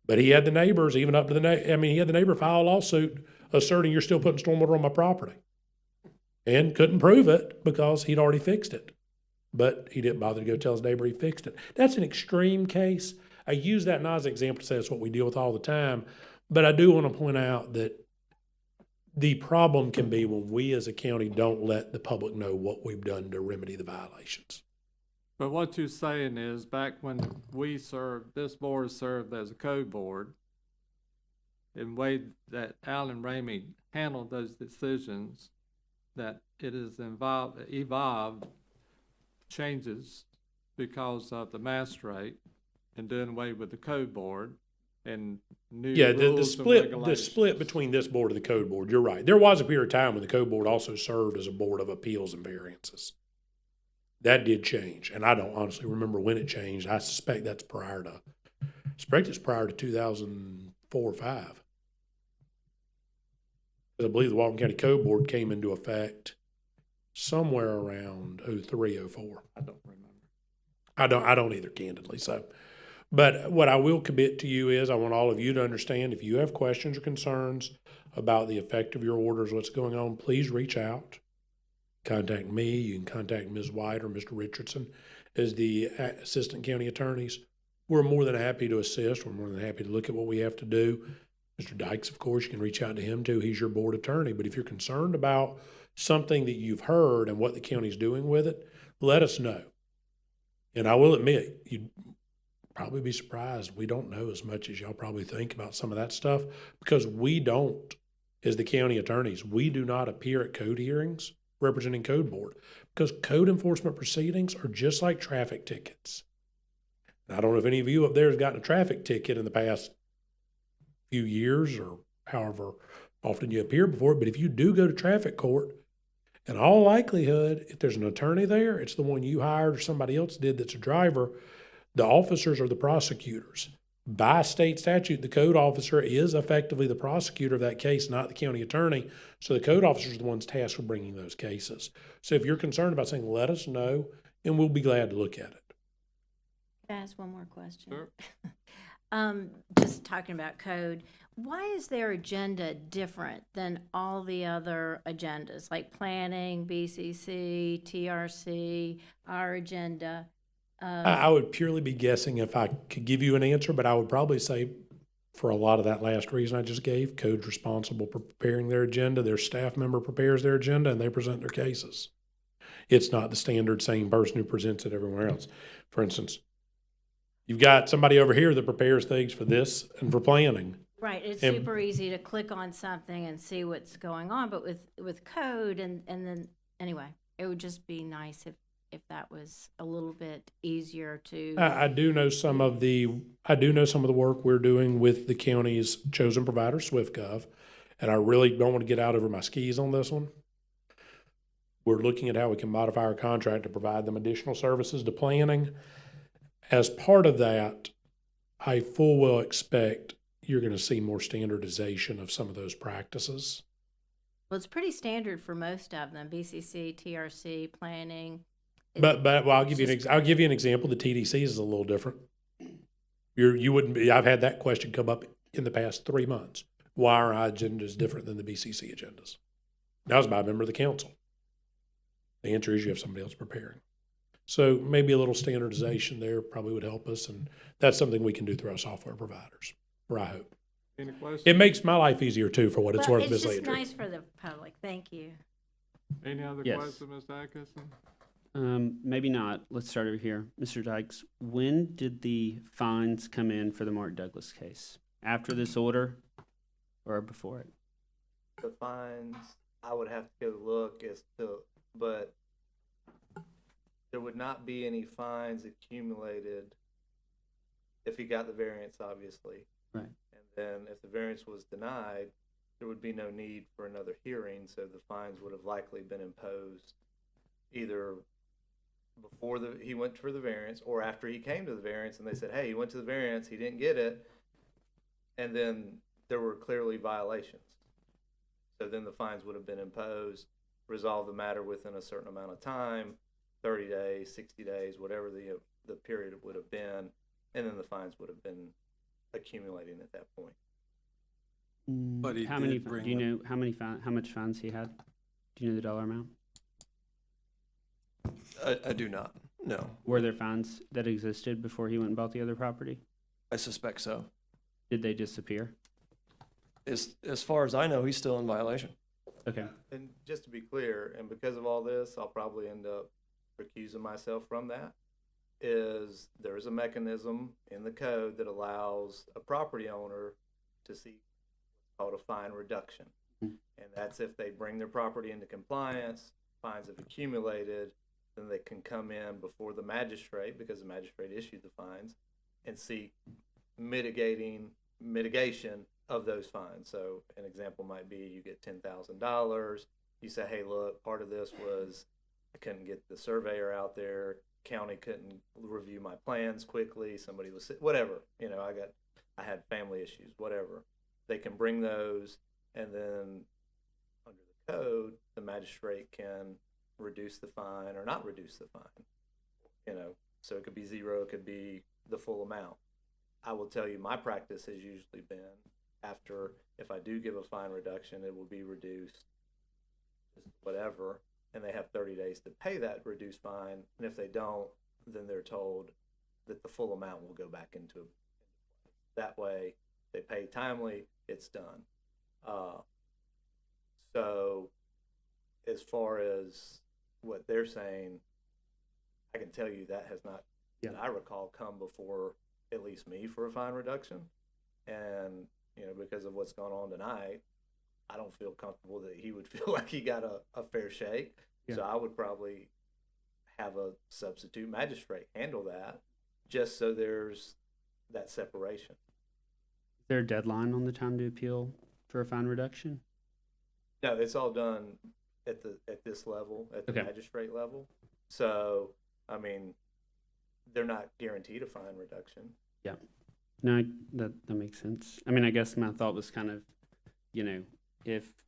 But he had the neighbors, even up to he had the neighbor file a lawsuit asserting you're still putting stormwater on my property. And couldn't prove it because he'd already fixed it. But he didn't bother to go tell his neighbor he fixed it. That's an extreme case. I use that not as an example to say that's what we deal with all the time. But I do want to point out that the problem can be when we as a county don't let the public know what we've done to remedy the violations. But what you're saying is, back when we served, this board served as a code board, in way that Alan Ramey handled those decisions, that it has evolved changes because of the magistrate and doing away with the code board and new Yeah, the rules and split, the regulations. split between this board and the code board, you're right. There was a period of time when the code board also served as a board of appeals and variances. That did change, and I don't honestly remember when it changed. I suspect that's prior to, it's prior to 2004 or 5. I believe the Walton County Code Board came into effect somewhere around 03, 04. I don't remember. I don't either, candidly, so. But what I will commit to you is I want all of you to understand, if you have questions or concerns about the effect of your orders, what's going on, please reach out. Contact me. You can contact Ms. White or Mr. Richardson as the assistant county attorneys. We're more than happy to assist. We're more than happy to look at what we have to do. Mr. Dykes, of course, you can reach out to him too. He's your board attorney. But if you're concerned about something that you've heard and what the county's doing with it, let us know. And I will admit, you'd probably be surprised. We don't know as much as y'all probably think about some of that stuff because we don't, as the county attorneys, we do not appear at code hearings representing code board because code enforcement proceedings are just like traffic tickets. And I don't know if any of you up there has gotten a traffic ticket in the past few years or however often you appear before it, but if you do go to traffic court, in all likelihood, if there's an attorney there, it's the one you hired or somebody else did that's a driver. The officers are the prosecutors. By state statute, the code officer is effectively the prosecutor of that case, not the county attorney. So the code officer is the ones tasked with bringing those cases. So if you're concerned about something, let us know, and we'll be glad to look at it. Can I ask one more question? Sure. Just talking about code, why is their agenda different than all the other agendas, like planning, BCC, TRC, our agenda? I would purely be guessing if I could give you an answer, but I would probably say for a lot of that last reason I just gave, code's responsible for preparing their agenda, their staff member prepares their agenda, and they present their cases. It's not the standard same person who presents it everywhere else. For instance, you've got somebody over here that prepares things for this and for planning. Right, it's And- super easy to click on something and see what's going on, but with code and then, anyway, it would just be nice if that was a little bit easier to. I do know some of the work we're doing with the county's chosen provider, SwiftGov, and I really don't want to get out over my skis on this one. We're looking at how we can modify our contract to provide them additional services to planning. As part of that, I full well expect you're going to see more standardization of some of those practices. Well, it's pretty standard for most of them, BCC, TRC, planning. But well, I'll give you Just- I'll give you an example. The TDC is a little different. You wouldn't be. I've had that question come up in the past 3 months. Why are our agendas different than the BCC agendas? That was by a member of the council. The answer is you have somebody else preparing. So maybe a little standardization there probably would help us, and that's something we can do through our software providers. Or I hope Any questions? it makes my life easier too, for what it's Well, worth, Ms. it's just Landry. nice for the public, thank you. Any other Yes. questions, Mr. Atkinson? Maybe not. Let's start over here. Mr. Dykes, when did the fines come in for the Mark Douglas case? After this order or before it? The fines, I would have to go look as to, but there would not be any fines accumulated if he got the variance, obviously. Right. And then if the variance was denied, there would be no need for another hearing, so the fines would have likely been imposed either before he went for the variance or after he came to the variance and they said, hey, he went to the variance, he didn't get it, and then there were clearly violations. So then the fines would have been imposed, resolve the matter within a certain amount of time, 30 days, 60 days, whatever the period would have been, and then the fines would have been accumulating at that point. But he How did many? bring Do you them. know how much fines he had? Do you know the dollar amount? I do not, no. Were there fines that existed before he went and bought the other property? I suspect so. Did they disappear? As far as I know, he's still in violation. Okay. And just to be clear, and because of all this, I'll probably end up recusing myself from that, is there is a mechanism in the code that allows a property owner to seek called a fine reduction. And that's if they bring their property into compliance, fines have accumulated, then they can come in before the magistrate, because the magistrate issued the fines, and seek mitigation of those fines. So an example might be you get $10,000. You say, hey, look, part of this was I couldn't get the surveyor out there. County couldn't review my plans quickly. Somebody was sick, whatever. You know, I had family issues, whatever. They can bring those, and then under the code, the magistrate can reduce the fine or not reduce the fine. You know, so it could be zero, it could be the full amount. I will tell you, my practice has usually been after, if I do give a fine reduction, it will be reduced, just whatever, and they have 30 days to pay that reduced fine. And if they don't, then they're told that the full amount will go back into it. That way, they pay timely, it's done. So as far as what they're saying, I can tell you that has not, that I recall, come before at least me for a fine reduction. And, you know, because of what's going on tonight, I don't feel comfortable that he would feel like he got a fair shake. Yeah. So I would probably have a substitute magistrate handle that, just so there's that separation. Is there a deadline on the time to appeal for a fine reduction? No, it's all done at this level, at the Okay. magistrate level. So, I mean, they're not guaranteed a fine reduction. Yeah. No, that makes sense. I mean, I guess my thought was kind of, you know, if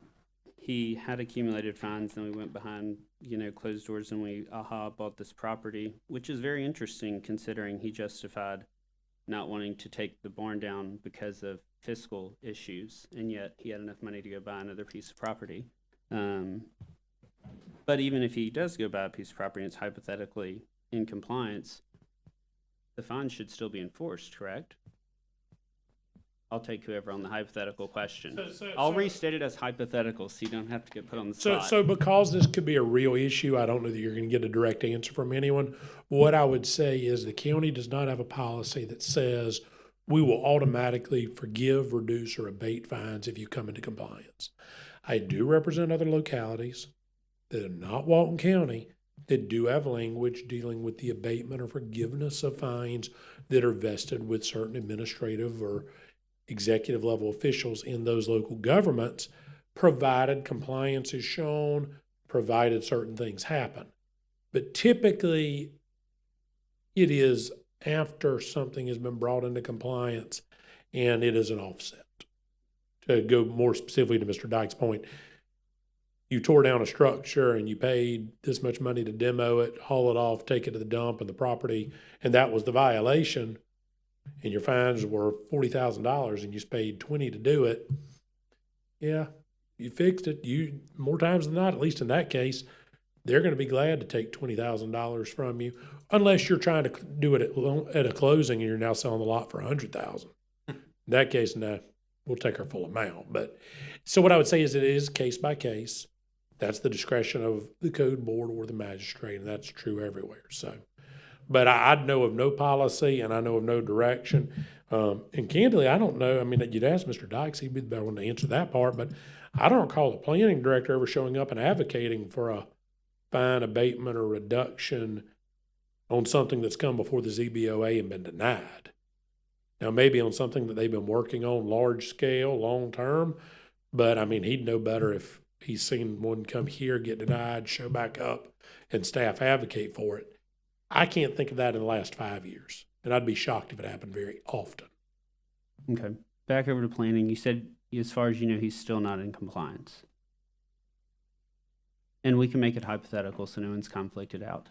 he had accumulated fines, then we went behind, you know, closed doors and we, bought this property, which is very interesting considering he justified not wanting to take the barn down because of fiscal issues, and yet he had enough money to go buy another piece of property. But even if he does go buy a piece of property and it's hypothetically in compliance, the fine should still be enforced, correct? I'll take whoever on the hypothetical question. I'll restate it as hypothetical so you don't have to get put on the spot. So because this could be a real issue, I don't know that you're going to get a direct answer from anyone. What I would say is the county does not have a policy that says we will automatically forgive, reduce, or abate fines if you come into compliance. I do represent other localities that are not Walton County that do have language dealing with the abatement or forgiveness of fines that are vested with certain administrative or executive level officials in those local governments, provided compliance is shown, provided certain things happen. But typically, it is after something has been brought into compliance and it is an offset. To go more specifically to Mr. Dyke's point, you tore down a structure and you paid this much money to demo it, haul it off, take it to the dump and the property, and that was the violation, and your fines were $40,000 and you paid $20 to do it. Yeah, you fixed it. You, more times than not, at least in that case, they're going to be glad to take $20,000 from you, unless you're trying to do it at a closing and you're now selling the lot for $100,000. In that case, no, we'll take our full amount. But so what I would say is it is case by case. That's the discretion of the code board or the magistrate, and that's true everywhere. So, but I know of no policy and I know of no direction. And candidly, I don't know. I mean, you'd ask Mr. Dykes, he'd be the better one to answer that part, but I don't recall the planning director ever showing up and advocating for a fine abatement or reduction on something that's come before the ZBOA and been denied. Now, maybe on something that they've been working on large scale, long term, but I mean, he'd know better if he's seen one come here, get denied, show back up, and staff advocate for it. I can't think of that in the last 5 years, and I'd be shocked if it happened very often. Okay. Back over to planning. You said, as far as you know, he's still not in compliance. And we can make it hypothetical so no one's conflicted out.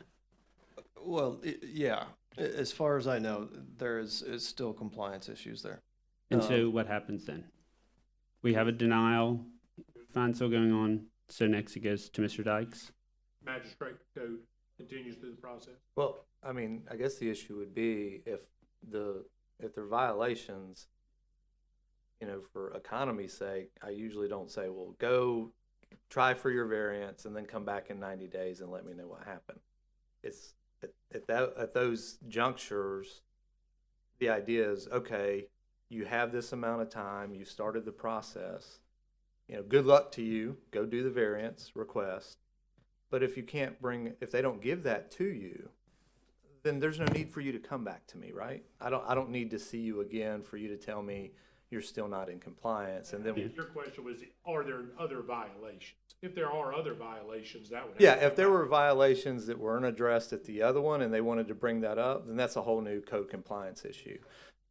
Well, yeah, as far as I know, there is still compliance issues there. And so what happens then? We have a denial, fine still going on, so next it goes to Mr. Dykes? Magistrate code continues through the process. Well, I mean, I guess the issue would be if they're violations, you know, for economy's sake, I usually don't say, well, go try for your variance and then come back in 90 days and let me know what happened. It's at those junctures, the idea is, okay, you have this amount of time, you started the process. You know, good luck to you. Go do the variance request. But if you can't bring, if they don't give that to you, then there's no need for you to come back to me, right? I don't need to see you again for you to tell me you're still not in compliance, and then. Your question was, are there other violations? If there are other violations, that would. Yeah, if there were violations that weren't addressed at the other one and they wanted to bring that up, then that's a whole new code compliance issue.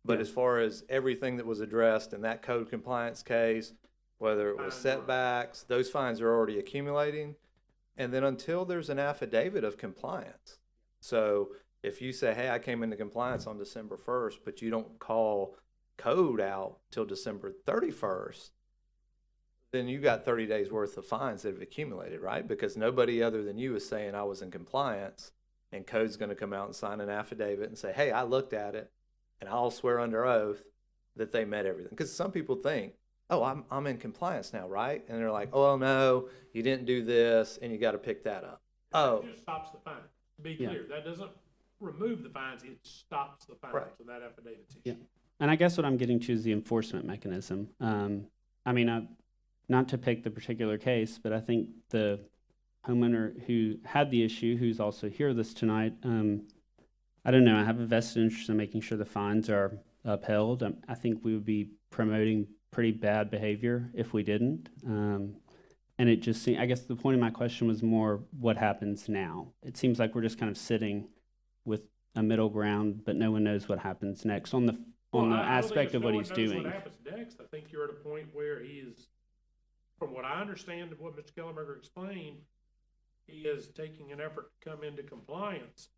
But as far as everything that was addressed in that code compliance case, whether it was setbacks, those fines are already accumulating. And then until there's an affidavit of compliance. So if you say, hey, I came into compliance on December 1st, but you don't call code out till December 31st, then you got 30 days worth of fines that have accumulated, right? Because nobody other than you is saying I was in compliance, and code's going to come out and sign an affidavit and say, hey, I looked at it and I'll swear under oath that they met everything. Because some people think, oh, I'm in compliance now, right? And they're like, oh, no, you didn't do this, and you got to pick that up. Oh, It just stops the fine. To be Yeah. clear, that doesn't remove the fines, it stops the fines, Right. so that affidavit's Yeah. issued. And I guess what I'm getting to is the enforcement mechanism. I mean, not to pick the particular case, but I think the homeowner who had the issue, who's also here this tonight, I don't know, I have a vested interest in making sure the fines are upheld. I think we would be promoting pretty bad behavior if we didn't. And it just seems, I guess the point of my question was more what happens now. It seems like we're just kind of sitting with a middle ground, but no one knows what happens next on the Well, I don't think aspect it's of no what one he's knows doing. What happens next? I think you're at a point where he is, from what I understand of what Mr. Kellenberger explained, he is taking an effort to come into compliance.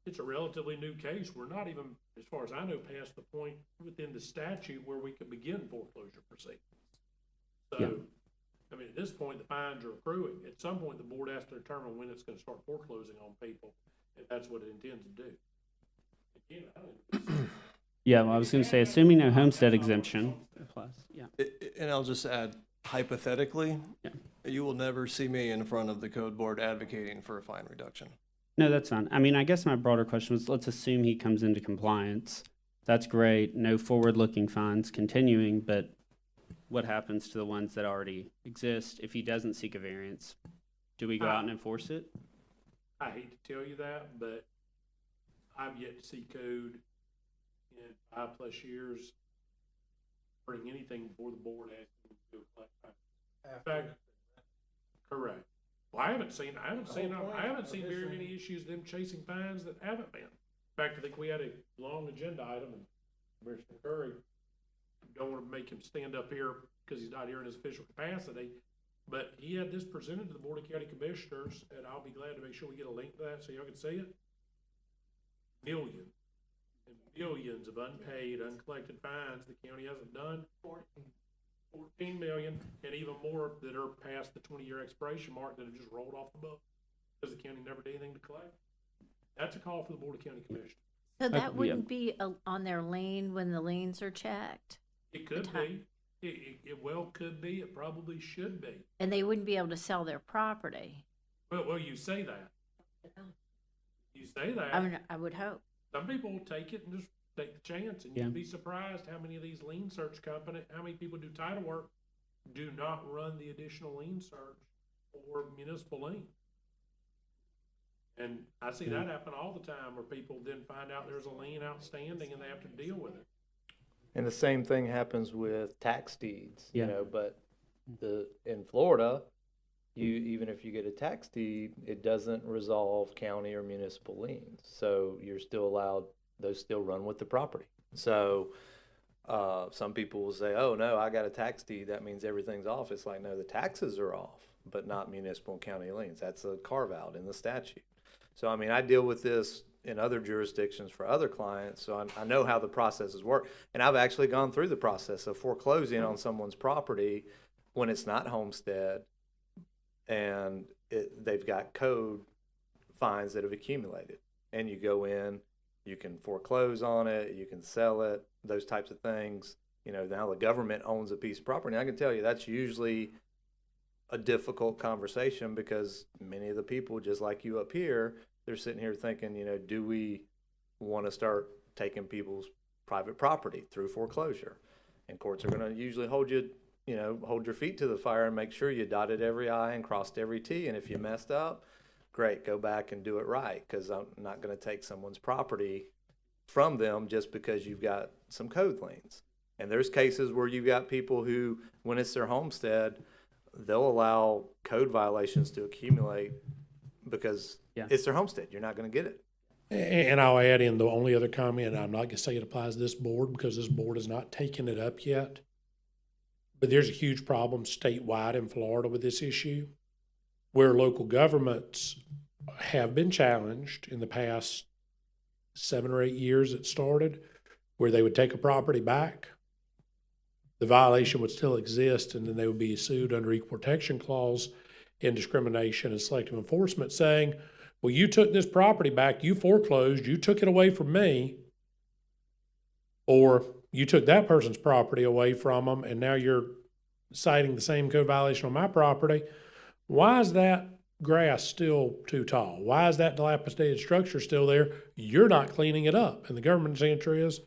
It's a relatively new case. We're not even, as far as I know, past the point within the statute where we could begin foreclosure proceedings. So, Yeah. I mean, at this point, the fines are accruing. At some point, the board has to determine when it's gonna start foreclosing on people, if that's what it intends to do. Again, I don't. Yeah, well, I was going to say, assuming no homestead exemption applies. Yeah. And I'll just add, hypothetically, Yeah. you will never see me in front of the code board advocating for a fine reduction. No, that's fine. I mean, I guess my broader question was, let's assume he comes into compliance. That's great. No forward-looking fines continuing, but what happens to the ones that already exist if he doesn't seek a variance? Do we go out and enforce it? I hate to tell you that, but I've yet to see code in 5+ years bring anything before the board asking them to collect fines. In fact, correct. Well, I haven't seen very many issues of them chasing fines that haven't been. In fact, I think we had a long agenda item, and Commissioner Curry, don't want to make him stand up here because he's not here in his official capacity, but he had this presented to the Board of County Commissioners, and I'll be glad to make sure we get a link to that so y'all can see it. Millions and millions of unpaid, uncollected fines the county hasn't done. 14 million, and even more that are past the 20-year expiration mark that have just rolled off the book because the county never did anything to collect. That's a call for the Board of County Commissioners. So yeah. that wouldn't be on their lien when the liens are checked? It could be. It well could be. It probably should be. And they wouldn't be able to sell their property? Well, you say that. You say that. I mean, I would hope. Some people will take it and just take the chance, and Yeah. you'd be surprised how many of these lien search company, how many people do title work, do not run the additional lien search or municipal lien. And I see that happen all the time, where people then find out there's a lien outstanding and they have to deal with it. and the same thing happens with tax deeds, you Yeah. know, but in Florida, even if you get a tax deed, it doesn't resolve county or municipal liens. So you're still allowed, those still run with the property. So some people will say, oh, no, I got a tax deed, that means everything's off. It's like, no, the taxes are off, but not municipal and county liens. That's a carve out in the statute. So, I mean, I deal with this in other jurisdictions for other clients, so I know how the processes work. And I've actually gone through the process of foreclosing on someone's property when it's not homestead, and they've got code fines that have accumulated. And you go in, you can foreclose on it, you can sell it, those types of things. You know, now the government owns a piece of property. And I can tell you that's usually a difficult conversation, because many of the people, just like you up here, they're sitting here thinking, you know, do we want to start taking people's private property through foreclosure. And courts are gonna usually hold you, hold your feet to the fire and make sure you dotted every I and crossed every T. And if you messed up, great, go back and do it right, because I'm not gonna take someone's property from them just because you've got some code liens. And there's cases where you've got people who, when it's their homestead, they'll allow code violations to accumulate because it's their homestead. You're not going to get it. And I'll add in the only other comment, I'm not gonna say it applies to this board because this board has not taken it up yet. But there's a huge problem statewide in Florida with this issue, where local governments have been challenged in the past 7 or 8 years it started, where they would take a property back, the violation would still exist, and then they would be sued under equal protection clause and discrimination and selective enforcement, saying, well, you took this property back, you foreclosed, you took it away from me, or you took that person's property away from them, and now you're citing the same code violation on my property. Why is that grass still too tall? Why is that dilapidated structure still there? You're not cleaning it up. And the government's answer is,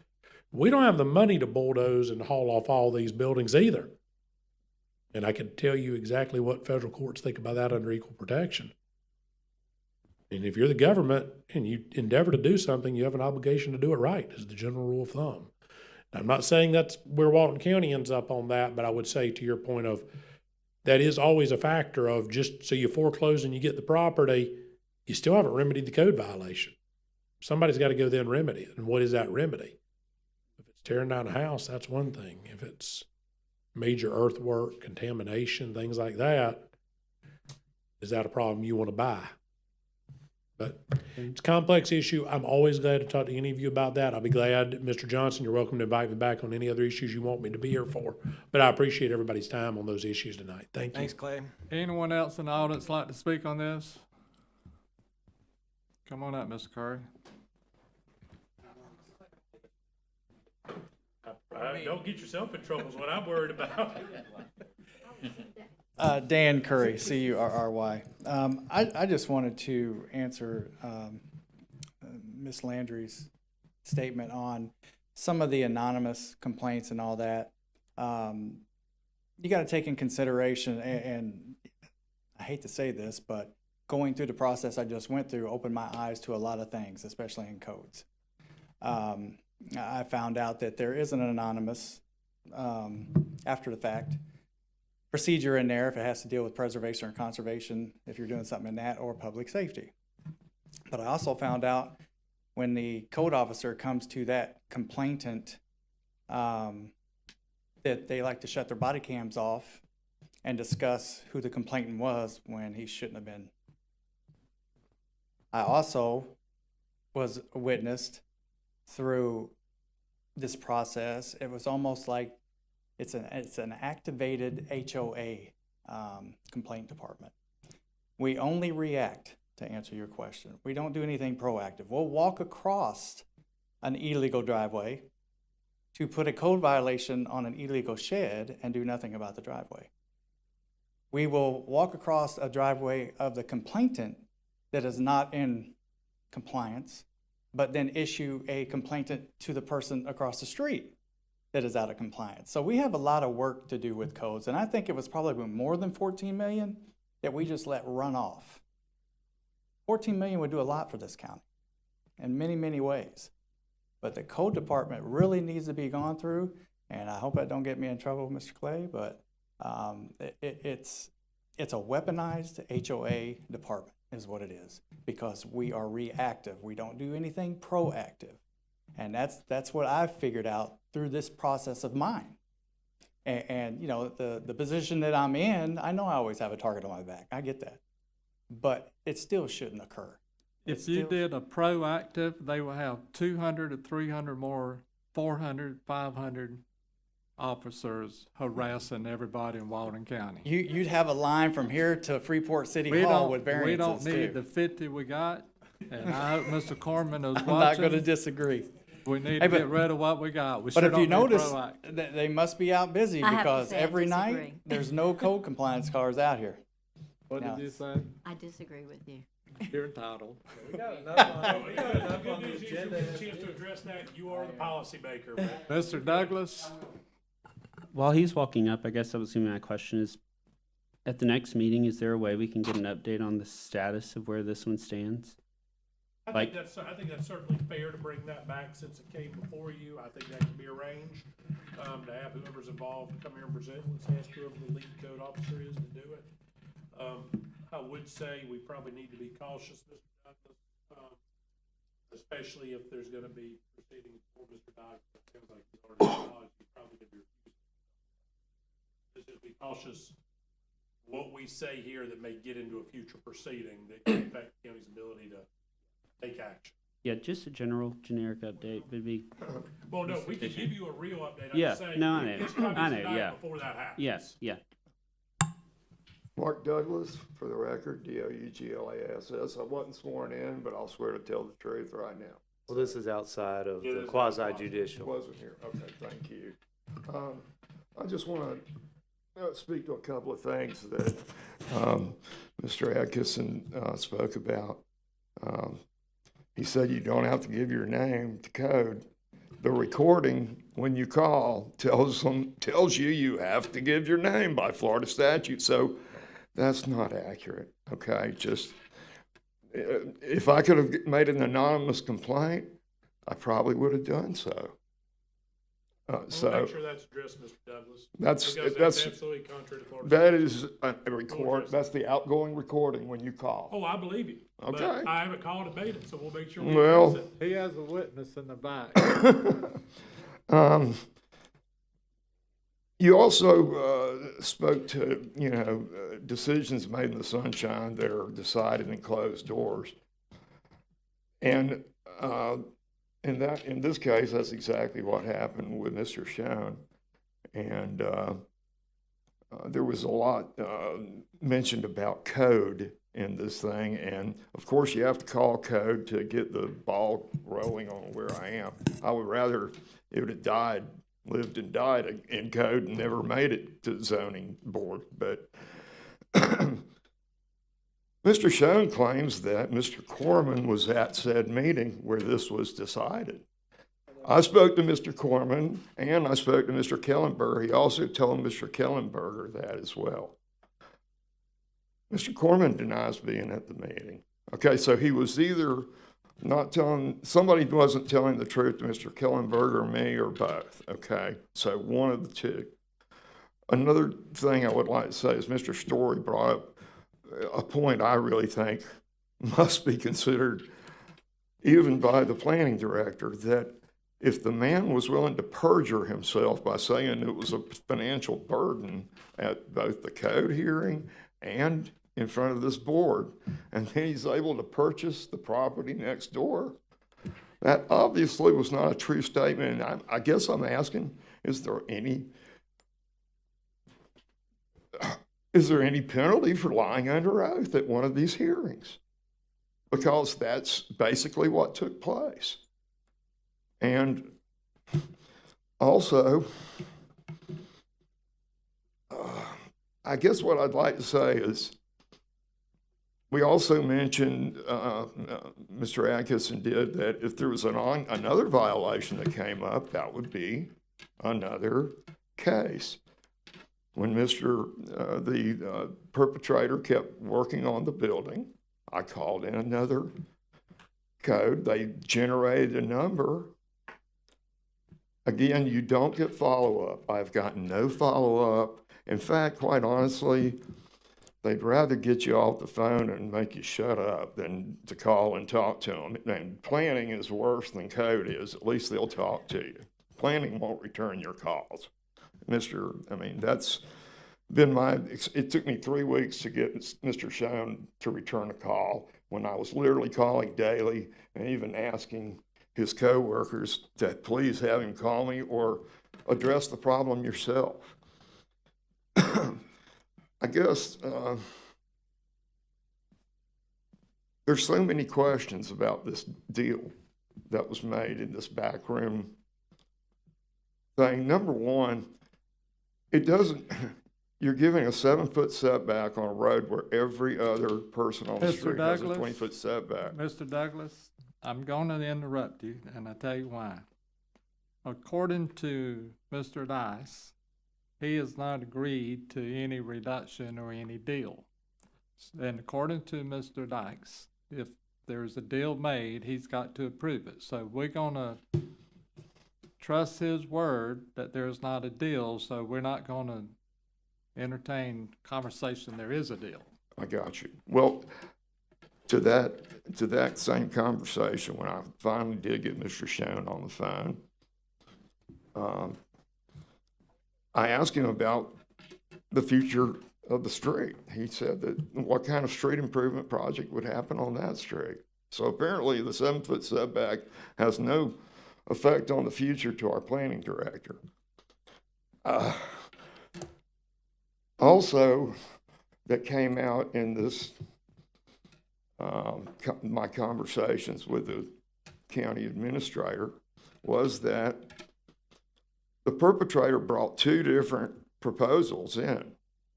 we don't have the money to bulldoze and haul off all these buildings either. And I can tell you exactly what federal courts think about that under equal protection. And if you're the government and you endeavor to do something, you have an obligation to do it right, is the general rule of thumb. Now, I'm not saying that's where Walton County ends up on that, but I would say to your point of, that is always a factor of, just so you foreclose and you get the property, you still haven't remedied the code violation. Somebody's got to go then and remedy it. And what is that remedy? If it's tearing down a house, that's one thing. If it's major earthwork, contamination, things like that, is that a problem you want to buy? But it's a complex issue. I'm always glad to talk to any of you about that. I'll be glad, Mr. Johnson, you're welcome to invite me back on any other issues you want me to be here for. But I appreciate everybody's time on those issues tonight. Thank you. Thanks, Clay. Anyone else in the audience like to speak on this? Come on up, Mr. Curry. Don't get yourself in trouble is what I'm worried about. Dan Curry, C-U-R-R-Y. I just wanted to answer Ms. Landry's statement on some of the anonymous complaints and all that. You got to take in consideration, and I hate to say this, but going through the process I just went through opened my eyes to a lot of things, especially in codes. I found out that there is an anonymous, after the fact, procedure in there if it has to deal with preservation or conservation, if you're doing something in that, or public safety. But I also found out when the code officer comes to that complainant, that they like to shut their body cams off and discuss who the complainant was when he shouldn't have been. I also was witnessed through this process. It was almost like it's an activated HOA complaint department. We only react, to answer your question. We don't do anything proactive. We'll walk across an illegal driveway to put a code violation on an illegal shed and do nothing about the driveway. We will walk across a driveway of the complainant that is not in compliance, but then issue a complaint to the person across the street that is out of compliance. So we have a lot of work to do with codes, and I think it was probably more than 14 million that we just let run off. 14 million would do a lot for this county in many, many ways. But the code department really needs to be gone through, and I hope that don't get me in trouble, Mr. Clay, but it's a weaponized HOA department is what it is, because we are reactive. We don't do anything proactive. And that's what I've figured out through this process of mine. And you know, the position that I'm in, I know I always have a target on my back. I get that. But it still shouldn't occur. If you did a proactive, they will have 200 to 300 more, 400, 500 officers harassing everybody in Walton County. You'd have a line from here to Freeport City Hall with variances We don't need too. the 50 we got, and I hope Mr. Corman is watching. I'm not going to disagree. We need to get rid of what we got. We But sure if you don't need notice, proactive. they must be out busy, I have to because say I every disagree. night there's no code compliance cars out here. What Now, did you say? I disagree with you. You're entitled. We got enough on the agenda. Chance to address that, you are the policymaker. Mr. Douglas? While he's walking up, I guess that was gonna be my question is, at the next meeting, is there a way we can get an update on the status of where this one stands? I think that's certainly fair to bring that back since it came before you. I think that can be arranged, to have whoever's involved come here and present. Let's ask whoever the lead code officer is to do it. I would say we probably need to be cautious, Mr. Douglas, especially if there's gonna be proceedings for Mr. Douglas. It sounds like he's already acknowledged he's probably gonna be refusing. Let's just be cautious what we say here that may get into a future proceeding that can affect the county's ability to take action. Yeah, just a generic update would be. Well, no, we can give you a real update. I'm Yeah, just saying, no, I know. it's probably I know, tonight yeah. before that happens. Yes, yeah. Mark Douglas, for the record, Douglass. I wasn't sworn in, but I'll swear to tell the truth right now. Well, this is outside of Yeah, the this is quasi judicial. Wasn't here. Okay, thank you. I just want to speak to a couple of things that Mr. Atkinson spoke about. He said you don't have to give your name to code. The recording, when you call, tells you you have to give your name by Florida statute. So that's not accurate. Okay, just if I could have made an anonymous complaint, I probably would have done so. We'll make sure that's addressed, Mr. Douglas. That's absolutely contrary to Florida. That is a record. That's the outgoing recording when you call. Oh, I believe you. Okay. But I haven't called and made it, so we'll make sure we Well, address it. He has a witness in the back. You also spoke to, decisions made in the sunshine that are decided in closed doors. And in this case, that's exactly what happened with Mr. Schoen. And there was a lot mentioned about code in this thing. And of course, you have to call code to get the ball rolling on where I am. I would rather it would have lived and died in code and never made it to the zoning board. But Mr. Schoen claims that Mr. Corman was at said meeting where this was decided. I spoke to Mr. Corman and I spoke to Mr. Kellenberger. He also told Mr. Kellenberger that as well. Mr. Corman denies being at the meeting. Okay, so he was either somebody wasn't telling the truth to Mr. Kellenberger or me or both. Okay, so one of the two. Another thing I would like to say is Mr. Story brought up a point I really think must be considered even by the planning director, that if the man was willing to perjure himself by saying it was a financial burden at both the code hearing and in front of this board, and then he's able to purchase the property next door, that obviously was not a true statement. And I guess I'm asking, is there any penalty for lying under oath at one of these hearings? Because that's basically what took place. And also, I guess what I'd like to say is, we also mentioned, Mr. Atkinson did, that if there was another violation that came up, that would be another case. When the perpetrator kept working on the building, I called in another code. They generated a number. Again, you don't get follow-up. I've gotten no follow-up. In fact, quite honestly, they'd rather get you off the phone and make you shut up than to call and talk to them. And planning is worse than code is. At least they'll talk to you. Planning won't return your calls. That's been it took me 3 weeks to get Mr. Schoen to return a call when I was literally calling daily and even asking his coworkers to please have him call me or address the problem yourself. I guess there's so many questions about this deal that was made in this backroom thing. Number one, you're giving a 7-foot setback on a road where every other person on the Mr. street has a Douglas? 20-foot setback. Mr. Douglas, I'm going to interrupt you, and I tell you why. According to Mr. Dice, he has not agreed to any reduction or any deal. And according to Mr. Dykes, if there's a deal made, he's got to approve it. So we're gonna trust his word that there's not a deal, so we're not gonna entertain conversation there is a deal. I got you. Well, to that same conversation, when I finally did get Mr. Schoen on the phone, I asked him about the future of the street. He said that what kind of street improvement project would happen on that street. So apparently the 7-foot setback has no effect on the future to our planning director. Also, that came out in this, my conversations with the county administrator, was that the perpetrator brought 2 different proposals in.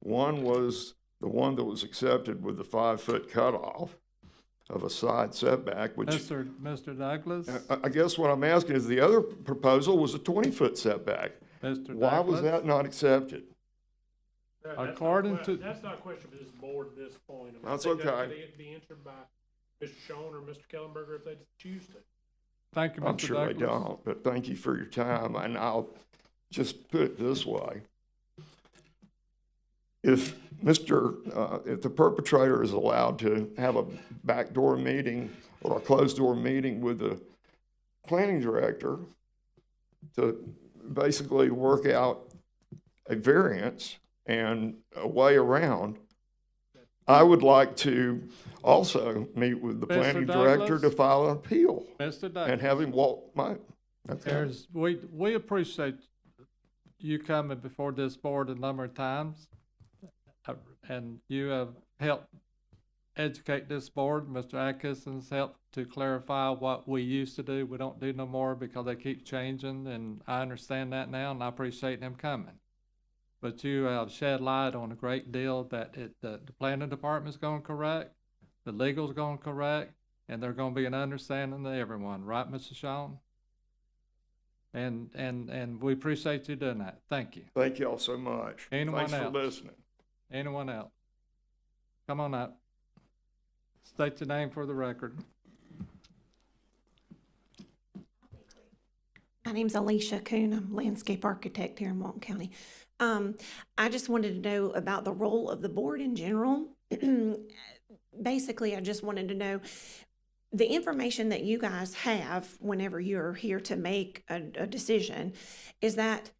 One was the one that was accepted with the 5-foot cutoff of a side setback, which Mr. Douglas? I guess what I'm asking is the other proposal was a 20-foot setback. Mr. Why was Douglas? that not accepted? According to- That's not a question for this board at this point. I mean, That's I think okay. that could be answered by Mr. Schoen or Mr. Kellenberger if they choose to. Thank you, Mr. I'm sure they Douglas. don't, but thank you for your time, and I'll just put it this way. If if the perpetrator is allowed to have a backdoor meeting or a closed-door meeting with the planning director to basically work out a variance and a way around, I would like to also meet with the Mr. planning director Douglas? to file an appeal Mr. and Douglas, have him walk my, okay. we appreciate you coming before this board a number of times. And you have helped educate this board. Mr. Atkinson's helped to clarify what we used to do. We don't do no more because they keep changing, and I understand that now, and I appreciate them coming. But you have shed light on a great deal that the planning department's gonna correct, the legal's gonna correct, and they're gonna be an understanding to everyone, right, Mr. Shawn? And we appreciate you doing that. Thank you. Thank y'all so much. Anyone Thanks else? for listening. Anyone else? Come on up. State your name for the record. My name's Alicia Kuhn. I'm landscape architect here in Walton County. I just wanted to know about the role of the board in general. Basically, I just wanted to know the information that you guys have whenever you're here to make a decision. Is that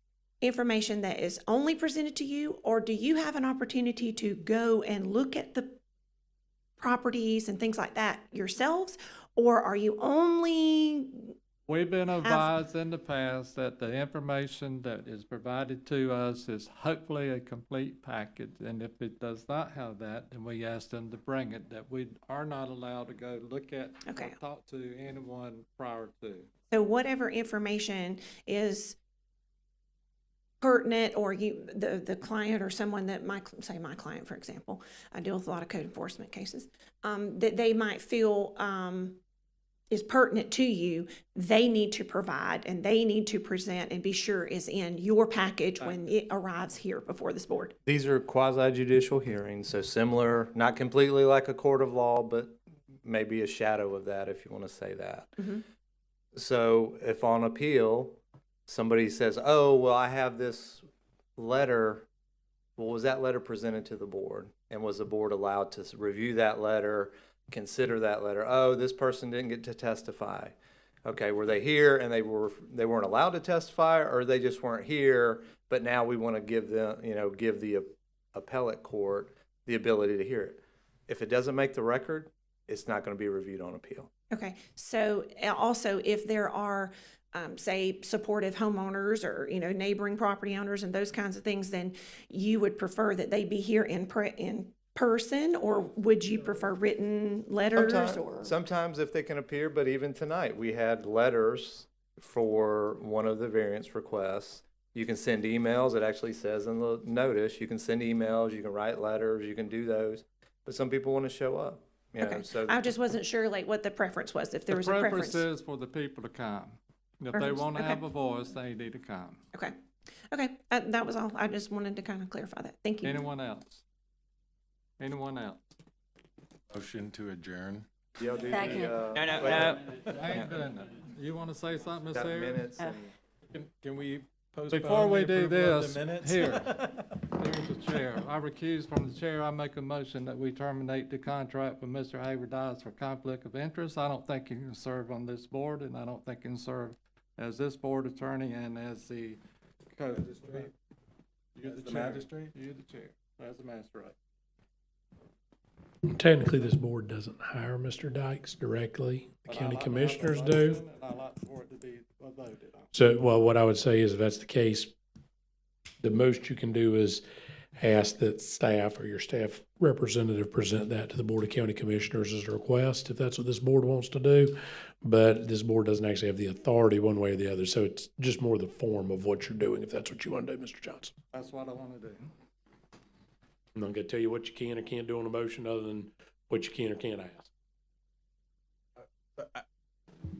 information that is only presented to you, or do you have an opportunity to go and look at the properties and things like that yourselves, or are you only We've been advised in the past that the information that is provided to us is hopefully a complete package, and if it does not have that, then we ask them to bring it, that we are not allowed to go look at or talk to anyone prior to. so whatever information is pertinent, or the client or someone that my client, for example, I deal with a lot of code enforcement cases, that they might feel is pertinent to you, they need to provide and they need to present and be sure is in your package when it arrives here before this board. These are quasi-judicial hearings, so similar, not completely like a court of law, but maybe a shadow of that, if you want to say that. Mm-hmm. So if on appeal, somebody says, oh, well, I have this letter, well, was that letter presented to the board? And was the board allowed to review that letter, consider that letter? Oh, this person didn't get to testify. Okay, were they here and they weren't allowed to testify, or they just weren't here, but now we want to give them, give the appellate court the ability to hear it. If it doesn't make the record, it's not going to be reviewed on appeal. Okay, so also if there are, say, supportive homeowners or, neighboring property owners and those kinds of things, then you would prefer that they be here in person, or would you prefer written letters? Sometimes if they can appear, but even tonight, we had letters for one of the variance requests You can send emails. It actually says in the notice, you can send emails, you can write letters, you can do those. But some people want to show up, you know, Okay. so. I just wasn't sure like what the preference was, if there The was a preference. preference is for the people to come. If they Preference, want to okay. have a voice, they need to come. Okay, okay, that was all. I just wanted to kind of clarify that. Thank you. Anyone else? Anyone else? Motion to adjourn. Y'all do Second. No, no, wait, no. I ain't doing that. You want to say something, Ms. got Harris? minutes and. Can we postpone Before we the do approval of this, the minutes? here's the chair. I recuse from the chair. I make a motion that we terminate the contract with Mr. Hayward Dodds for conflict of interest. I don't think he can serve on this board, and I don't think he can serve as this board attorney and as the magistrate. You're As the the chair. magistrate? You're the chair, as the magistrate. Technically, this board doesn't hire Mr. Dykes directly. The But I county like to have a commissioners motion, do. and I like for it to be voted on. So, well, what I would say is if that's the case, the most you can do is ask that staff or your staff representative present that to the Board of County Commissioners as a request, if that's what this board wants to do. But this board doesn't actually have the authority one way or the other, so it's just more the form of what you're doing, if that's what you want to do, Mr. Johnson. That's what I want to do. I'm not gonna tell you what you can or can't do on a motion other than what you can or can't ask.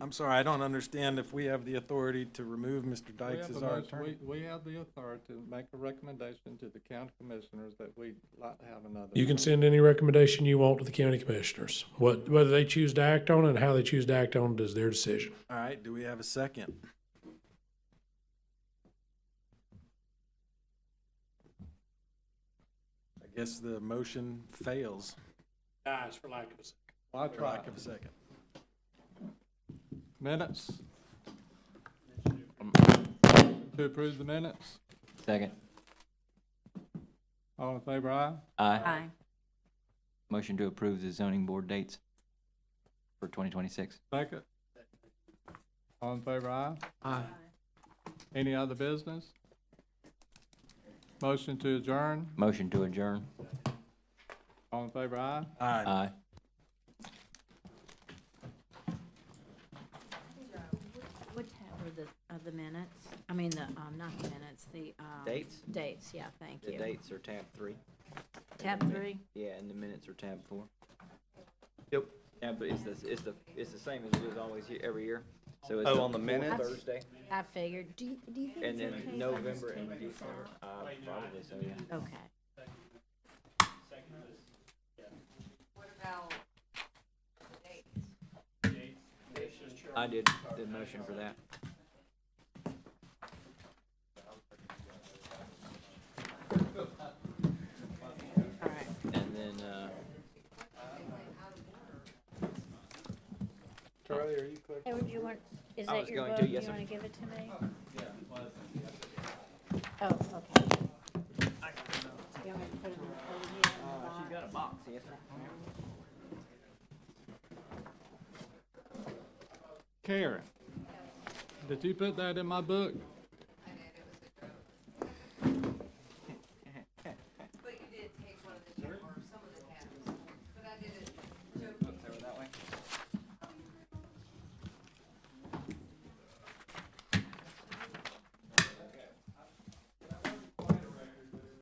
I'm sorry, I don't understand if we have the authority to remove Mr. We Dykes have as a our motion. attorney. We have the authority to make a recommendation to the county commissioners that we'd like to have another. You can send any recommendation you want to the county commissioners. Whether they choose to act on it and how they choose to act on it is their decision. All right, do we have a second? I guess the motion fails. Dies for lack of a second. I For try. lack of a second. Minutes? To approve the minutes? Second. All in favor, aye? Aye. Aye. Motion to approve the zoning board dates for 2026. Second? All in favor, aye? Aye. Any other business? Motion to adjourn? Motion to adjourn. All in favor, aye? Aye. Aye. What tab were the minutes? I mean, not the minutes, the, Dates? Dates, yeah, thank The you. dates are tab 3. Tab 3? Yeah, and the minutes are tab 4. Yep. Yeah, but it's the same as it is always every year. So it's Oh, the on the fourth minutes? Thursday, I figured, do you think and it's then okay if I November just and take this December. out? Probably so, yeah. Okay. I did the motion for that. All right. And then, Charlie, are you clicking? Hey, would you want, is I that was your going book? to, You yes, sir. wanna give it to me? Oh, okay. You want me to put it over here in the box? she's got a box, yes, sir. Karen, did you put that in my book?